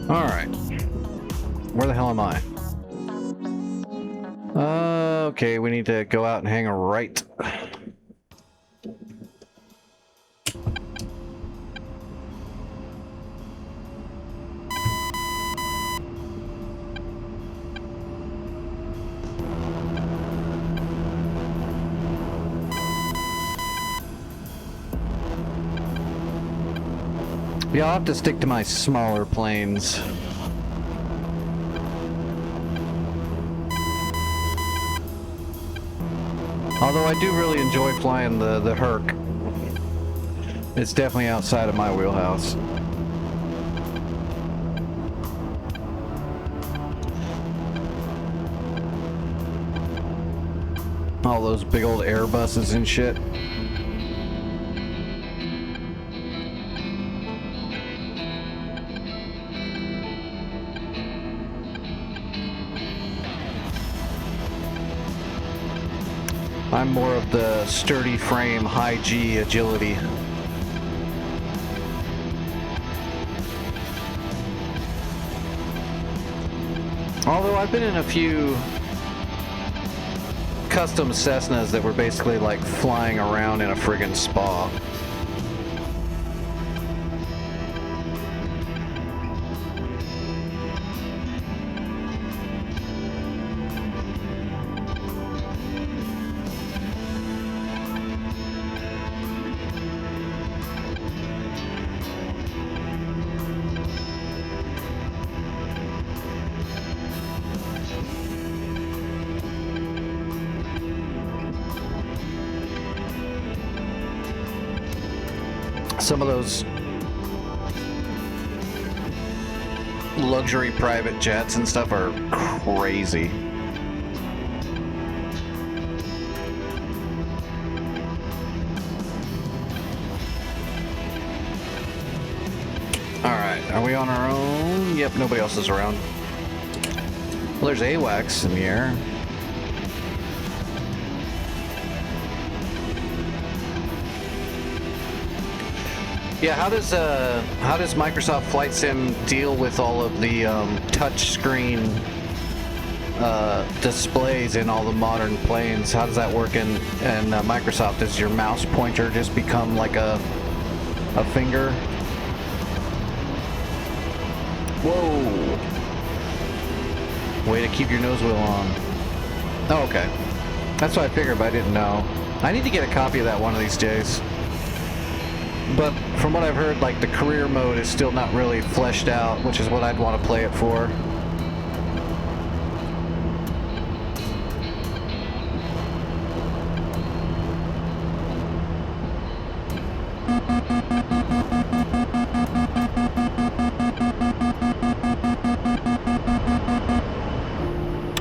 Alright. Where the hell am I? Okay, we need to go out and hang a right. Yeah, I'll have to stick to my smaller planes. Although I do really enjoy flying the Herc. It's definitely outside of my wheelhouse. All those big old Airbuses and shit. I'm more of the sturdy frame, high G agility. Although I've been in a few custom Cessnas that were basically like flying around in a friggin' spa. Some of those luxury private jets and stuff are crazy. Alright, are we on our own? Yep, nobody else is around. Well, there's AWACS in the air. Yeah, how does Microsoft Flight Sim deal with all of the touch screen displays in all the modern planes? How does that work in Microsoft? Does your mouse pointer just become like a finger? Whoa! Way to keep your nose wheel on. Oh, okay. That's what I figured, but I didn't know. I need to get a copy of that one of these days. But from what I've heard, like the career mode is still not really fleshed out, which is what I'd want to play it for.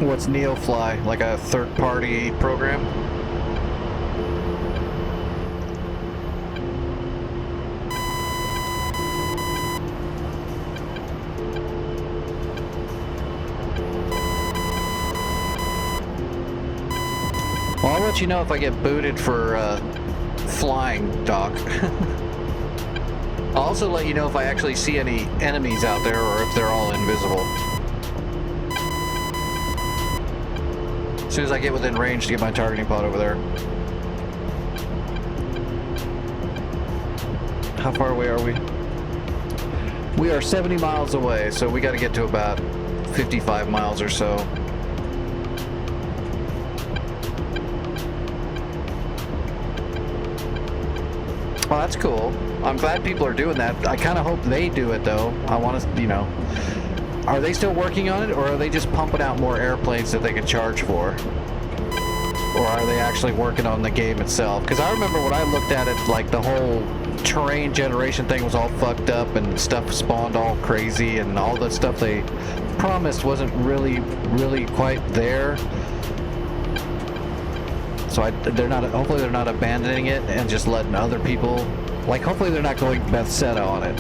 What's NeoFly? Like a third-party program? Well, I'll let you know if I get booted for flying, Doc. I'll also let you know if I actually see any enemies out there or if they're all invisible. As soon as I get within range to get my targeting pod over there. How far away are we? We are 70 miles away, so we got to get to about 55 miles or so. Well, that's cool. I'm glad people are doing that. I kind of hope they do it, though. I want to, you know... Are they still working on it, or are they just pumping out more airplanes that they can charge for? Or are they actually working on the game itself? Because I remember when I looked at it, like, the whole terrain generation thing was all fucked up, and stuff spawned all crazy, and all the stuff they promised wasn't really quite there. So they're not. Hopefully, they're not abandoning it and just letting other people. Like, hopefully, they're not going Bethesda on it.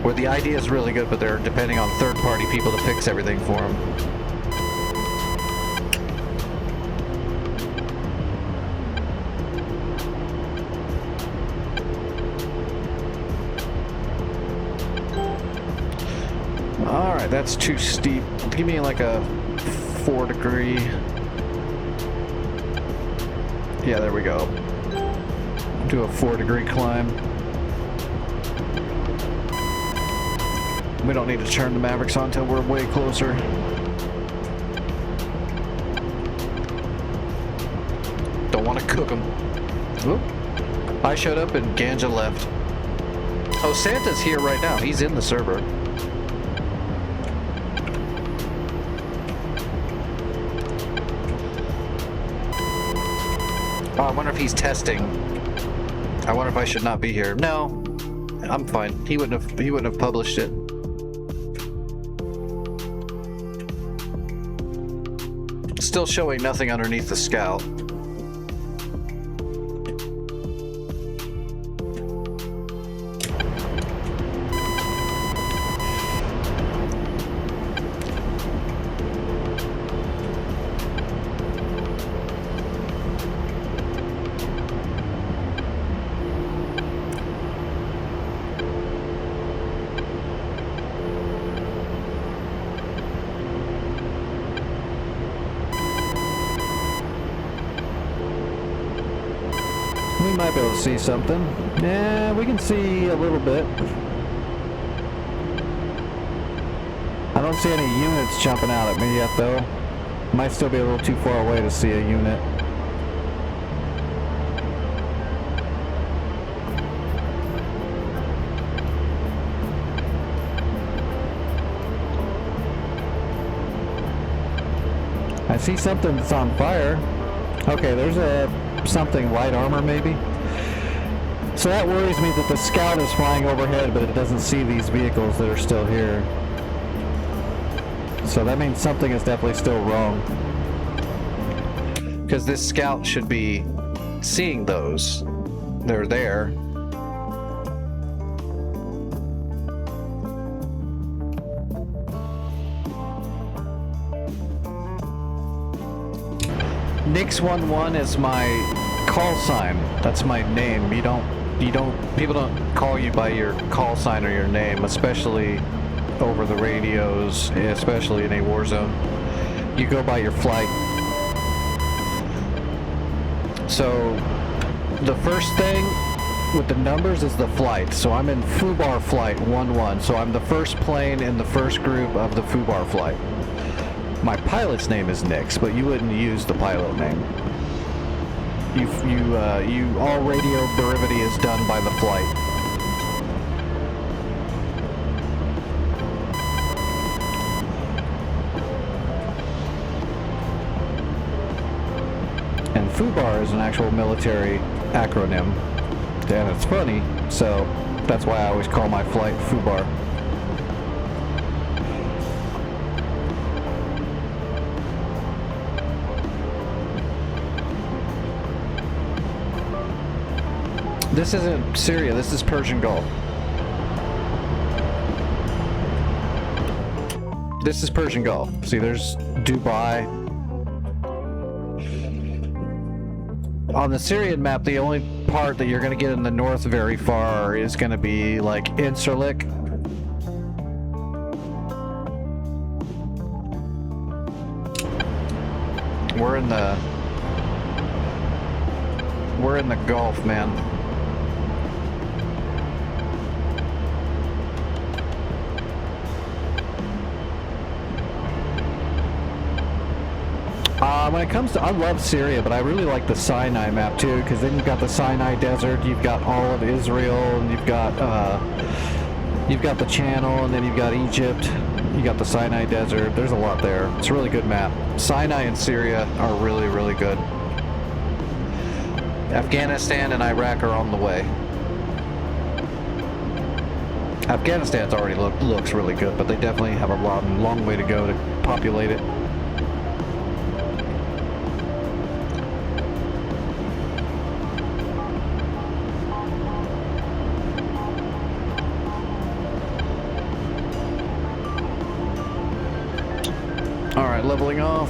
Where the idea is really good, but they're depending on third-party people to fix everything for them. All right, that's too steep. Give me like a 4 degree. Yeah, there we go. Do a 4 degree climb. We don't need to turn the Mavericks on until we're way closer. Don't want to cook them. Oop. I showed up and Ganja left. Oh, Santa's here right now. He's in the server. Oh, I wonder if he's testing. I wonder if I should not be here. No, I'm fine. He wouldn't have published it. Still showing nothing underneath the scout. We might be able to see something. Yeah, we can see a little bit. I don't see any units jumping out at me yet, though. Might still be a little too far away to see a unit. I see something that's on fire. Okay, there's a something light armor maybe. So that worries me that the scout is flying overhead, but it doesn't see these vehicles that are still here. So that means something is definitely still wrong. Because this scout should be seeing those. They're there. Nix11 is my call sign. That's my name. People don't call you by your call sign or your name, especially over the radios, especially in a war zone. You go by your flight. So the first thing with the numbers is the flight. So I'm in FUBAR flight 11. So I'm the first plane in the first group of the FUBAR flight. My pilot's name is Nix, but you wouldn't use the pilot name. All radio brevity is done by the flight. And FUBAR is an actual military acronym, and it's funny, so that's why I always call my flight FUBAR. This isn't Syria, this is Persian Gulf. This is Persian Gulf. See, there's Dubai. On the Syrian map, the only part that you're going to get in the north very far is going to be like Incirlik. We're in the Gulf, man. When it comes to, I love Syria, but I really like the Sinai map too, because then you've got the Sinai Desert, you've got all of Israel, and you've got the Channel, and then you've got Egypt, you got the Sinai Desert. There's a lot there. It's a really good map. Sinai and Syria are really, really good. Afghanistan and Iraq are on the way. Afghanistan's already looks really good, but they definitely have a long way to go to populate it. Alright, leveling off.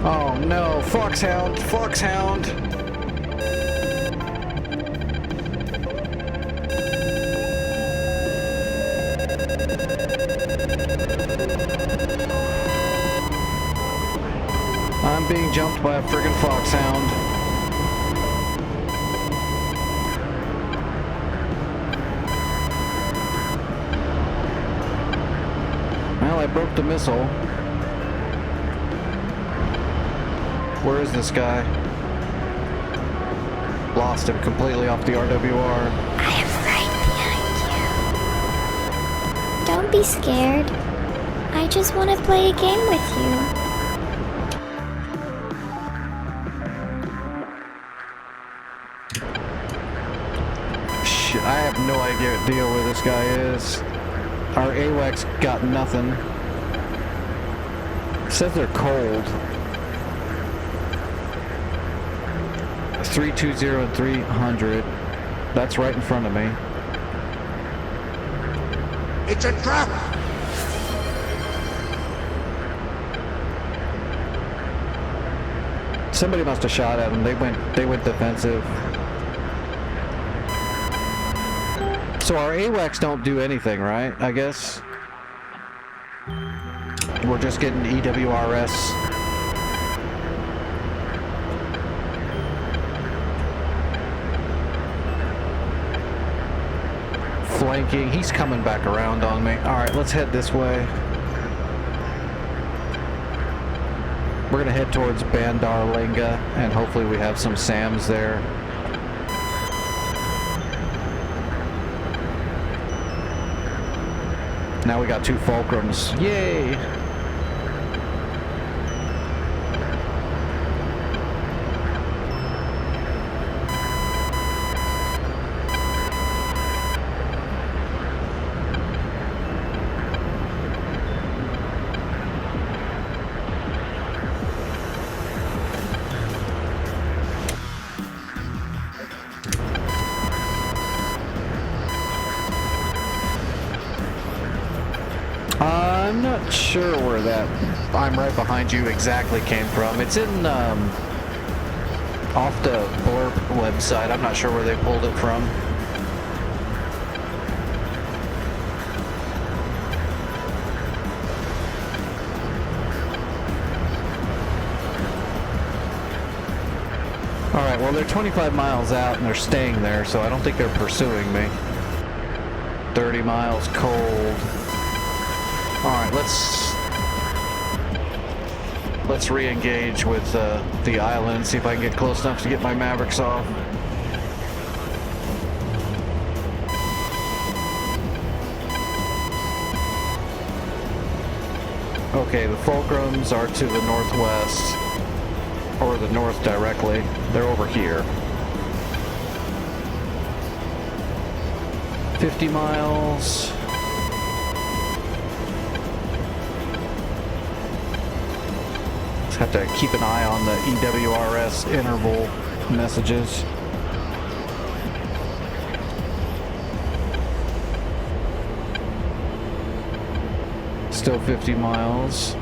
Oh no, Foxhound, Foxhound! I'm being jumped by a friggin' Foxhound. Well, I broke the missile. Where is this guy? Lost him completely off the RWR. I am right behind you. Don't be scared. I just want to play a game with you. Shit, I have no idea where this guy is. Our AWACS got nothing. It says they're cold. 320 and 300. That's right in front of me. It's a trap! Somebody must have shot at them. They went defensive. So our AWACS don't do anything, right? I guess. We're just getting EWRS. flanking. He's coming back around on me. Alright, let's head this way. We're gonna head towards Bandar Lenga, and hopefully we have some SAMs there. Now we got 2 Fulcrums. Yay! I'm not sure where that "I'm right behind you" exactly came from. It's in off the Blurb website. I'm not sure where they pulled it from. Alright, well they're 25 miles out and they're staying there, so I don't think they're pursuing me. 30 miles cold. Alright, let's re-engage with the island, see if I can get close enough to get my Mavericks off. Okay, the Fulcrums are to the northwest, or the north directly. They're over here. 50 miles. Have to keep an eye on the EWRS interval messages. Still 50 miles.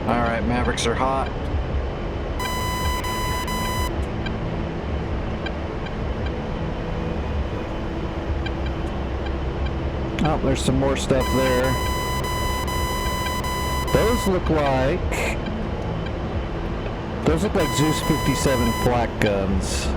Alright, Mavericks are hot. Oh, there's some more stuff there. Those look like Zeus 57 flak guns.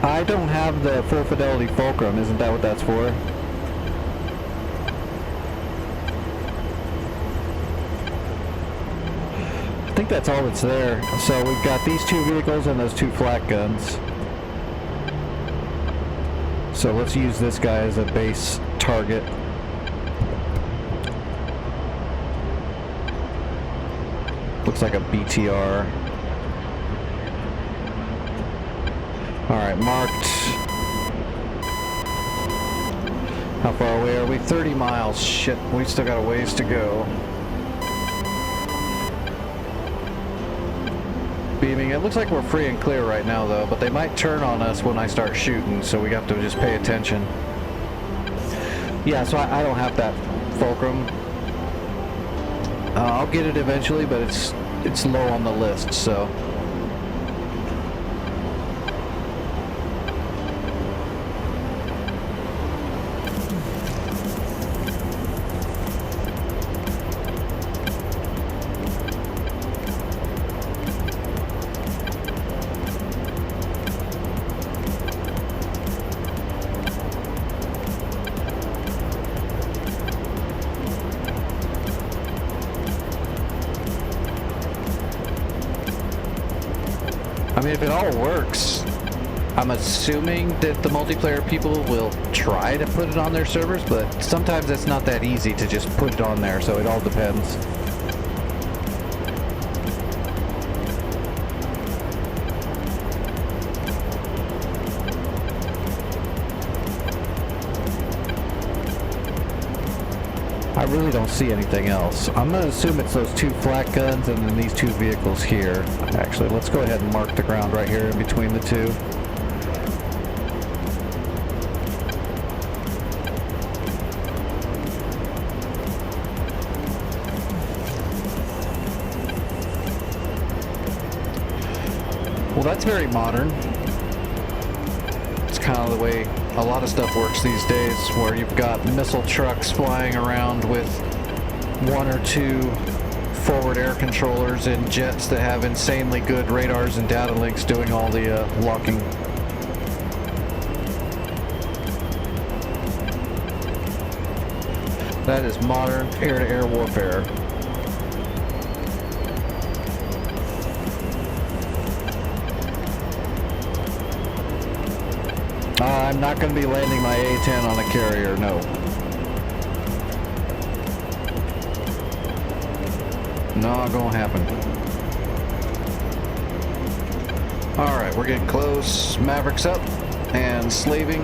I don't have the full fidelity fulcrum. Isn't that what that's for? I think that's all that's there. So we've got these 2 vehicles and those 2 flak guns. So let's use this guy as a base target. Looks like a BTR. Alright, marked. How far away are we? 30 miles. Shit, we still got a ways to go. Beaming. It looks like we're free and clear right now though, but they might turn on us when I start shooting, so we have to just pay attention. Yeah, so I don't have that fulcrum. I'll get it eventually, but it's low on the list, so. I mean, if it all works, I'm assuming that the multiplayer people will try to put it on their servers, but sometimes it's not that easy to just put it on there, so it all depends. I really don't see anything else. I'm going to assume it's those 2 flak guns and then these 2 vehicles here. Actually, let's go ahead and mark the ground right here in between the 2. Well, that's very modern. It's kind of the way a lot of stuff works these days, where you've got missile trucks flying around with one or two forward air controllers in jets that have insanely good radars and data links doing all the locking. That is modern air-to-air warfare. I'm not going to be landing my A-10 on a carrier, no. Not gonna happen. Alright, we're getting close. Maverick's up and slaving.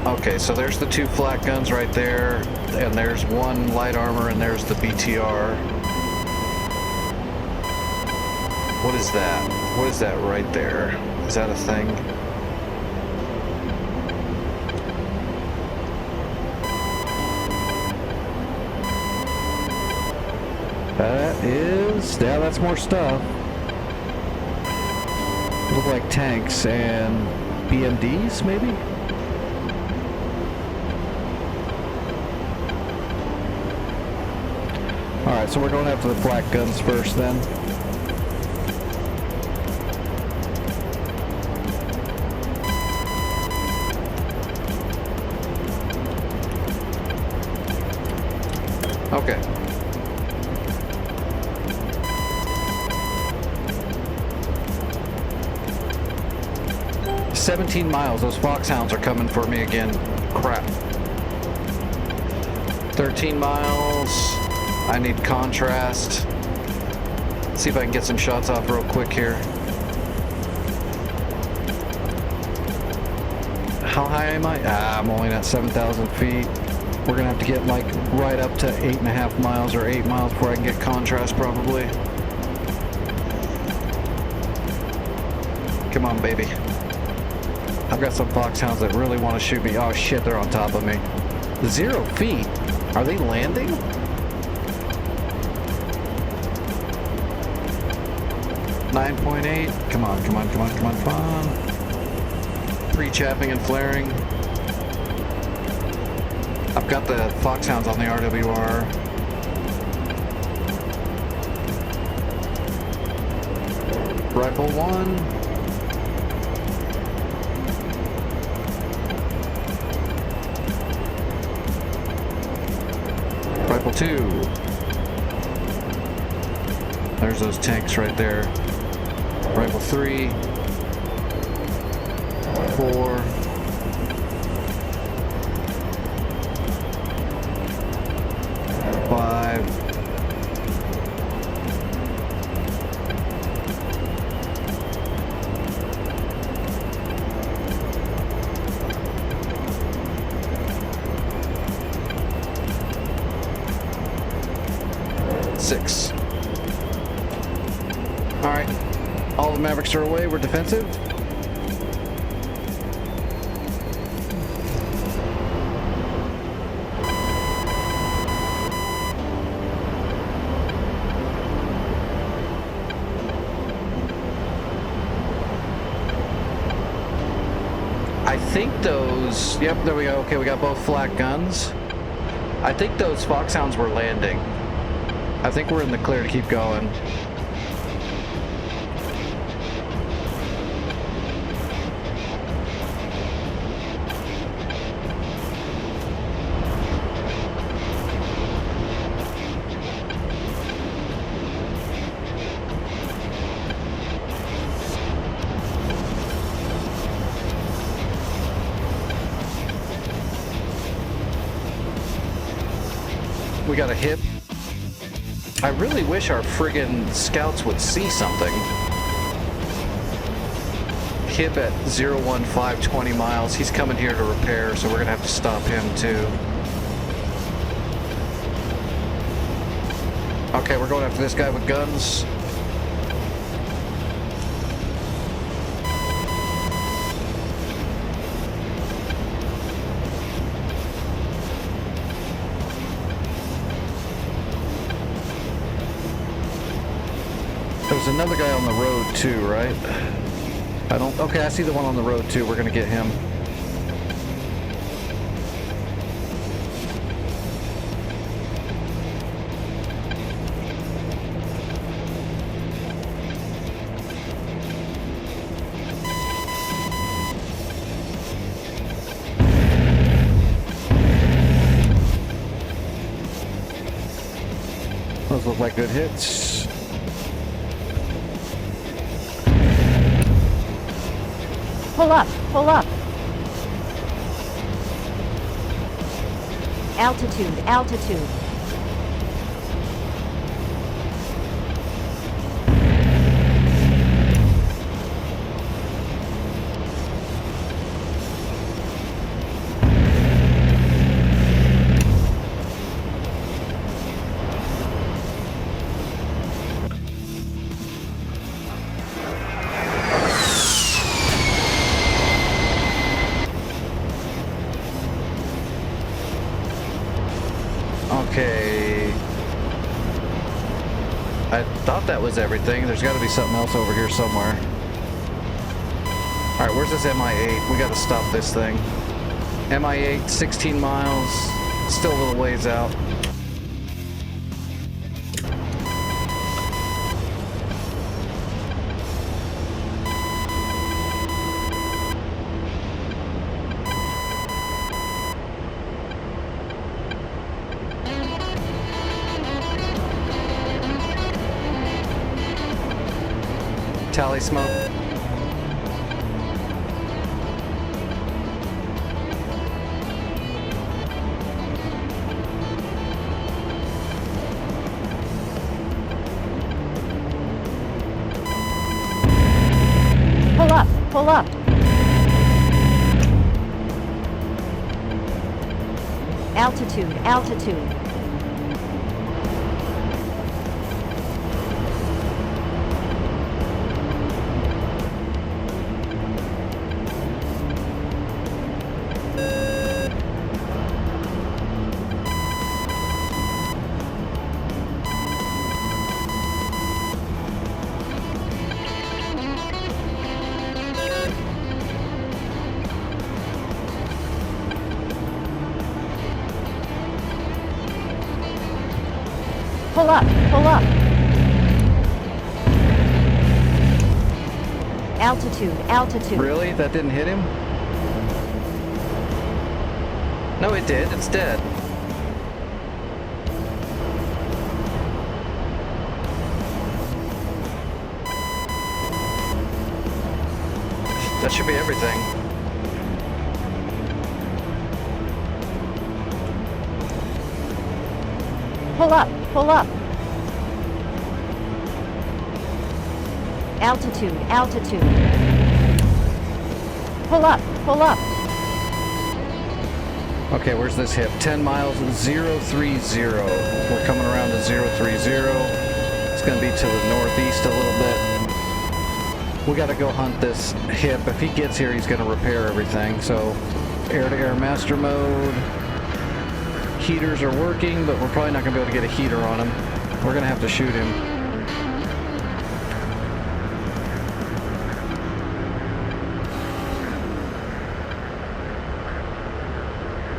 Okay, so there's the two flak guns right there, and there's one light armor, and there's the BTR. What is that? What is that right there? Is that a thing? That is... yeah, that's more stuff. Look like tanks and BMDs, maybe? Alright, so we're going after the flak guns first then. Okay. "17 miles, those foxhounds are coming for me again. Crap. 13 miles. I need contrast. See if I can get some shots off real quick here. How high am I? I'm only at 7,000 feet. We're gonna have to get like right up to 8.5 miles or 8 miles before I can get contrast probably. Come on, baby. I've got some foxhounds that really want to shoot me. Oh shit, they're on top of me. 0 feet? Are they landing? .8. Come on, come on, come on, come on, come on. Pre-chapping and flaring. I've got the foxhounds on the RWR. Rifle 1. Rifle 2. There's those tanks right there. Rifle 3. 4. 5. 6. Alright. All the Mavericks are away. We're defensive. I think those... yep, there we go. Okay, we got both flak guns. I think those foxhounds were landing. I think we're in the clear to keep going. We got a hip. I really wish our friggin' scouts would see something. Hip at 015, 20 miles. He's coming here to repair, so we're gonna have to stop him too. Okay, we're going after this guy with guns. There's another guy on the road too, right? I don't... okay, I see the one on the road too. We're gonna get him. Those look like good hits. Pull up, pull up. Altitude, altitude. Okay. I thought that was everything. There's got to be something else over here somewhere. Alright, where's this MI-8? We got to stop this thing. MI-8, 16 miles. Still a little ways out. Tally smoke. Pull up, pull up. Altitude, altitude. Pull up, pull up. Altitude, altitude. Really? That didn't hit him? No, it did. It's dead. That should be everything. Pull up, pull up. Altitude, altitude. Pull up, pull up. Okay, where's this hip? 10 miles, 030. We're coming around to 030. It's going to be to the northeast a little bit. We got to go hunt this hip. If he gets here, he's going to repair everything. So, air-to-air master mode. Heaters are working, but we're probably not going to be able to get a heater on him. We're going to have to shoot him.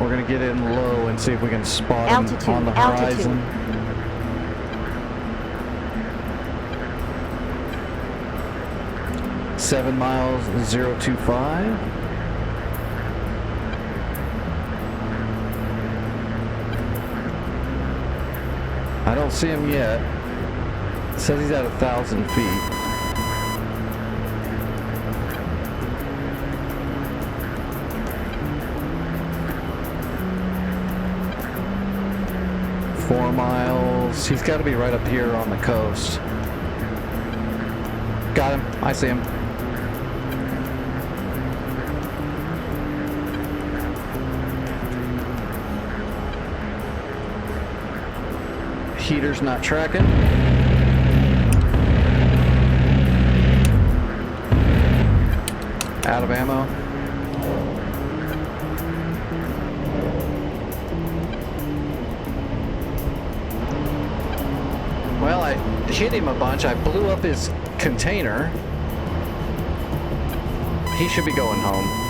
We're going to get in low and see if we can spot him on the horizon. 7 miles, 025. I don't see him yet. It says he's at 1,000 feet. Four miles. He's got to be right up here on the coast. Got him. I see him. Heater's not tracking. Out of ammo. Well, I hit him a bunch. I blew up his container. He should be going home.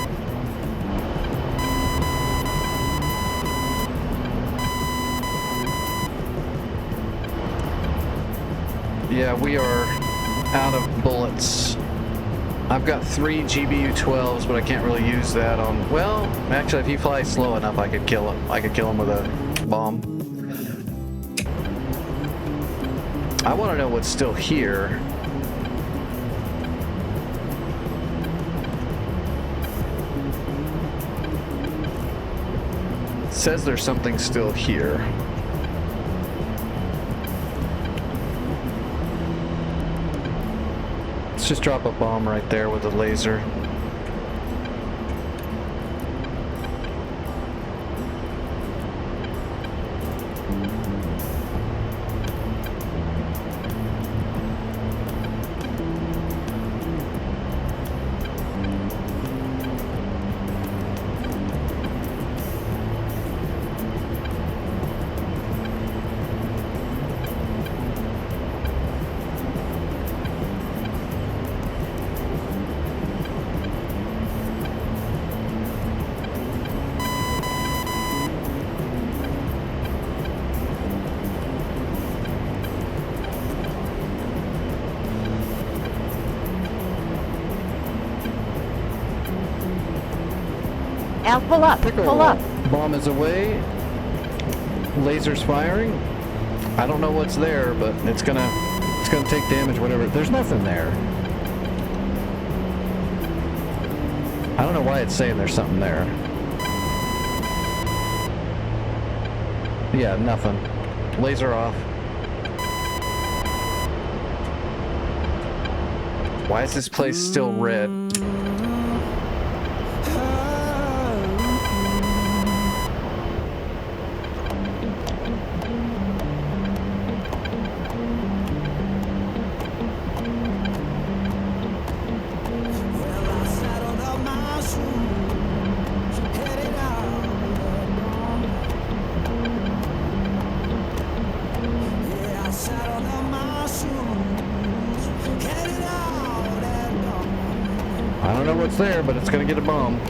Yeah, we are out of bullets. I've got 3 GBU-12s, but I can't really use that on... Well, actually, if he flies slow enough, I could kill him. I could kill him with a bomb. I want to know what's still here. It says there's something still here. Let's just drop a bomb right there with a laser. Al, pull up. Pull up. Bomb is away. Lasers firing. I don't know what's there, but it's gonna take damage. Whatever. There's nothing there. I don't know why it's saying there's something there. Yeah, nothing. Laser off. Why is this place still red? I don't know what's there, but it's gonna get a bomb.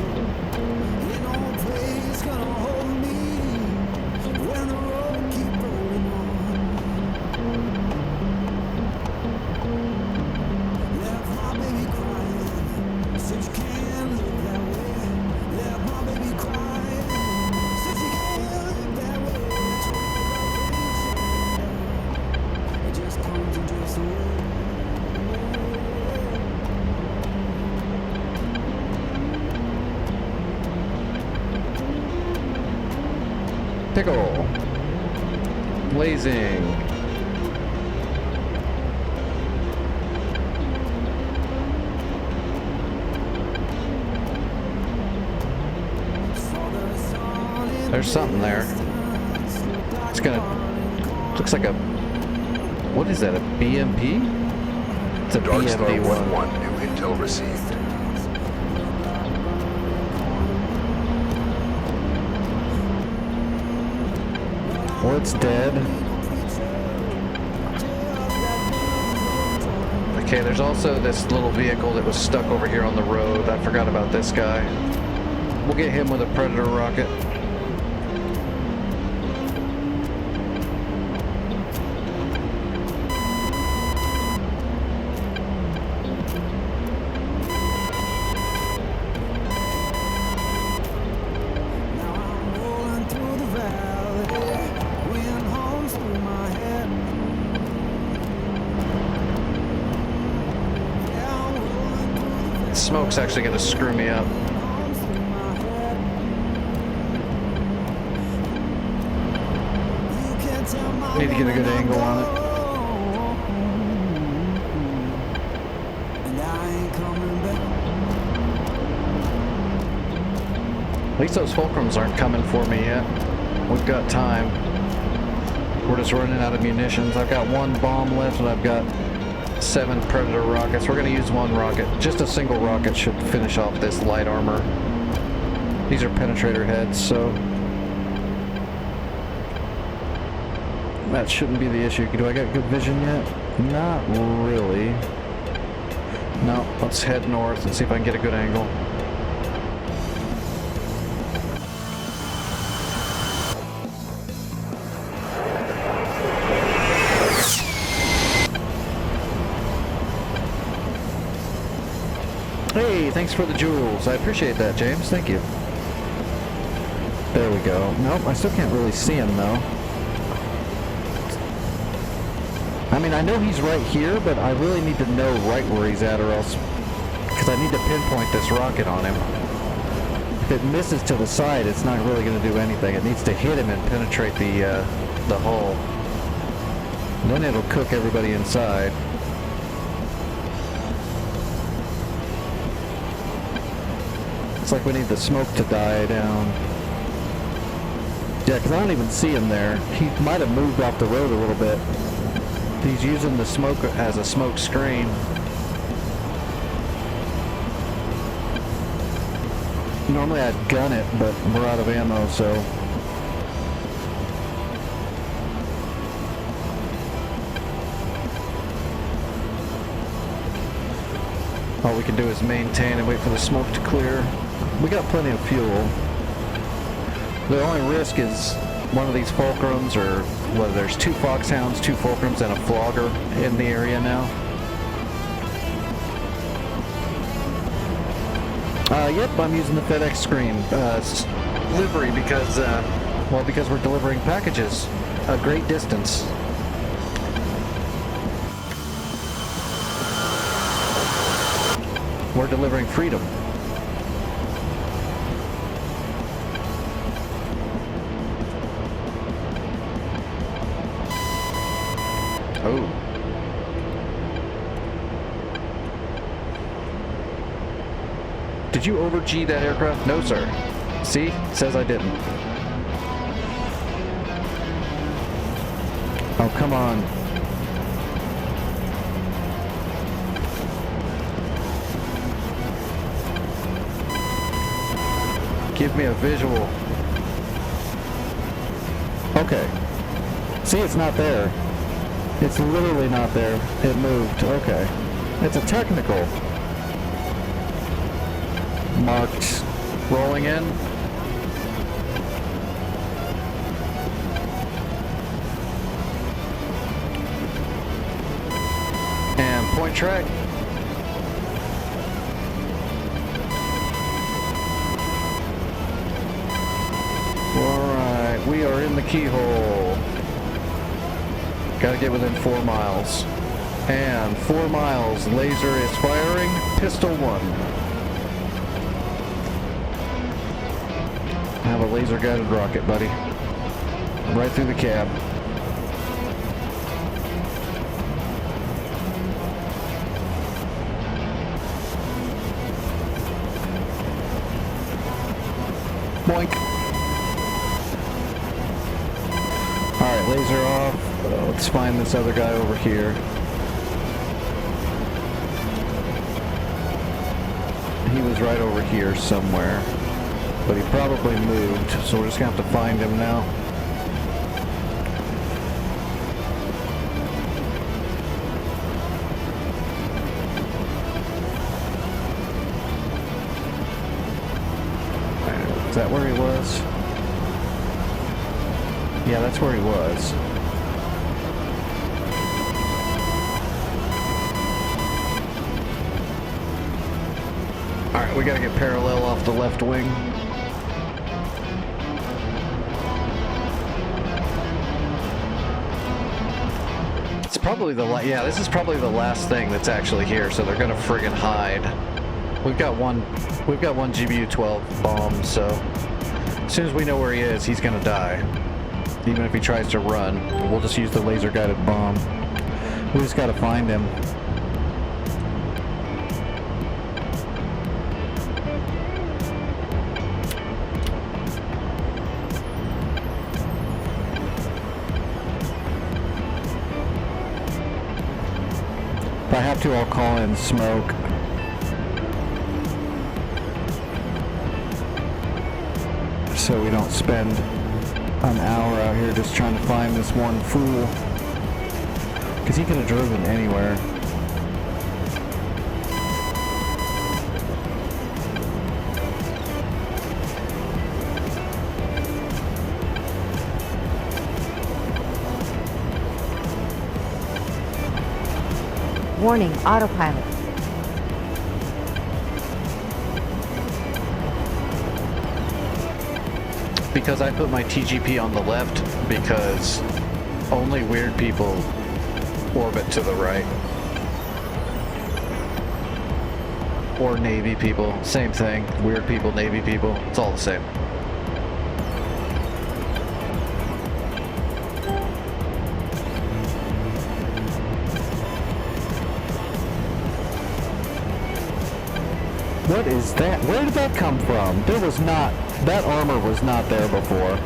Pickle. Blazing. There's something there. It's gonna... looks like a... what is that, a BMP? It's a BMP 1-1, new intel received. Well, it's dead. Okay, there's also this little vehicle that was stuck over here on the road. I forgot about this guy. We'll get him with a Predator rocket. Smoke's actually going to screw me up. Need to get a good angle on it. At least those fulcrums aren't coming for me yet. We've got time. We're just running out of munitions. I've got one bomb left and I've got 7 Predator rockets. We're going to use one rocket. Just a single rocket should finish off this light armor. These are penetrator heads, so that shouldn't be the issue. Do I got good vision yet? Not really. No, let's head north and see if I can get a good angle. Hey, thanks for the jewels. I appreciate that, James. Thank you. There we go. Nope, I still can't really see him, though. I mean, I know he's right here, but I really need to know right where he's at or else... Because I need to pinpoint this rocket on him. If it misses to the side, it's not really going to do anything. It needs to hit him and penetrate the hull. Then it'll cook everybody inside. It's like we need the smoke to die down. Yeah, because I don't even see him there. He might have moved off the road a little bit. He's using the smoke as a smoke screen. Normally I'd gun it, but we're out of ammo, so... All we can do is maintain and wait for the smoke to clear. We got plenty of fuel. The only risk is one of these fulcrums, or whether there's 2 foxhounds, 2 fulcrums, and a flogger in the area now. Yep, I'm using the FedEx screen livery because, well, because we're delivering packages a great distance. We're delivering freedom. Oh. Did you over-G that aircraft? No, sir. See? It says I didn't. Oh, come on. Give me a visual. Okay. See, it's not there. It's literally not there. It moved. Okay. It's a technical. Marked. Rolling in. And point track. Alright, we are in the keyhole. Gotta get within 4 miles. And 4 miles, laser is firing, pistol 1. I have a laser guided rocket, buddy. Right through the cab. Boink. Alright, laser off. Let's find this other guy over here. He was right over here somewhere. But he probably moved, so we're just gonna have to find him now. Is that where he was? Yeah, that's where he was. Alright, we gotta get parallel off the left wing. Probably yeah, this is probably the last thing that's actually here, so they're gonna friggin' hide. We've got one GBU-12 bomb, so as soon as we know where he is, he's gonna die. Even if he tries to run, we'll just use the laser-guided bomb. We just gotta find him. If I have to, I'll call in smoke. So we don't spend an hour out here just trying to find this one fool. Because he could have driven anywhere. Warning, autopilot. Because I put my TGP on the left, because only weird people orbit to the right. Or Navy people, same thing. Weird people, Navy people, it's all the same. What is that? Where did that come from? There was not, that armor was not there before.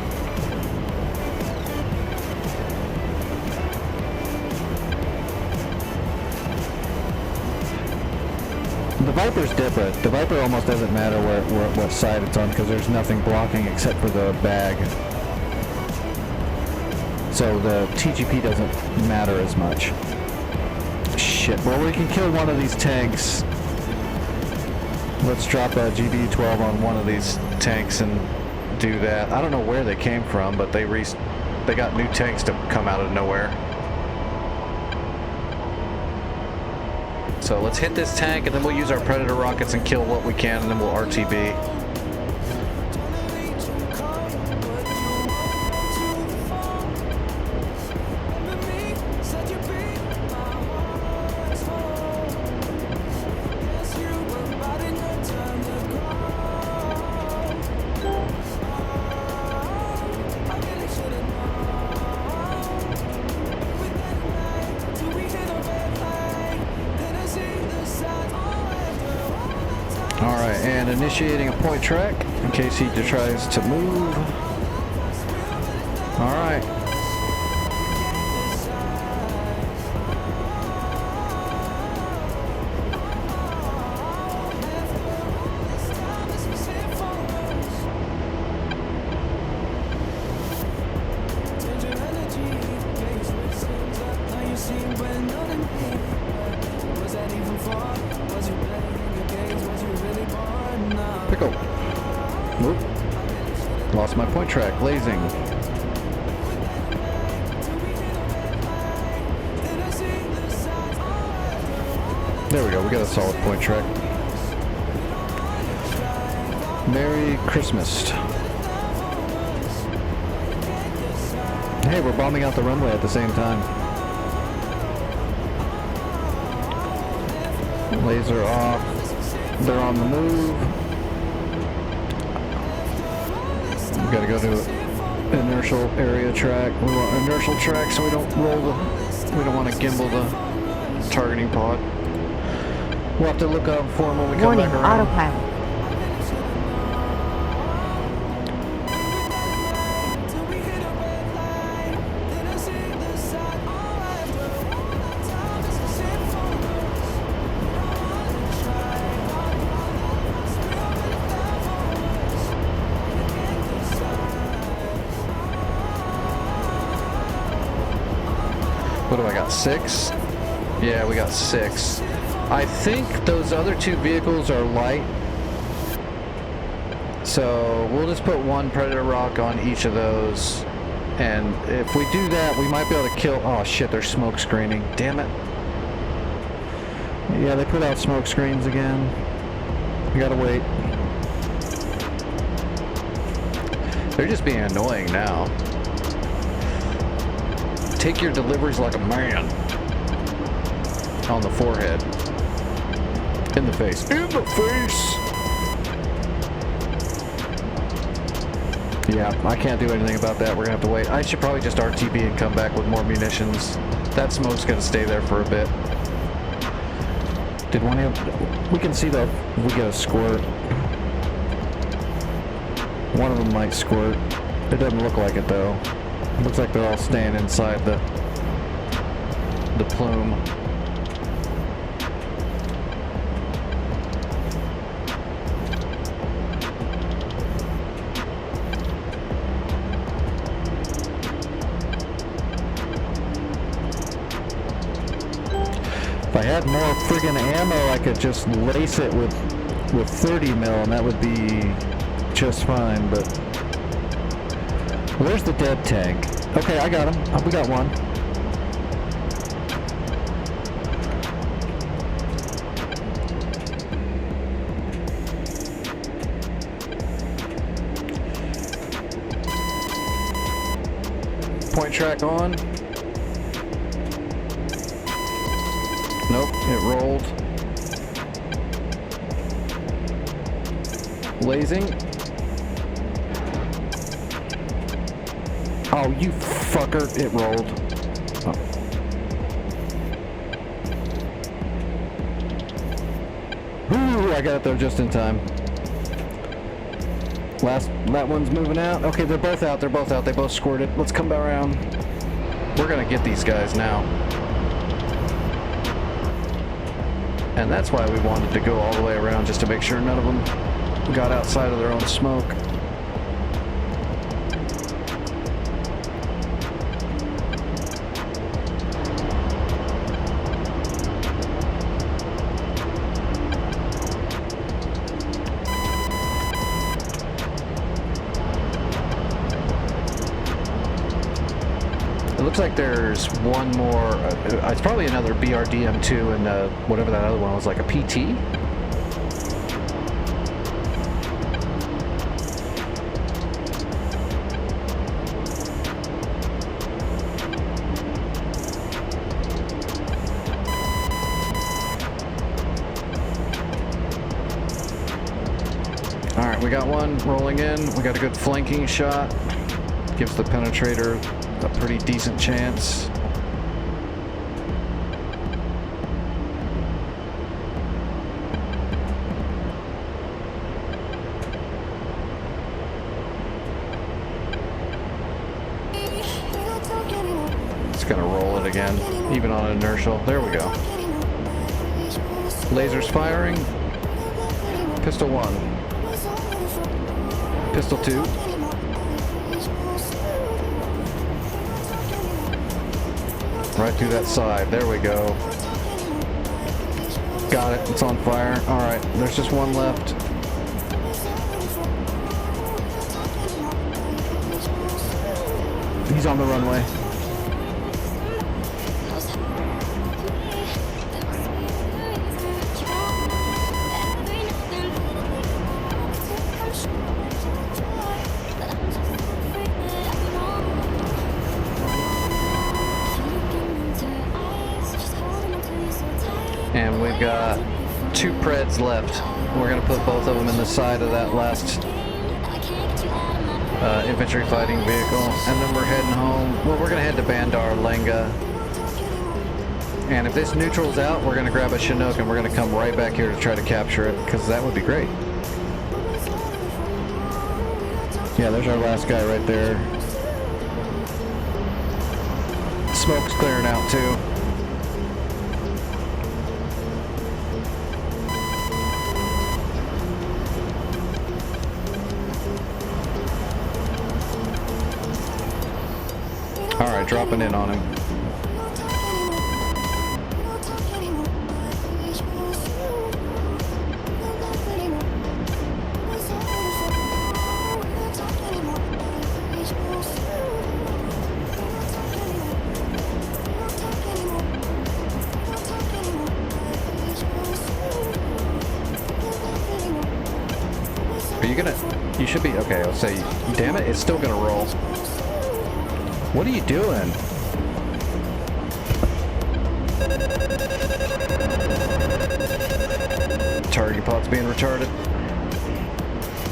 The Viper's different. The Viper almost doesn't matter what side it's on because there's nothing blocking except for the bag. So the TGP doesn't matter as much. Shit, well we can kill one of these tanks. Let's drop a GB-12 on one of these tanks and do that. I don't know where they came from, but they got new tanks to come out of nowhere. So let's hit this tank and then we'll use our Predator rockets and kill what we can and then we'll RTB. Alright, and initiating a point track in case he tries to move. Alright. Pickle. Nope. Lost my point track. Blazing. There we go. We got a solid point track. Merry Christmas. Hey, we're bombing out the runway at the same time. Laser off. They're on the move. We gotta go to inertial area track. We want inertial track so we don't we don't want to gimbal the targeting pod. We'll have to look out for them when we come back around. Autopilot. What do I got? 6? Yeah, we got 6. I think those other two vehicles are light. So we'll just put one Predator rock on each of those. And if we do that, we might be able to kill... Oh shit, they're smoke screening. Damn it. Yeah, they put out smoke screens again. We gotta wait. They're just being annoying now. Take your deliveries like a man. On the forehead. In the face. In the face! Yeah, I can't do anything about that. We're gonna have to wait. I should probably just RTB and come back with more munitions. That smoke's gonna stay there for a bit. Did one have... We can see that we get a squirt. One of them might squirt. It doesn't look like it though. Looks like they're all staying inside the plume. If I had more friggin' ammo, I could just lace it with 30 mil and that would be just fine, but... Where's the dead tank? Okay, I got him. We got one. Point track on. Nope, it rolled. Blazing. Oh, you fucker, it rolled. Oh. Ooh, I got it there just in time. That one's moving out. Okay, they're both out. They both squirted. Let's come back around. We're gonna get these guys now. And that's why we wanted to go all the way around, just to make sure none of them got outside of their own smoke. It looks like there's one more, it's probably another BRDM2 and whatever that other one was, like a PT? Alright, we got one rolling in. We got a good flanking shot. Gives the penetrator a pretty decent chance. It's gonna roll it again, even on inertial. There we go. Lasers firing. Pistol 1. Pistol 2. Right through that side. There we go. Got it. It's on fire. Alright, there's just one left. He's on the runway. And we've got 2 Preds left. We're going to put both of them in the side of that last infantry fighting vehicle. And then we're heading home. Well, we're going to head to Bandar Lenga. And if this neutral's out, we're going to grab a Chinook and we're going to come right back here to try to capture it, because that would be great. Yeah, there's our last guy right there. Smoke's clearing out too. Alright, dropping in on him. Are you gonna... You should be... Okay, I'll say... Damn it, it's still gonna roll. What are you doing? Target pod's being retarded.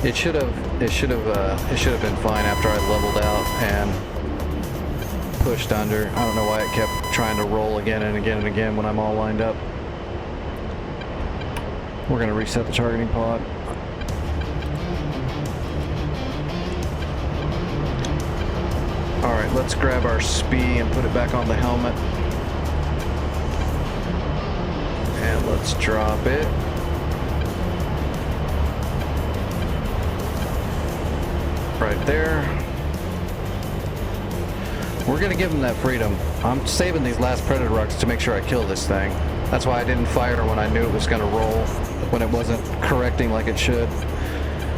It should have been fine after I leveled out and pushed under. I don't know why it kept trying to roll again and again and again when I'm all lined up. We're gonna reset the targeting pod. Alright, let's grab our SPI and put it back on the helmet. And let's drop it. Right there. We're gonna give them that freedom. I'm saving these last Predator Rucks to make sure I kill this thing. That's why I didn't fire when I knew it was gonna roll, when it wasn't correcting like it should.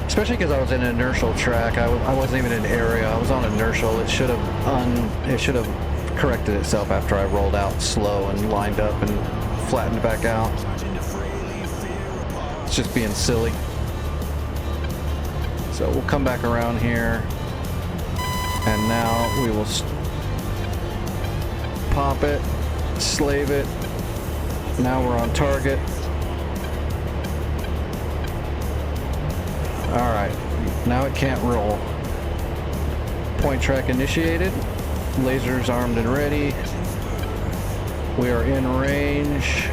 Especially because I was in an inertial track. I wasn't even in area. I was on inertial. It should have corrected itself after I rolled out slow and lined up and flattened back out. It's just being silly. So we'll come back around here, and now we will pop it, slave it, Now we're on target. Alright, now it can't roll. Point track initiated. Lasers armed and ready. We are in range.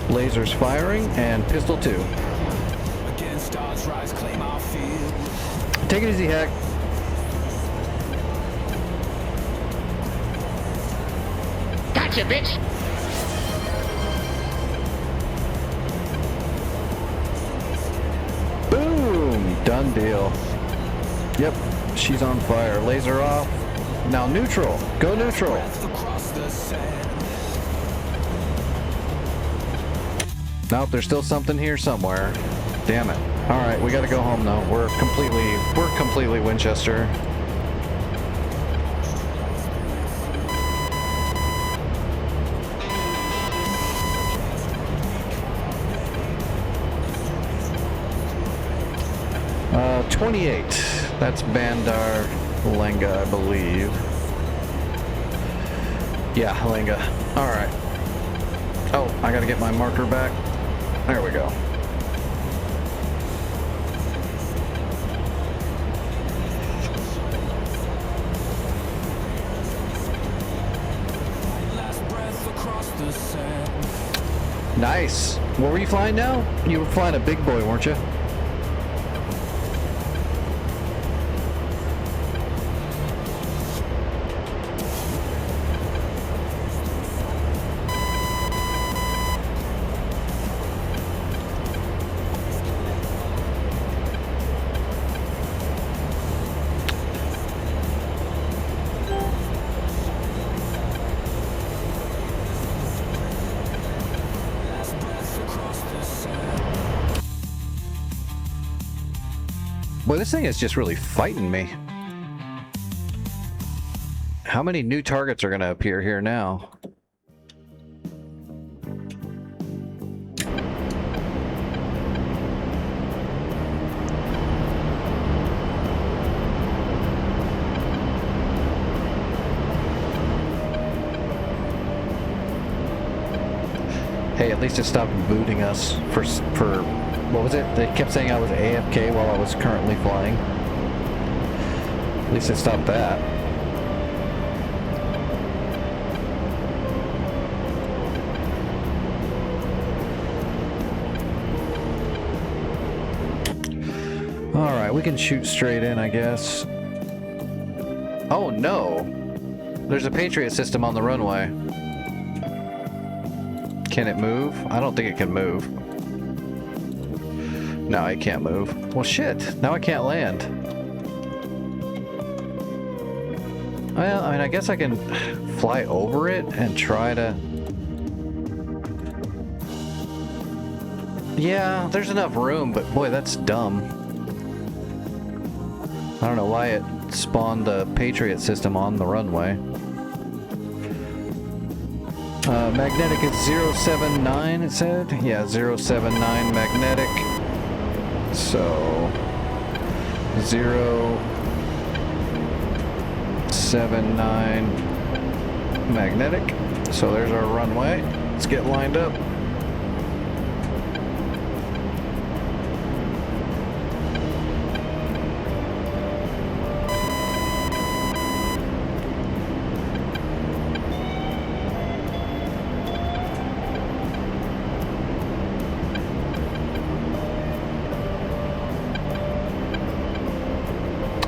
Lasers firing, and pistol 2. Take it easy, Hack. Gotcha, bitch! Boom! Done deal. Yep, she's on fire. Laser off. Now neutral. Go neutral. Nope, there's still something here somewhere. Damn it. Alright, we gotta go home though. We're completely Winchester. Uh, 28. That's Bandar Lenga, I believe. Yeah, Lenga. Alright. Oh, I gotta get my marker back. There we go. Nice. What were you flying now? You were flying a big boy, weren't you? Boy, this thing is just really fighting me. How many new targets are going to appear here now? Hey, at least it stopped booting us for what was it? They kept saying I was AFK while I was currently flying. At least it stopped that. Alright, we can shoot straight in, I guess. Oh no! There's a Patriot system on the runway. Can it move? I don't think it can move. No, I can't move. Well, shit. Now I can't land. Well, I mean, I guess I can fly over it and try to... Yeah, there's enough room, but boy, that's dumb. I don't know why it spawned the Patriot system on the runway. Magnetic is 079, it said? Yeah, 079 magnetic. So, 079 magnetic. So there's our runway. Let's get lined up.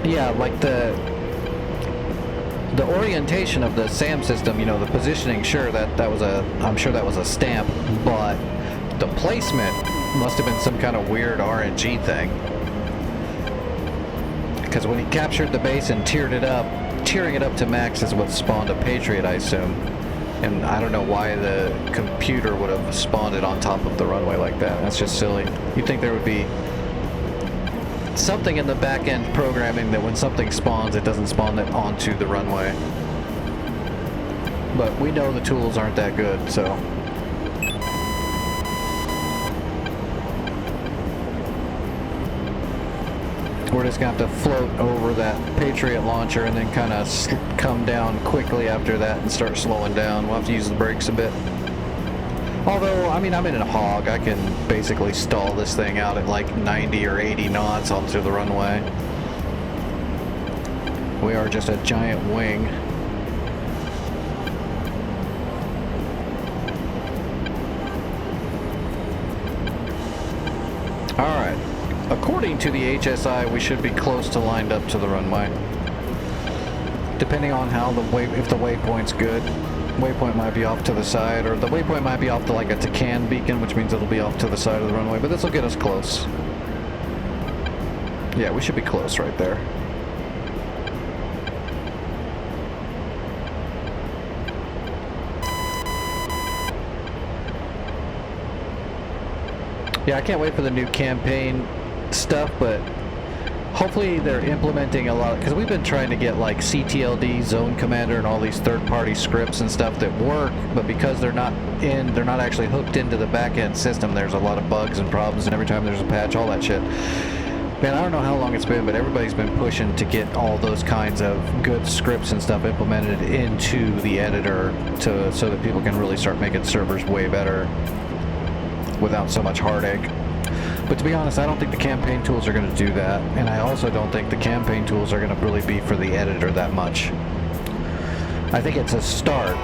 Yeah, like the orientation of the SAM system, you know, the positioning, sure, I'm sure that was a stamp, but the placement must have been some kind of weird RNG thing. Because when he captured the base and tearing it up to max is what spawned a Patriot, I assume. And I don't know why the computer would have spawned it on top of the runway like that. That's just silly. You'd think there would be something in the back-end programming that when something spawns, it doesn't spawn it onto the runway. But we know the tools aren't that good, so... We're just gonna have to float over that Patriot launcher and then kind of come down quickly after that and start slowing down. We'll have to use the brakes a bit. Although, I mean, I'm in a hog. I can basically stall this thing out at like 90 or 80 knots onto the runway. We are just a giant wing. Alright. According to the HSI, we should be close to lined up to the runway. Depending on how if the waypoint's good. Waypoint might be off to the side, or the waypoint might be off to like a Tacan beacon, which means it'll be off to the side of the runway, but this will get us close. Yeah, we should be close right there. Yeah, I can't wait for the new campaign stuff, but hopefully they're implementing a lot, because we've been trying to get like CTLD, Zone Commander, and all these third-party scripts and stuff that work, but because they're not actually hooked into the back-end system, there's a lot of bugs and problems, and every time there's a patch, all that shit. Man, I don't know how long it's been, but everybody's been pushing to get all those kinds of good scripts and stuff implemented into the editor so that people can really start making servers way better without so much heartache. But to be honest, I don't think the campaign tools are going to do that, and I also don't think the campaign tools are going to really be for the editor that much. I think it's a start,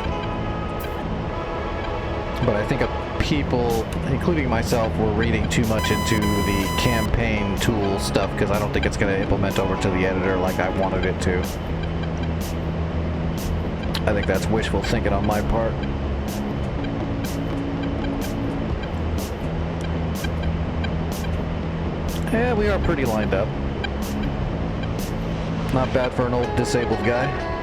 but I think people, including myself, were reading too much into the campaign tool stuff because I don't think it's going to implement over to the editor like I wanted it to. I think that's wishful thinking on my part. Yeah, we are pretty lined up. Not bad for an old disabled guy.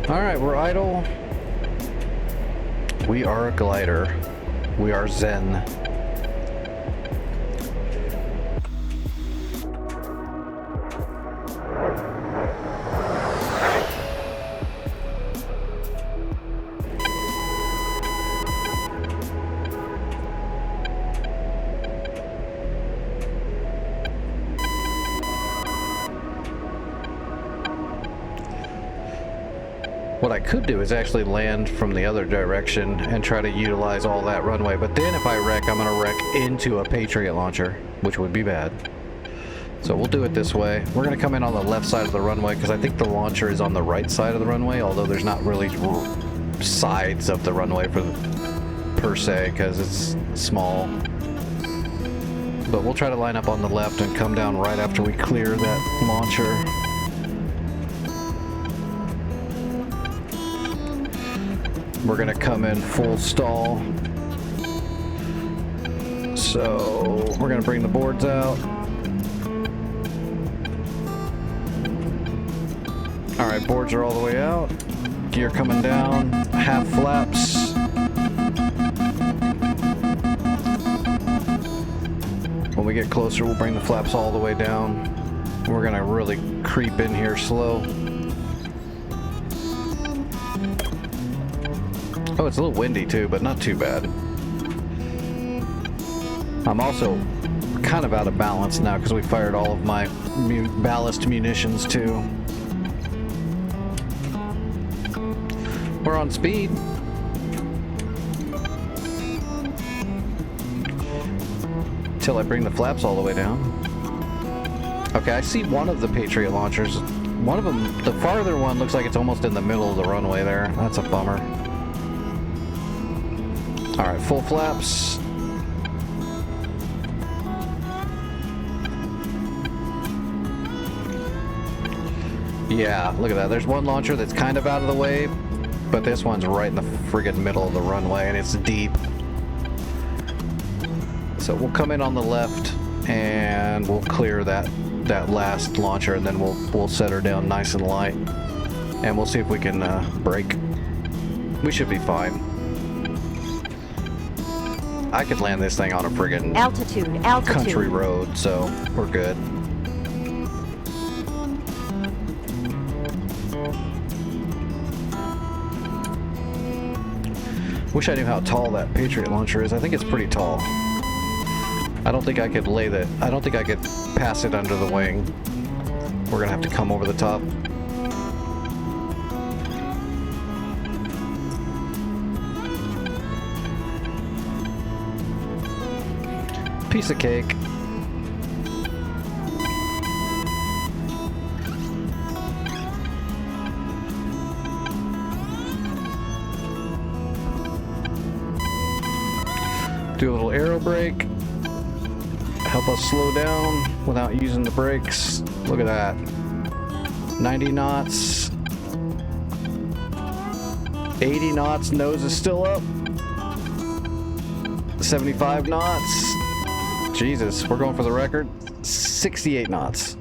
Alright, we're idle. We are a glider. We are Zen. What I could do is actually land from the other direction and try to utilize all that runway, but then if I wreck, I'm gonna wreck into a Patriot launcher, which would be bad. So we'll do it this way. We're gonna come in on the left side of the runway because I think the launcher is on the right side of the runway, although there's not really sides of the runway per se because it's small. But we'll try to line up on the left and come down right after we clear that launcher. We're gonna come in full stall. So we're gonna bring the boards out. All right, boards are all the way out. Gear coming down, half flaps. When we get closer, we'll bring the flaps all the way down. We're gonna really creep in here slow. Oh, it's a little windy too, but not too bad. I'm also kind of out of balance now because we fired all of my ballast munitions too. We're on speed. Till I bring the flaps all the way down. Okay, I see one of the Patriot launchers. One of them, the farther one, looks like it's almost in the middle of the runway there. That's a bummer. All right, full flaps. Yeah, look at that. There's one launcher that's kind of out of the way, but this one's right in the friggin' middle of the runway, and it's deep. So we'll come in on the left. and we'll clear that last launcher, and then we'll set her down nice and light, and we'll see if we can brake. We should be fine. I could land this thing on a friggin' altitude. country road, so we're good. Wish I knew how tall that Patriot launcher is. I think it's pretty tall. I don't think I could pass it under the wing. We're gonna have to come over the top. Piece of cake. Do a little aero brake. Help us slow down without using the brakes. Look at that. 90 knots. 80 knots, nose is still up. 75 knots. Jesus, we're going for the record. 68 knots.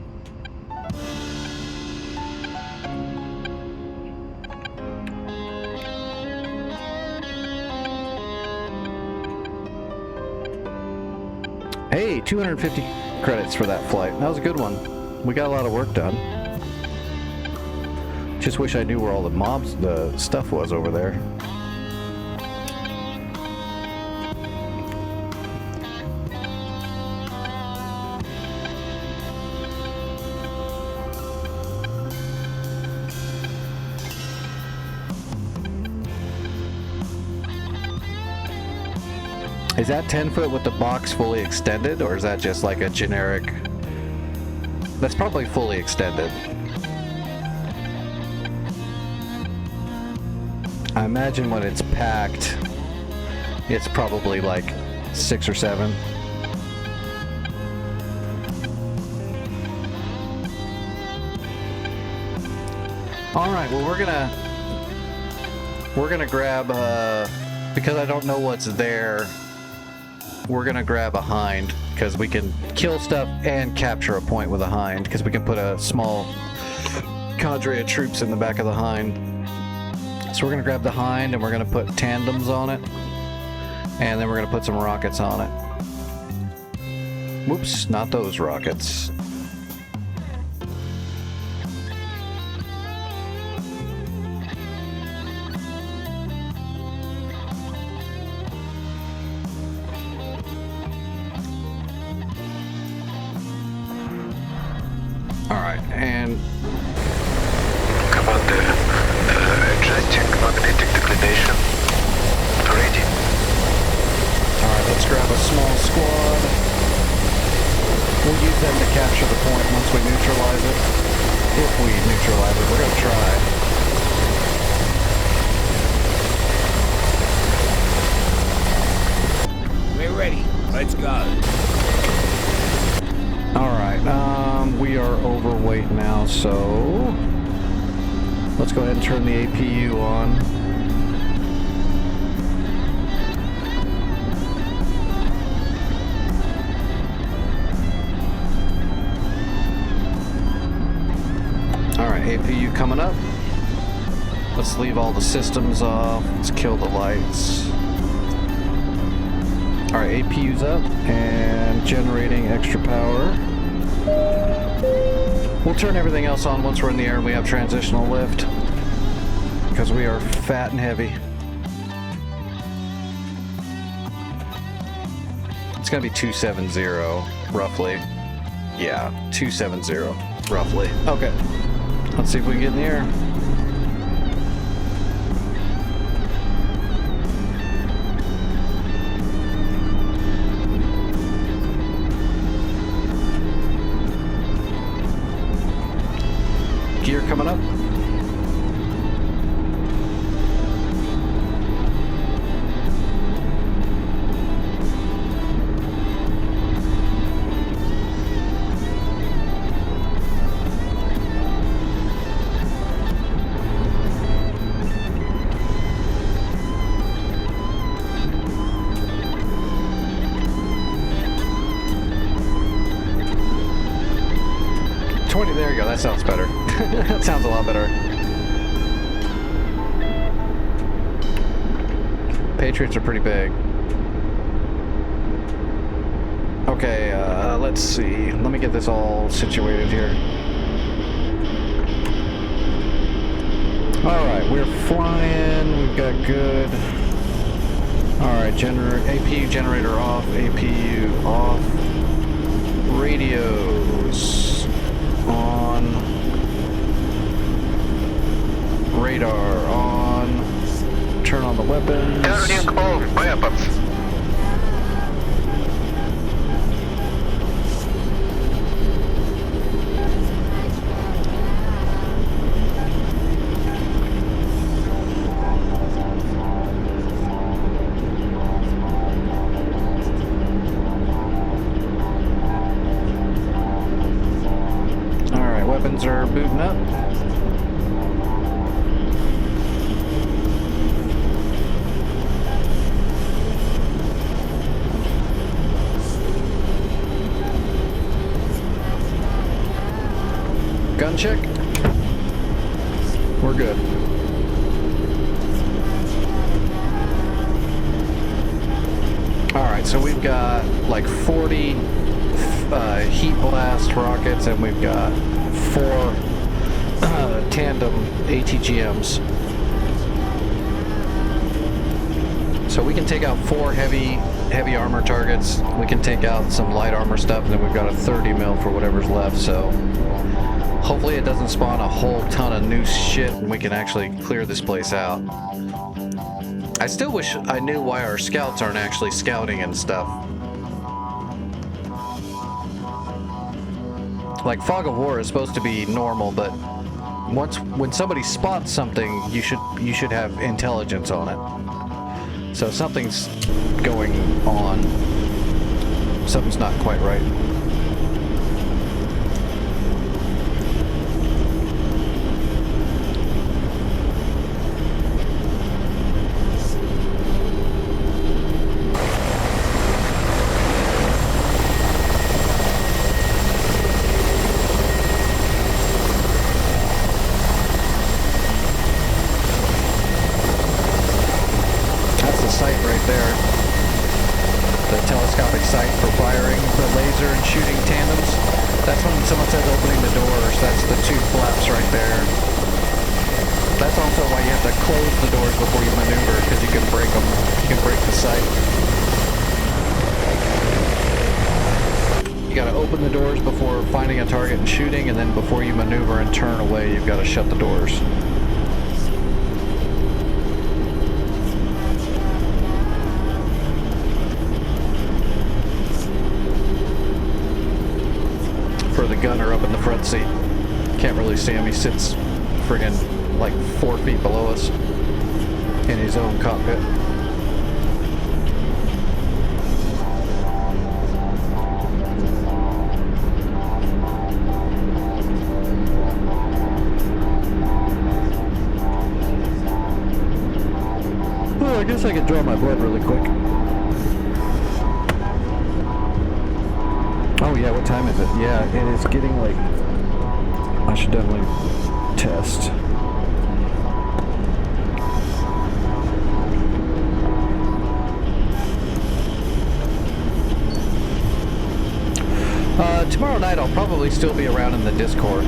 Hey, 250 credits for that flight. That was a good one. We got a lot of work done. Just wish I knew where all the stuff was over there. Is that 10 foot with the box fully extended, or is that just like a generic? That's probably fully extended. I imagine when it's packed, it's probably like 6 or 7. All right, well we're gonna grab because I don't know what's there. We're gonna grab a hind because we can kill stuff and capture a point with a hind because we can put a small cadre of troops in the back of the hind. So we're gonna grab the hind and we're gonna put tandems on it, and then we're gonna put some rockets on it. Whoops, not those rockets. Alright, and Commander, adjusting magnetic declination. Ready. Alright, let's grab a small squad. We'll use them to capture the point once we neutralize it. If we neutralize it, we're gonna try. We're ready. Let's go. Alright, we are overweight now, so let's go ahead and turn the APU on. Alright, APU coming up. Let's leave all the systems off. Let's kill the lights. Alright, APU's up and generating extra power. We'll turn everything else on once we're in the air and we have transitional lift, because we are fat and heavy. It's gonna be 270 roughly. Yeah, 270 roughly. Okay, let's see if we can get in the air. Gear coming up. there you go. That sounds better. That sounds a lot better. Patriots are pretty big. Okay, let's see. Let me get this all situated here. Alright, we're flying. We've got good. Alright, APU generator off. APU off. Radios on. Radar on. Turn on the weapons. Turning off weapons. Weapons are booting up. Gun check. We're good. Alright, so we've got like 40 heat blast rockets, and we've got 4 tandem ATGMs. So we can take out 4 heavy armor targets. We can take out some light armor stuff, and then we've got a 30 mil for whatever's left. So hopefully it doesn't spawn a whole ton of new shit, and we can actually clear this place out. I still wish I knew why our scouts aren't actually scouting and stuff. Like, fog of war is supposed to be normal, but when somebody spots something, you should have intelligence on it. So something's going on. Something's not quite right. Finding a target and shooting, and then before you maneuver and turn away, you've got to shut the doors. For the gunner up in the front seat. Can't really see him. He sits friggin' like 4 feet below us in his own cockpit. I guess I could draw my blood really quick. Oh yeah, what time is it? Yeah, it is getting like... I should definitely test. Tomorrow night I'll probably still be around in the Discord.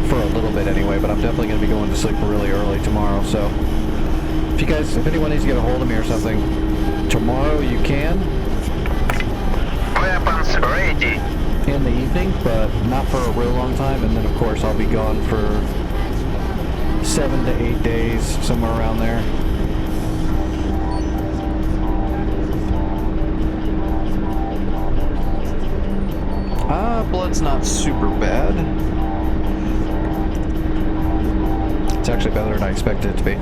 For a little bit anyway, but I'm definitely going to be going to sleep really early tomorrow, so... If anyone needs to get a hold of me or something, tomorrow you can. Weapons ready. In the evening, but not for a real long time, and then of course I'll be gone for 7 to 8 days, somewhere around there. Blood's not super bad. It's actually better than I expected it to be.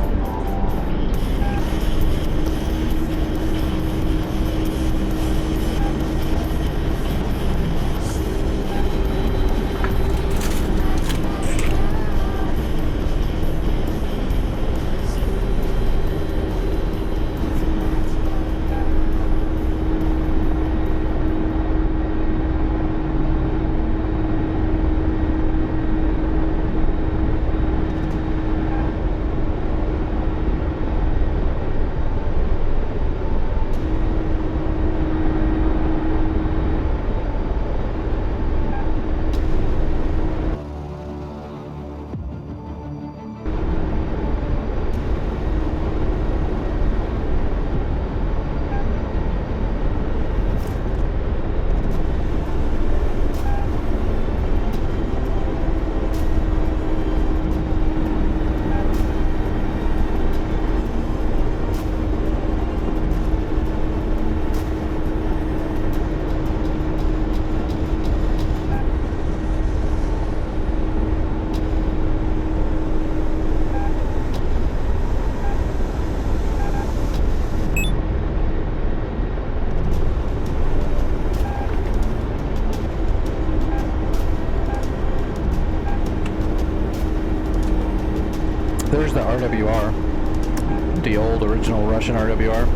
RWR, the old original Russian RWR.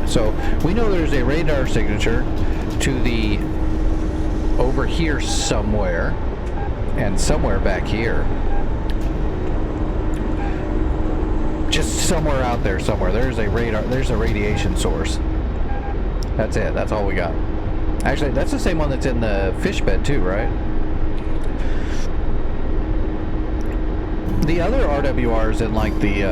So we know there's a radar signature to the over here somewhere, and somewhere back here. Just somewhere out there somewhere. There's a radar, there's a radiation source. That's it, that's all we got. Actually, that's the same one that's in the fish bed too, right? The other RWRs in like the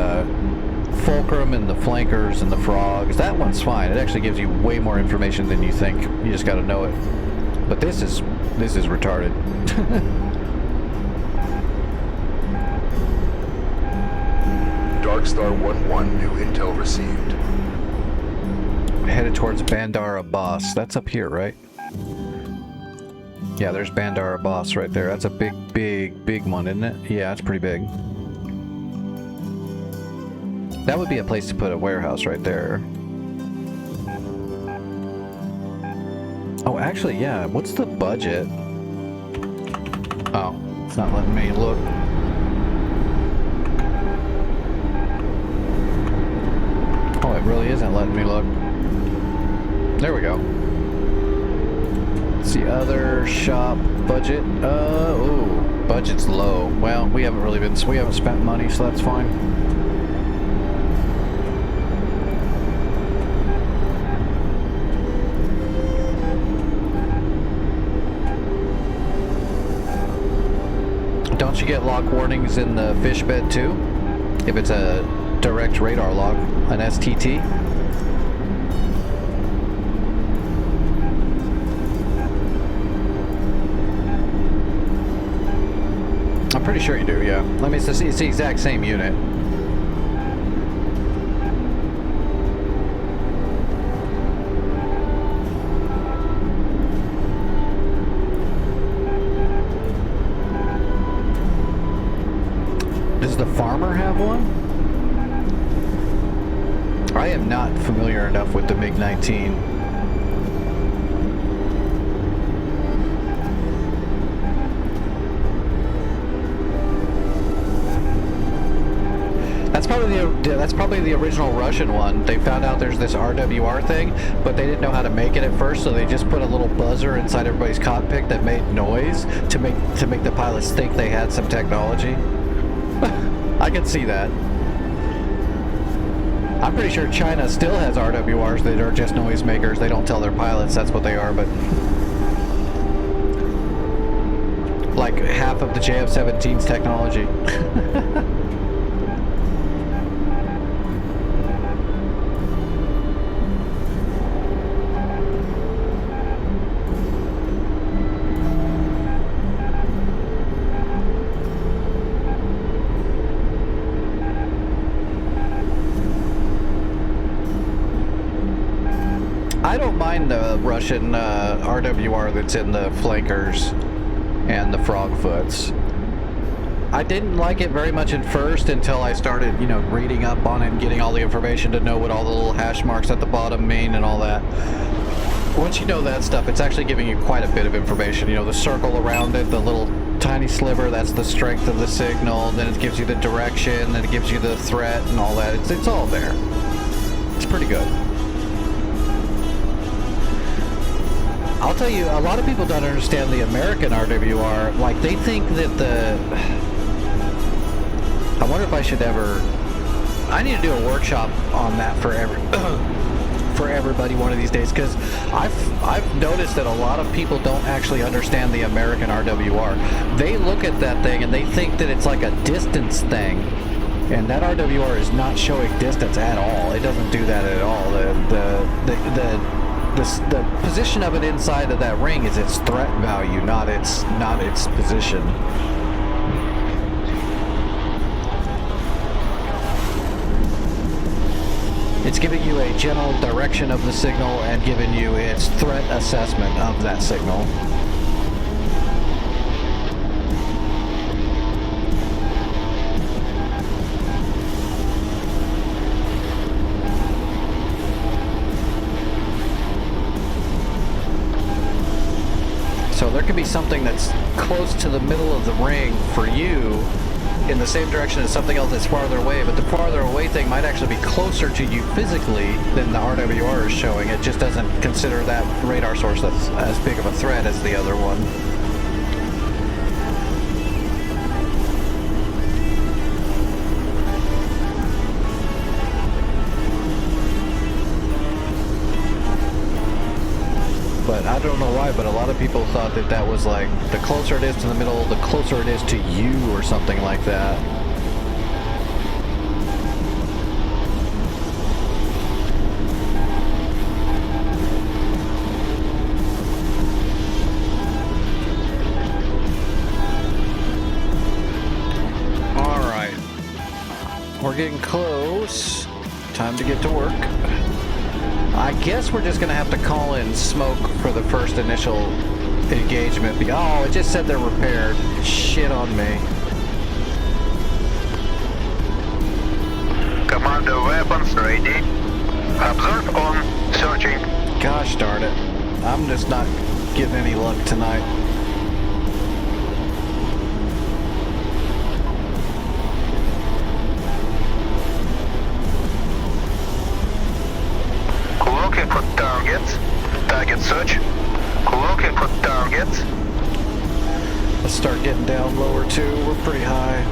fulcrum and the flankers and the frogs, that one's fine. It actually gives you way more information than you think. You just gotta know it. But this is retarded. Darkstar 1-1, new intel received. Headed towards Bandar Abbas. That's up here, right? Yeah, there's Bandar Abbas right there. That's a big one, isn't it? Yeah, it's pretty big. That would be a place to put a warehouse right there. Oh, actually, yeah. What's the budget? Oh, it's not letting me look. Oh, it really isn't letting me look. There we go. It's the other shop budget. Oh, budget's low. Well, we haven't spent money, so that's fine. Don't you get lock warnings in the fish bed too? If it's a direct radar lock, an STT? I'm pretty sure you do, yeah. Let me see, it's the exact same unit. Does the farmer have one? I am not familiar enough with the MiG-19. That's probably the original Russian one. They found out there's this RWR thing, but they didn't know how to make it at first, so they just put a little buzzer inside everybody's cockpit that made noise to make the pilots think they had some technology. I can see that. I'm pretty sure China still has RWRs that are just noisemakers. They don't tell their pilots that's what they are, but like half of the JF-17's technology. I don't mind the Russian RWR that's in the flankers and the frogfoots. I didn't like it very much at first until I started, you know, reading up on it and getting all the information to know what all the little hash marks at the bottom mean and all that. Once you know that stuff, it's actually giving you quite a bit of information. You know, the circle around it, the little tiny sliver, that's the strength of the signal. Then it gives you the direction, then it gives you the threat and all that. It's all there. It's pretty good. I'll tell you, a lot of people don't understand the American RWR. Like, they think that I wonder if I should ever... I need to do a workshop on that for everybody one of these days, because I've noticed that a lot of people don't actually understand the American RWR. They look at that thing and they think that it's like a distance thing. And that RWR is not showing distance at all. It doesn't do that at all. The position of it inside of that ring is its threat value, not its position. It's giving you a general direction of the signal and giving you its threat assessment of that signal. So there could be something that's close to the middle of the ring for you in the same direction as something else that's farther away, but the farther away thing might actually be closer to you physically than the RWR is showing. It just doesn't consider that radar source that's as big of a threat as the other one. But I don't know why, but a lot of people thought that that was like, the closer it is to the middle, the closer it is to you or something like that. Alright. We're getting close. Time to get to work. I guess we're just going to have to call in smoke for the first initial engagement. Oh, it just said they're repaired. Shit on me. Commander weapons ready. Observe on. Searching. Gosh darn it. I'm just not getting any luck tonight. Looking for targets. Target search. Looking for targets. Let's start getting down lower too. We're pretty high.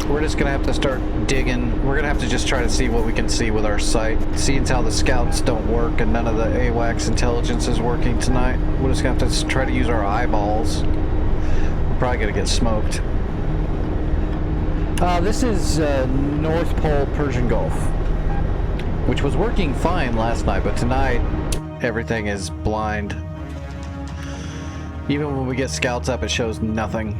We're just gonna have to start digging. We're gonna have to just try to see what we can see with our sight. Seeing how the scouts don't work and none of the AWACS intelligence is working tonight. We're just gonna have to try to use our eyeballs. We're probably gonna get smoked. This is North Pole Persian Gulf, which was working fine last night, but tonight everything is blind. Even when we get scouts up, it shows nothing.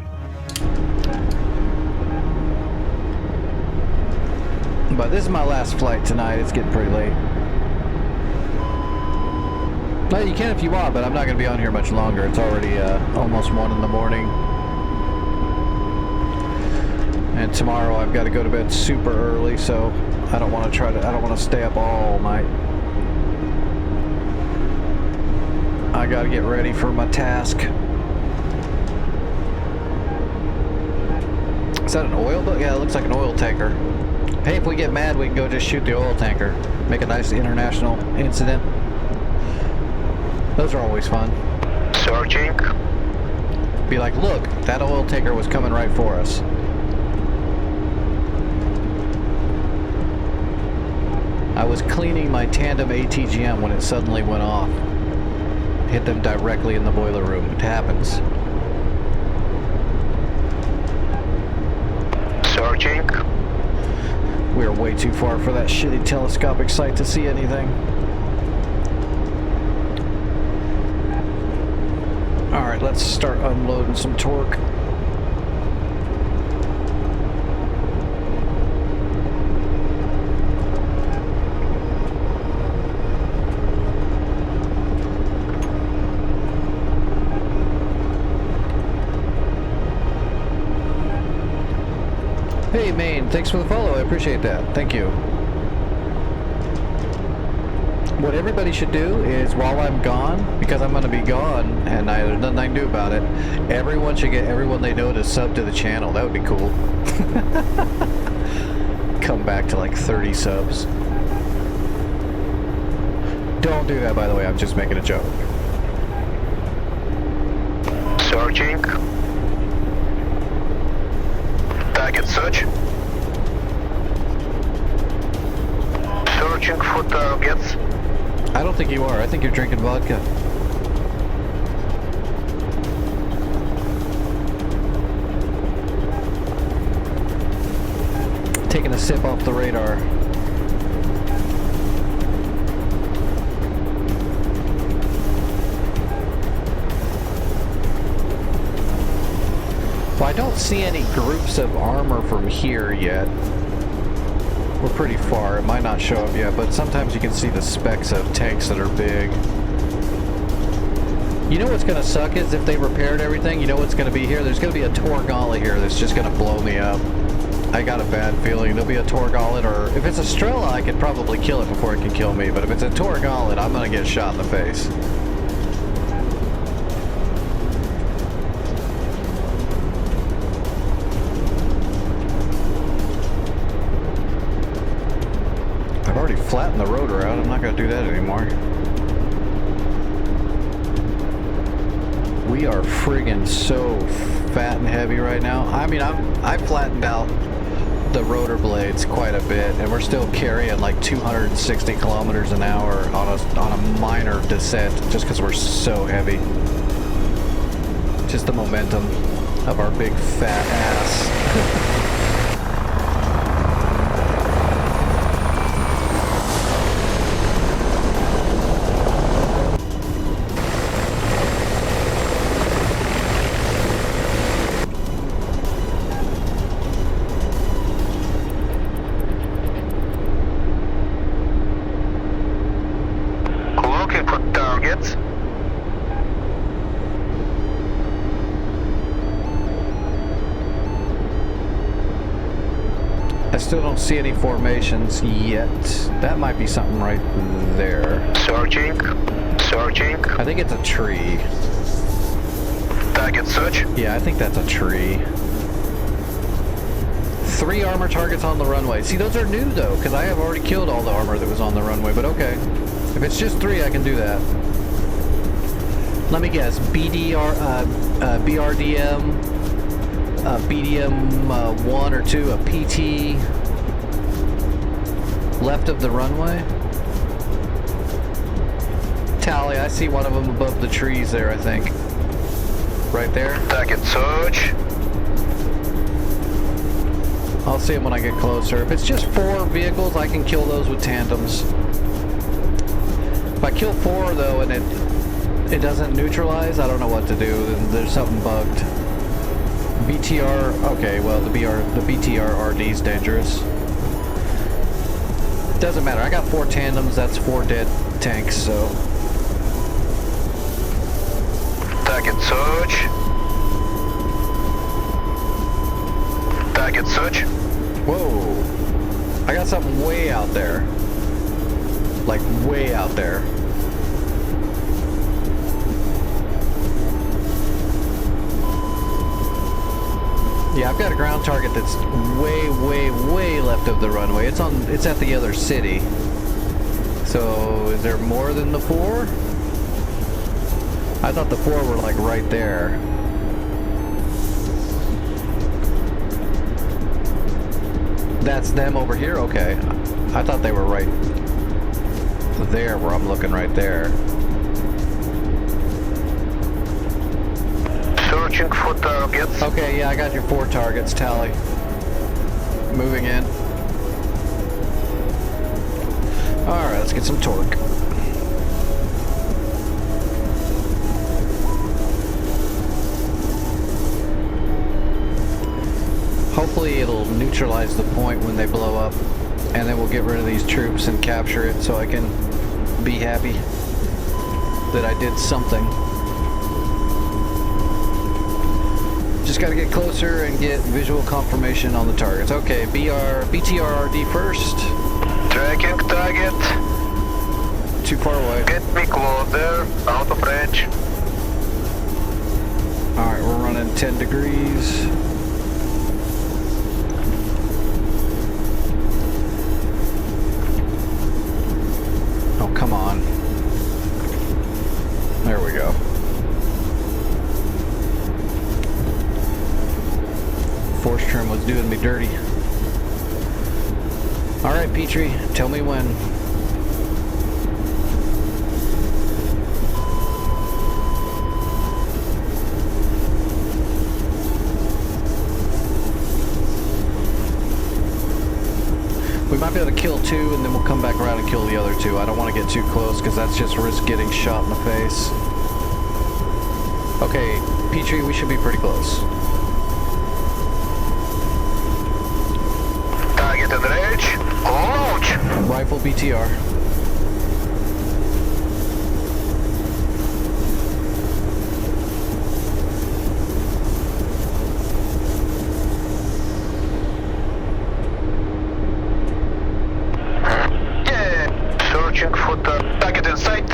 But this is my last flight tonight. It's getting pretty late. Well, you can if you want, but I'm not going to be on here much longer. It's already almost 1 in the morning. And tomorrow I've got to go to bed super early, so I don't want to stay up all night. I got to get ready for my task. Is that an oil boat? Yeah, it looks like an oil tanker. Hey, if we get mad, we can go just shoot the oil tanker. Make a nice international incident. Those are always fun. Searching. Be like, look, that oil tanker was coming right for us. I was cleaning my tandem ATGM when it suddenly went off. Hit them directly in the boiler room. It happens. Searching. We are way too far for that shitty telescopic sight to see anything. Alright, let's start unloading some torque. Hey, Maine, thanks for the follow. I appreciate that. Thank you. What everybody should do is, while I'm gone, because I'm going to be gone and there's nothing I can do about it, everyone should get everyone they know to sub to the channel. That would be cool. Come back to like 30 subs. Don't do that, by the way. I'm just making a joke. Searching. Target search. Searching for targets. I don't think you are. I think you're drinking vodka. Taking a sip off the radar. Well, I don't see any groups of armor from here yet. We're pretty far. It might not show up yet, but sometimes you can see the specks of tanks that are big. You know what's going to suck is if they repaired everything, you know what's going to be here? There's going to be a Tor Gauntlet here that's just going to blow me up. I got a bad feeling. There'll be a Tor Gauntlet, or if it's a Strela, I could probably kill it before it can kill me, but if it's a Tor Gauntlet, I'm going to get shot in the face. flatten the rotor out. I'm not going to do that anymore. We are friggin' so fat and heavy right now. I mean, I flattened out the rotor blades quite a bit, and we're still carrying like 260 kilometers an hour on a minor descent just because we're so heavy. Just the momentum of our big fat ass. Looking for targets. I still don't see any formations yet. That might be something right there. Searching. Searching. I think it's a tree. Target search. Yeah, I think that's a tree. 3 armor targets on the runway. See, those are new though, because I have already killed all the armor that was on the runway, but okay. If it's just 3, I can do that. Let me guess. BRDM, BDM 1 or 2, a PT left of the runway. Tally, I see one of them above the trees there, I think. Right there. Target search. I'll see them when I get closer. If it's just 4 vehicles, I can kill those with tandems. If I kill 4 though and it doesn't neutralize, I don't know what to do. There's something bugged. BTR, okay, well the BTR RD is dangerous. Doesn't matter. I got 4 tandems. That's 4 dead tanks. So. Target search. Target search. Whoa! I got something way out there. Like way out there. Yeah, I've got a ground target that's way, way, way left of the runway. It's at the other city. So, is there more than the 4? I thought the 4 were like right there. That's them over here? Okay. I thought they were right there where I'm looking right there. Searching for targets. Okay, yeah, I got your 4 targets, Tally. Moving in. Alright, let's get some torque. Hopefully it'll neutralize the point when they blow up, and then we'll get rid of these troops and capture it so I can be happy that I did something. Just gotta get closer and get visual confirmation on the targets. Okay, BTRRD first. Tracking target. Too far away. Get me closer, out of range. Alright, we're running 10 degrees. Oh, come on. There we go. Force trim was doing me dirty. Alright, Petrie, tell me when. We might be able to kill 2 and then we'll come back around and kill the other 2. I don't want to get too close because that's just risk getting shot in the face. Okay, Petrie, we should be pretty close. Target in range. Launch. Rifle BTR. Searching for the target in sight.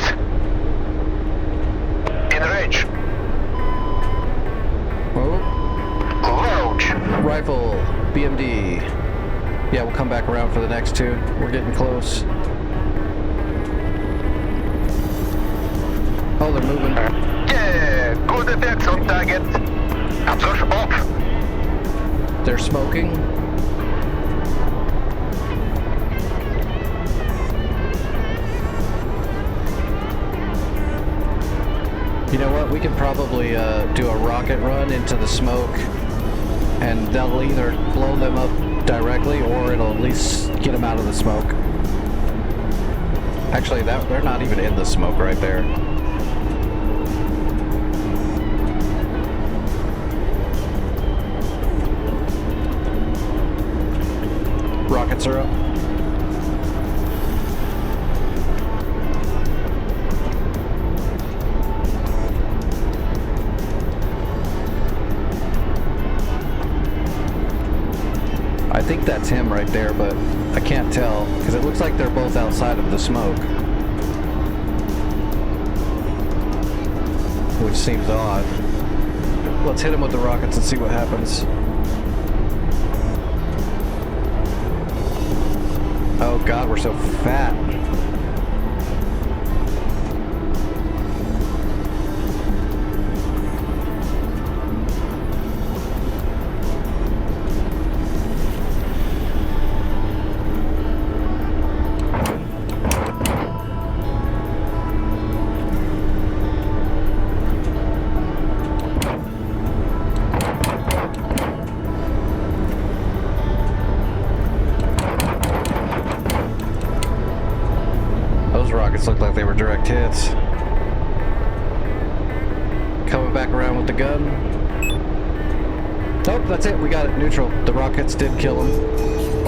In range. Whoa. Launch. Rifle BMD. Yeah, we'll come back around for the next 2. We're getting close. Yeah, good effects on target. Absorption off. They're smoking. You know what? We can probably do a rocket run into the smoke, and they'll either blow them up directly, or it'll at least get them out of the smoke. Actually, they're not even in the smoke right there. Rockets are up. I think that's him right there, but I can't tell because it looks like they're both outside of the smoke, which seems odd. Let's hit him with the rockets and see what happens. Oh God, we're so fat. Looked like they were direct hits. Coming back around with the gun. Oh, that's it. We got it. Neutral. The rockets did kill him.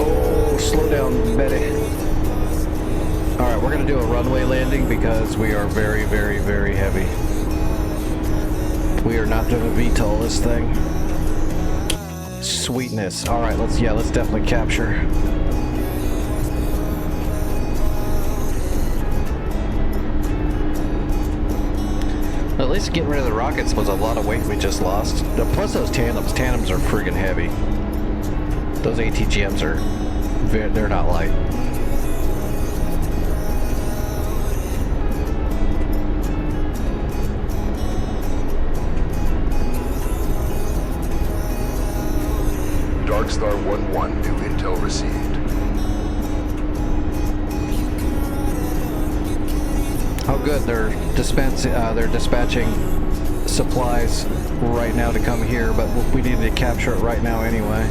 Oh, slow down, Betty. Alright, we're going to do a runway landing because we are very, very, very heavy. We are not doing a VTOL this thing. Sweetness. Alright, let's definitely capture. At least getting rid of the rockets was a lot of weight we just lost. Plus those tandems. Tandems are friggin' heavy. Those ATGMs they're not light. Darkstar 1-1, new intel received. Oh good, they're dispatching supplies right now to come here, but we need to capture it right now anyway.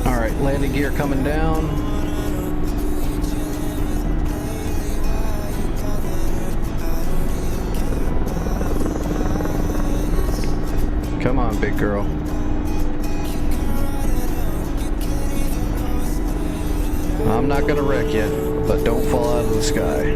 Alright, landing gear coming down. Come on, big girl. I'm not gonna wreck you, but don't fall out of the sky.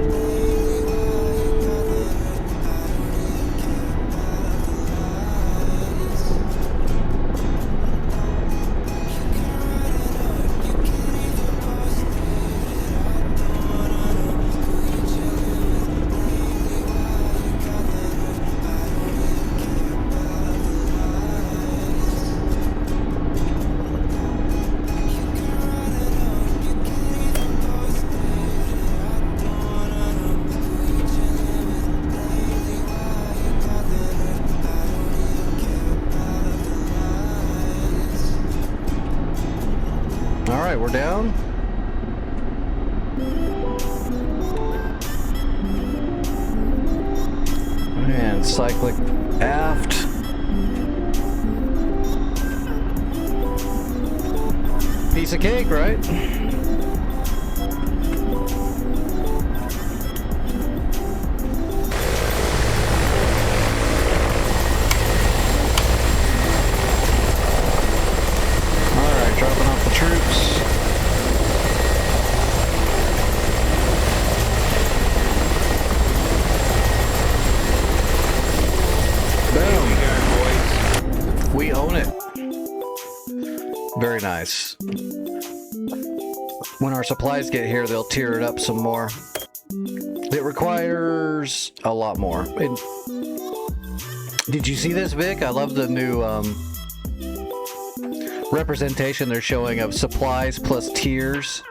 Alright, we're down. And cyclic aft. Piece of cake, right? Dropping off the troops. Boom. We own it. Very nice. When our supplies get here, they'll tier it up some more. It requires a lot more. Did you see this, Vic? I love the new representation they're showing of supplies plus tiers,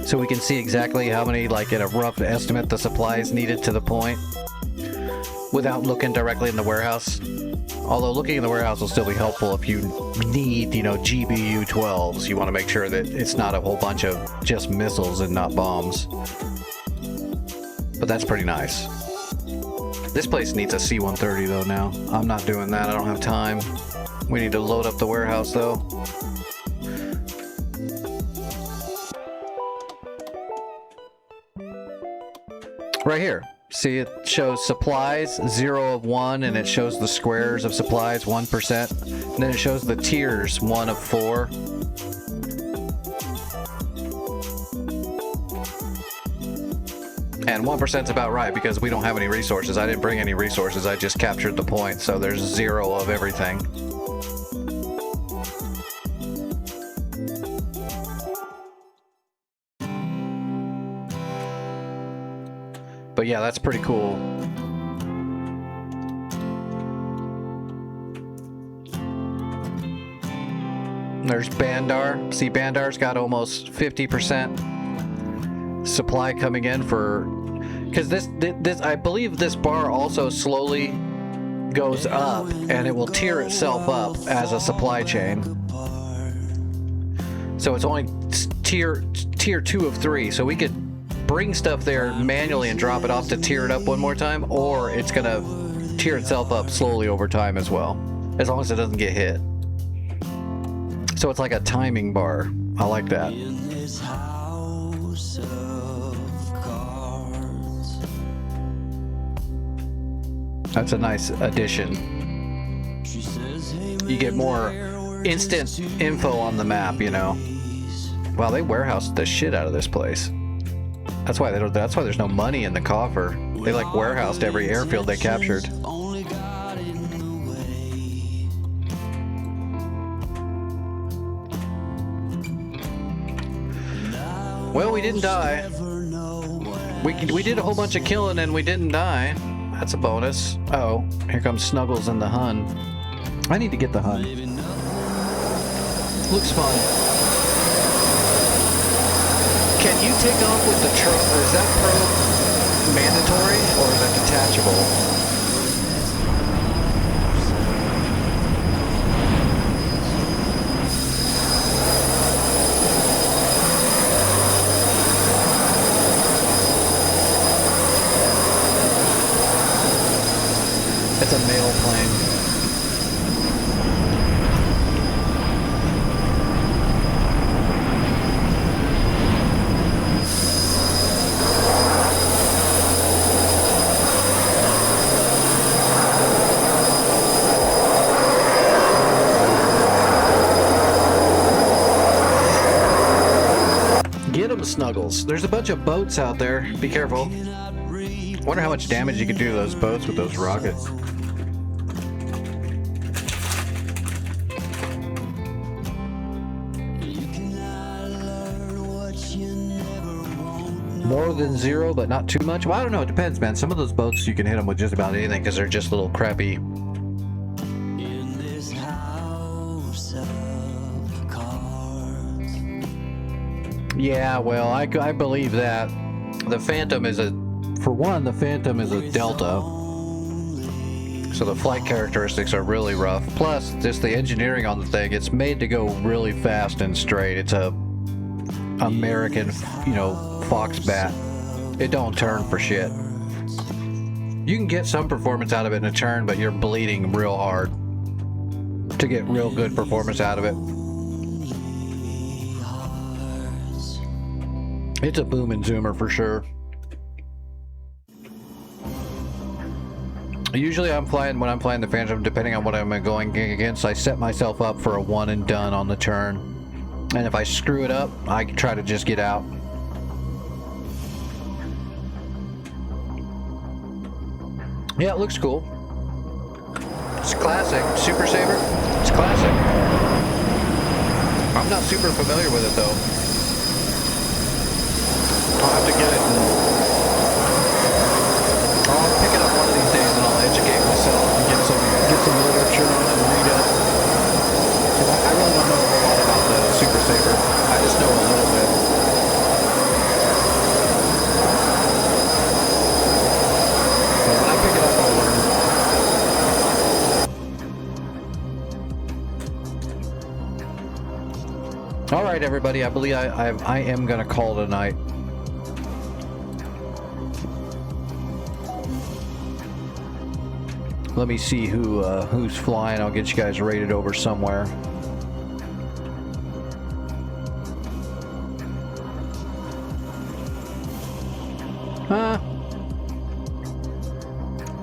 so we can see exactly how many, like in a rough estimate, the supplies needed to the point without looking directly in the warehouse. Although looking in the warehouse will still be helpful if you need, you know, GBU 12s. You want to make sure that it's not a whole bunch of just missiles and not bombs. But that's pretty nice. This place needs a C-130 though now. I'm not doing that. I don't have time. We need to load up the warehouse though. Right here. See, it shows supplies 0 of 1, and it shows the squares of supplies 1%. And then it shows the tiers 1 of 4. And 1%'s about right because we don't have any resources. I didn't bring any resources. I just captured the point, so there's 0 of everything. But yeah, that's pretty cool. There's Bandar. See, Bandar's got almost 50% supply coming in for... Because this, I believe this bar also slowly goes up, and it will tier itself up as a supply chain. So it's only tier 2 of 3, so we could bring stuff there manually and drop it off to tier it up one more time, or it's gonna tier itself up slowly over time as well, as long as it doesn't get hit. So it's like a timing bar. I like that. That's a nice addition. You get more instant info on the map, you know. Wow, they warehoused the shit out of this place. That's why there's no money in the coffer. They like warehoused every airfield they captured. Well, we didn't die. We did a whole bunch of killing and we didn't die. That's a bonus. Oh, here comes Snuggles and the Hun. I need to get the Hun. Looks fun. Can you take off with the truck, or is that probe mandatory, or is that detachable? It's a mail plane. Get them, Snuggles. There's a bunch of boats out there. Be careful. Wonder how much damage you could do to those boats with those rockets. More than 0, but not too much? Well, I don't know. It depends, man. Some of those boats, you can hit them with just about anything because they're just little crappy. Yeah, well, I believe that. The Phantom is a... For one, the Phantom is a Delta. So the flight characteristics are really rough. Plus, just the engineering on the thing, it's made to go really fast and straight. It's a American, you know, Fox bat. It don't turn for shit. You can get some performance out of it in a turn, but you're bleeding real hard to get real good performance out of it. It's a boom and zoomer for sure. Usually when I'm flying the Phantom, depending on what I'm going against, I set myself up for a one and done on the turn. And if I screw it up, I try to just get out. Yeah, it looks cool. It's classic. Super Saber? It's classic. I'm not super familiar with it though. I'll have to get it. I'll pick it up one of these days and I'll educate myself and get some literature on it and read it. I really don't know a whole lot All right, everybody. I believe I am gonna call tonight. Let me see who's flying. I'll get you guys rated over somewhere.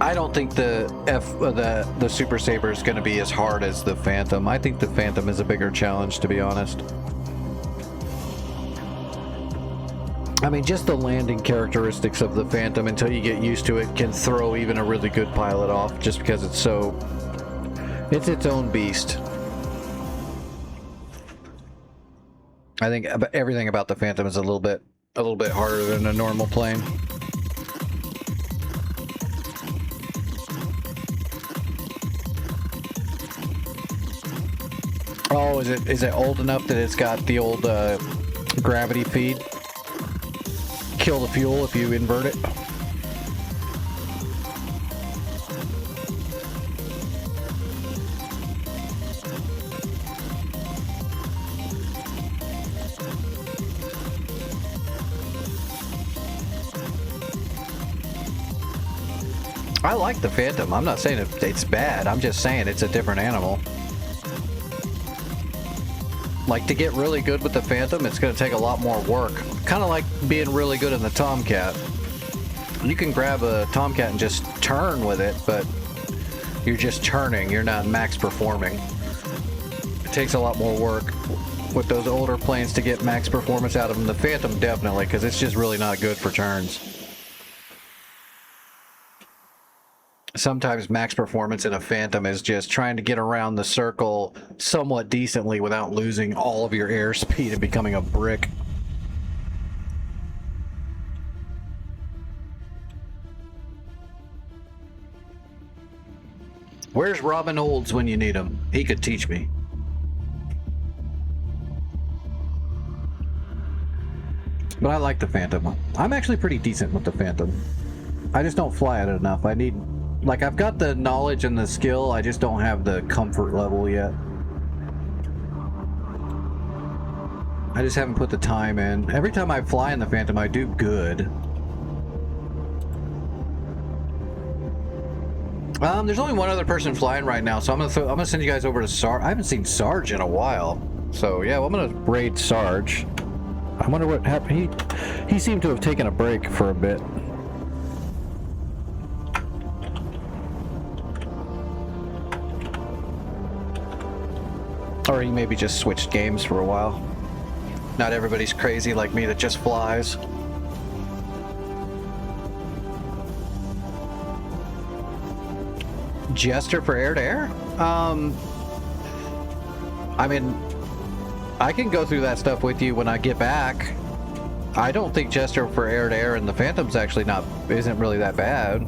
I don't think the Super Saber is going to be as hard as the Phantom. I think the Phantom is a bigger challenge, to be honest. I mean, just the landing characteristics of the Phantom, until you get used to it, can throw even a really good pilot off, just because it's its own beast. I think everything about the Phantom is a little bit harder than a normal plane. Oh, is it old enough that it's got the old gravity feed? Kill the fuel if you invert it. I like the Phantom. I'm not saying it's bad. I'm just saying it's a different animal. Like, to get really good with the Phantom, it's going to take a lot more work. Kind of like being really good in the Tomcat. You can grab a Tomcat and just turn with it, but you're just turning. You're not max performing. It takes a lot more work with those older planes to get max performance out of them. The Phantom definitely, because it's just really not good for turns. Sometimes max performance in a Phantom is just trying to get around the circle somewhat decently without losing all of your airspeed and becoming a brick. Where's Robin Olds when you need him? He could teach me. But I like the Phantom. I'm actually pretty decent with the Phantom. I just don't fly it enough. Like, I've got the knowledge and the skill, I just don't have the comfort level yet. I just haven't put the time in. Every time I fly in the Phantom, I do good. There's only one other person flying right now, so I'm gonna send you guys over to Sarge. I haven't seen Sarge in a while. So yeah, well, I'm gonna raid Sarge. I wonder what happened. He seemed to have taken a break for a bit. Or he maybe just switched games for a while. Not everybody's crazy like me that just flies. Jester for air-to-air? I mean, I can go through that stuff with you when I get back. I don't think Jester for air-to-air and the Phantom's actually isn't really that bad.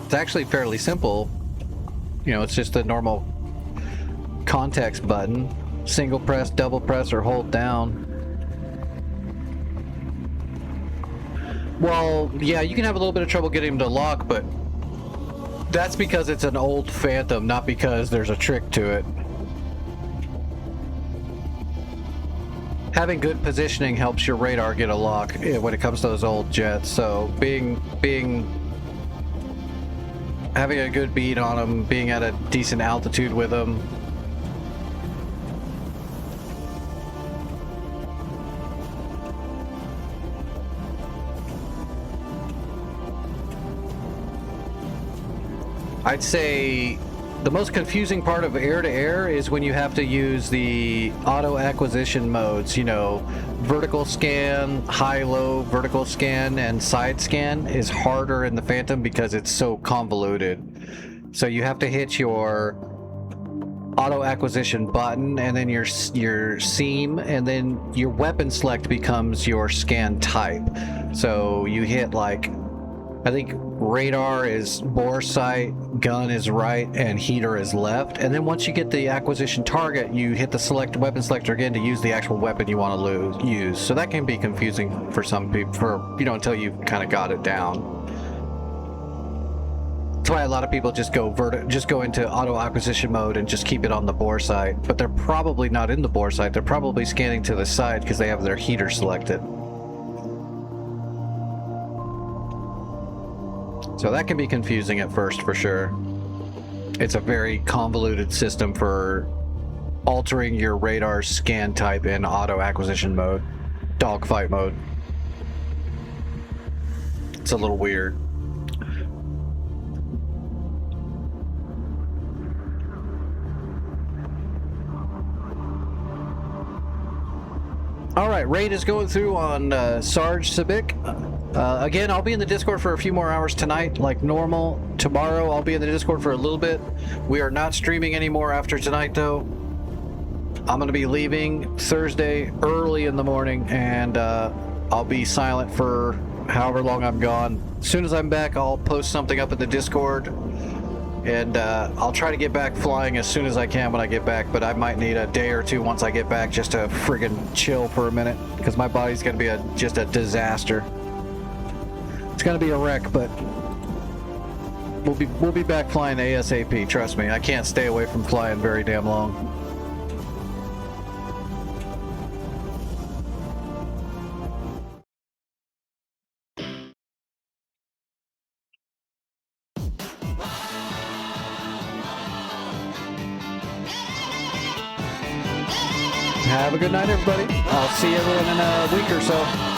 It's actually fairly simple. You know, it's just a normal context button. Single press, double press, or hold down. Well, yeah, you can have a little bit of trouble getting him to lock, but that's because it's an old Phantom, not because there's a trick to it. Having good positioning helps your radar get a lock when it comes to those old jets, so having a good beat on them, being at a decent altitude with them. I'd say the most confusing part of air-to-air is when you have to use the auto acquisition modes, you know, vertical scan, high-low, vertical scan, and side scan is harder in the Phantom because it's so convoluted. So you have to hit your auto acquisition button and then your seam, and then your weapon select becomes your scan type. So you hit, like, I think radar is bore sight, gun is right, and heater is left. And then once you get the acquisition target, you hit the weapon selector again to use the actual weapon you want to use. So that can be confusing for some people, until you kind of got it down. why a lot of people just go into auto acquisition mode and just keep it on the bore sight. But they're probably not in the bore sight. They're probably scanning to the side because they have their heater selected. So that can be confusing at first for sure. It's a very convoluted system for altering your radar scan type in auto acquisition mode, dogfight mode. It's a little weird. All right, raid is going through on Sarge Sabic. Again, I'll be in the Discord for a few more hours tonight, like normal. Tomorrow, I'll be in the Discord for a little bit. We are not streaming anymore after tonight, though. I'm going to be leaving Thursday early in the morning, and I'll be silent for however long I'm gone. As soon as I'm back, I'll post something up in the Discord, and I'll try to get back flying as soon as I can when I get back, but I might need a day or two once I get back just to friggin' chill for a minute, because my body's going to be just a disaster. It's going to be a wreck, but we'll be back flying ASAP, trust me. I can't stay away from flying very damn long. Have a good night, everybody. I'll see everyone in a week or so.